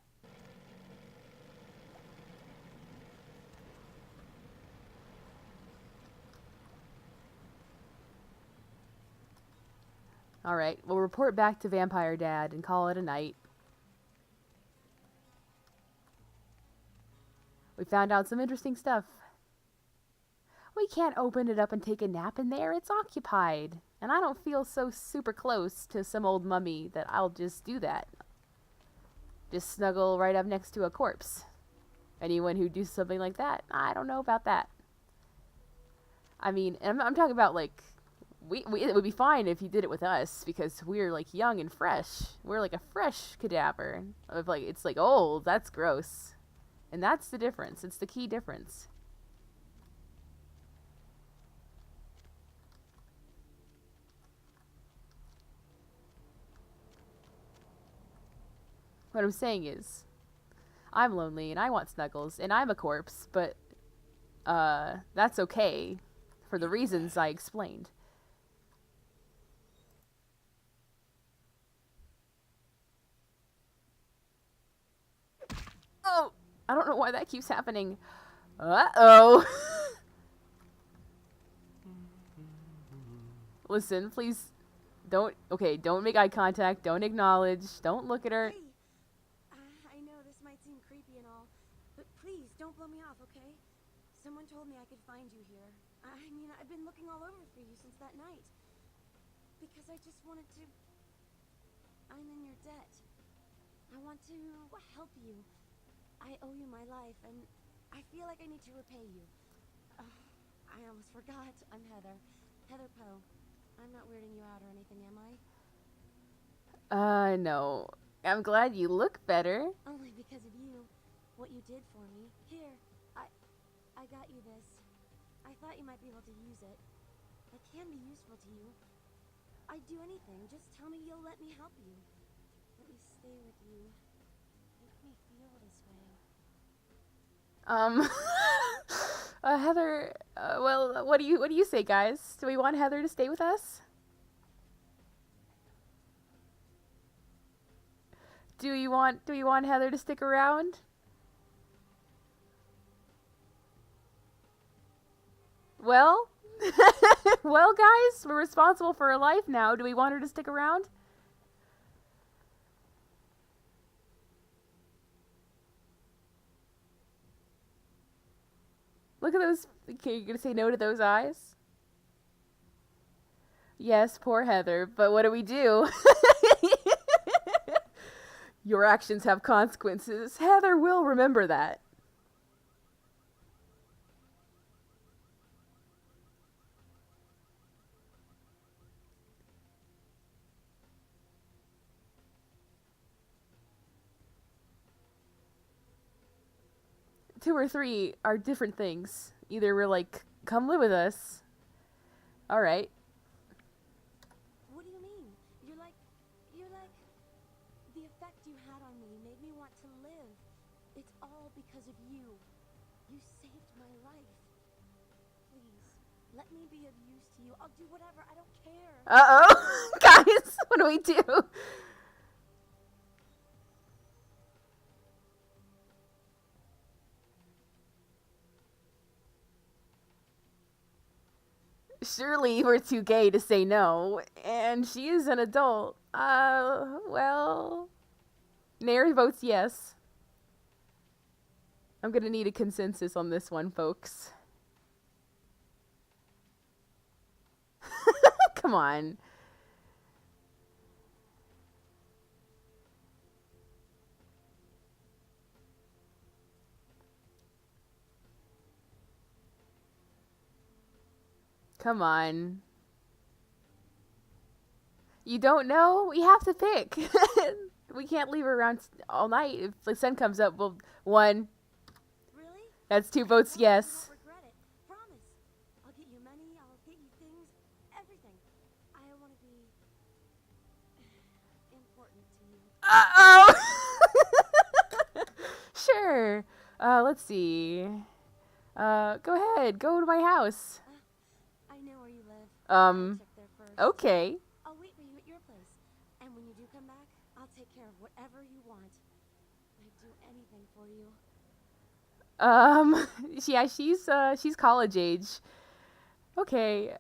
Alright, we'll report back to Vampire Dad and call it a night. We found out some interesting stuff. We can't open it up and take a nap in there, it's occupied. And I don't feel so super close to some old mummy that I'll just do that. Just snuggle right up next to a corpse. Anyone who does something like that, I don't know about that. I mean, I'm talking about, like, it would be fine if you did it with us, because we're, like, young and fresh. We're like a fresh cadaver. Of, like, it's like old, that's gross. And that's the difference. It's the key difference. What I'm saying is, I'm lonely and I want snuggles and I'm a corpse, but that's okay for the reasons I explained. Oh, I don't know why that keeps happening. Uh-oh. Listen, please don't make eye contact, don't acknowledge, don't look at her. Hey, I know this might seem creepy and all, but please don't blow me off, okay? Someone told me I could find you here. I mean, I've been looking all over for you since that night. Because I just wanted to... I'm in your debt. I want to help you. I owe you my life, and I feel like I need to repay you. I almost forgot. I'm Heather. Heather Poe. I'm weirding you out or anything, am I? No. I'm glad you look better. Only because of you. What you did for me. Here, I got you this. I thought you might be able to use it. I can be useful to you. I'd do anything. Just tell me you'll let me help you. Let me stay with you. Make me feel this way. Heather, well, what do you say, guys? Do we want Heather to stay with us? Do we want Heather to stick around? Well, well, guys, we're responsible for her life now. Do we want her to stick around? Look at those. Okay, you gonna say no to those eyes? Yes, poor Heather, but what do we do? Your actions have consequences. Heather will remember that. Two or three are different things. Either we're like, come live with us. Alright. What do you mean? You're like, the effect you had on me made me want to live. It's all because of you. You saved my life. Please, let me be of use to you. I'll do whatever. I don't care. Uh-oh. Guys, what do we do? Surely we're too gay to say no, and she is an adult. Well, Nair votes yes. I'm gonna need a consensus on this one, folks. Come on. Come on. You don't know? We have to pick. We can't leave her around all night. If the sun comes up, we'll... One. Really? That's 2 votes yes. I won't regret it. Promise. I'll get you money. I'll get you things. Everything. I want to be important to you. Uh-oh! Sure. Let's see. Go ahead. Go to my house. I know where you live. I'll check there first. Okay. I'll wait for you at your place. And when you do come back, I'll take care of whatever you want. I'd do anything for you. Yeah, she's college age. Okay,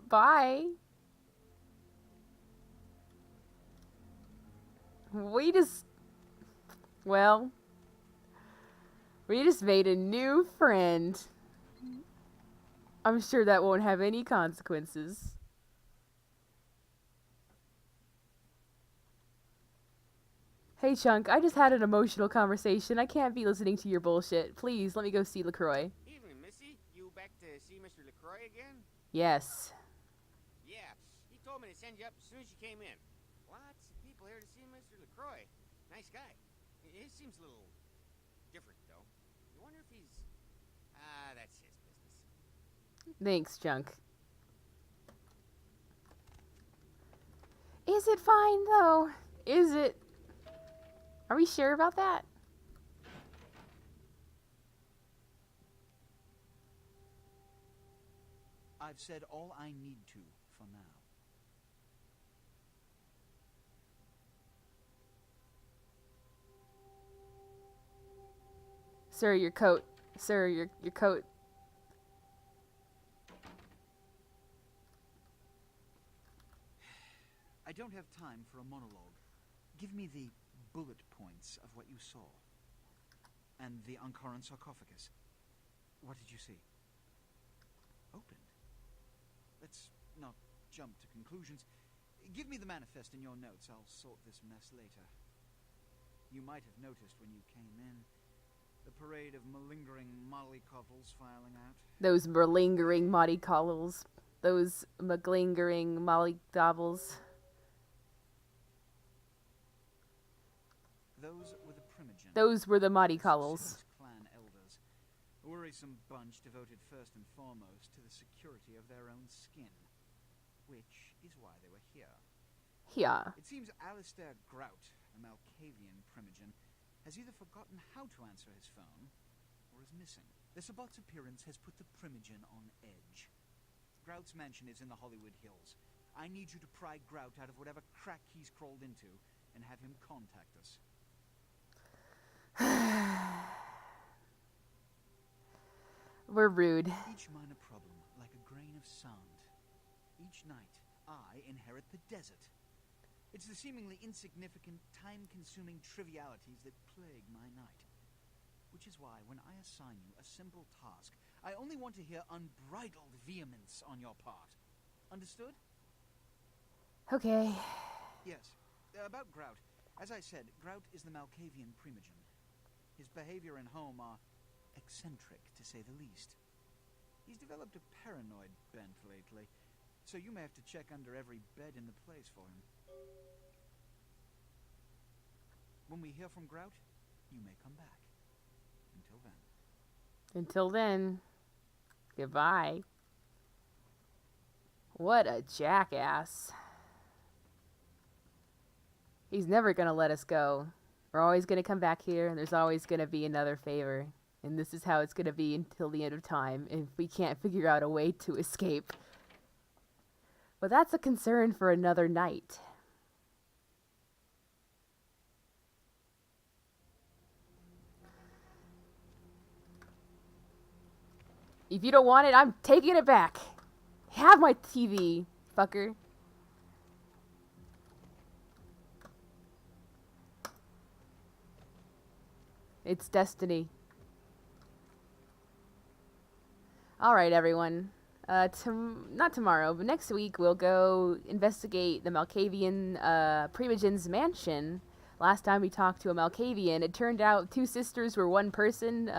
bye. We just made a new friend. I'm sure that won't have any consequences. Hey, Chunk, I just had an emotional conversation. I can't be listening to your bullshit. Please, let me go see LaCroix. Evening, Missy. You back to see Mr. LaCroix again? Yes. Yeah, he told me to send you up as soon as you came in. Lots of people here to see Mr. LaCroix. Nice guy. He seems a little different, though. You wonder if he's... that's his business. Thanks, Chunk. Is it fine, though? Is it? Are we sure about that? I've said all I need to for now. Sir, your coat. Sir, your coat. I don't have time for a monologue. Give me the bullet points of what you saw. And the Ankaran sarcophagus. What did you see? Opened. Let's not jump to conclusions. Give me the manifest in your notes. I'll sort this mess later. You might have noticed when you came in the parade of malingering mollycoddles filing out. Those malingering mollycoddles. those maglingering mollygobbles. Those were the Primogen. Those were the mollycoddles. Clan elders. A worrisome bunch devoted first and foremost to the security of their own skin. Which is why they were here. Yeah. It seems Alistair Grout, a Malkavian Primogen, has either forgotten how to answer his phone, or is missing. The Sabot's appearance has put the Primogen on edge. Grout's mansion is in the Hollywood Hills. I need you to pry Grout out of whatever crack he's crawled into, and have him contact us. We're rude. Each minor problem, like a grain of sand. Each night, I inherit the desert. It's the seemingly insignificant, time-consuming trivialities that plague my night. Which is why, when I assign you a simple task, I only want to hear unbridled vehemence on your part. Understood? Okay. Yes. About Grout. As I said, Grout is the Malkavian Primogen. His behavior and home are eccentric, to say the least. He's developed a paranoid bent lately, so you may have to check under every bed in the place for him. When we hear from Grout, you may come back. Until then. Until then, goodbye. What a jackass. He's never going to let us go. We're always going to come back here, and there's always going to be another favor. And this is how it's going to be until the end of time, if we can't figure out a way to escape. But that's a concern for another night. If you don't want it, I'm taking it back. Have my TV, fucker. It's destiny. Alright, everyone. Not tomorrow, but next week we'll go investigate the Malkavian Primogen's mansion. Last time we talked to a Malkavian, it turned out two sisters were one person,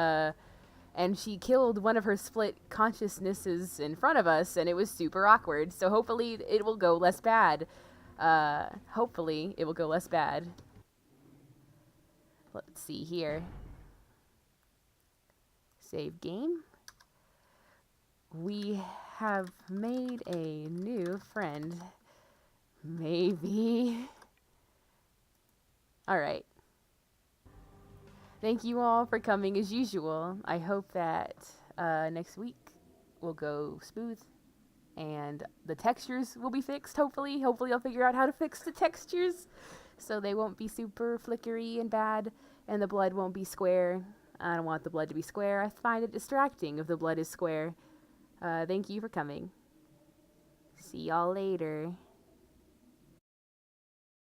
and she killed one of her split consciousnesses in front of us, and it was super awkward. So hopefully it will go less bad. Hopefully it will go less bad. Let's see here. Save game. We have made a new friend. Maybe. Alright. Thank you all for coming as usual. I hope that next week will go smooth and the textures will be fixed, hopefully. Hopefully I'll figure out how to fix the textures so they won't be super flickery and bad, and the blood won't be square. I don't want the blood to be square. I find it distracting if the blood is square. Thank you for coming. See y'all later.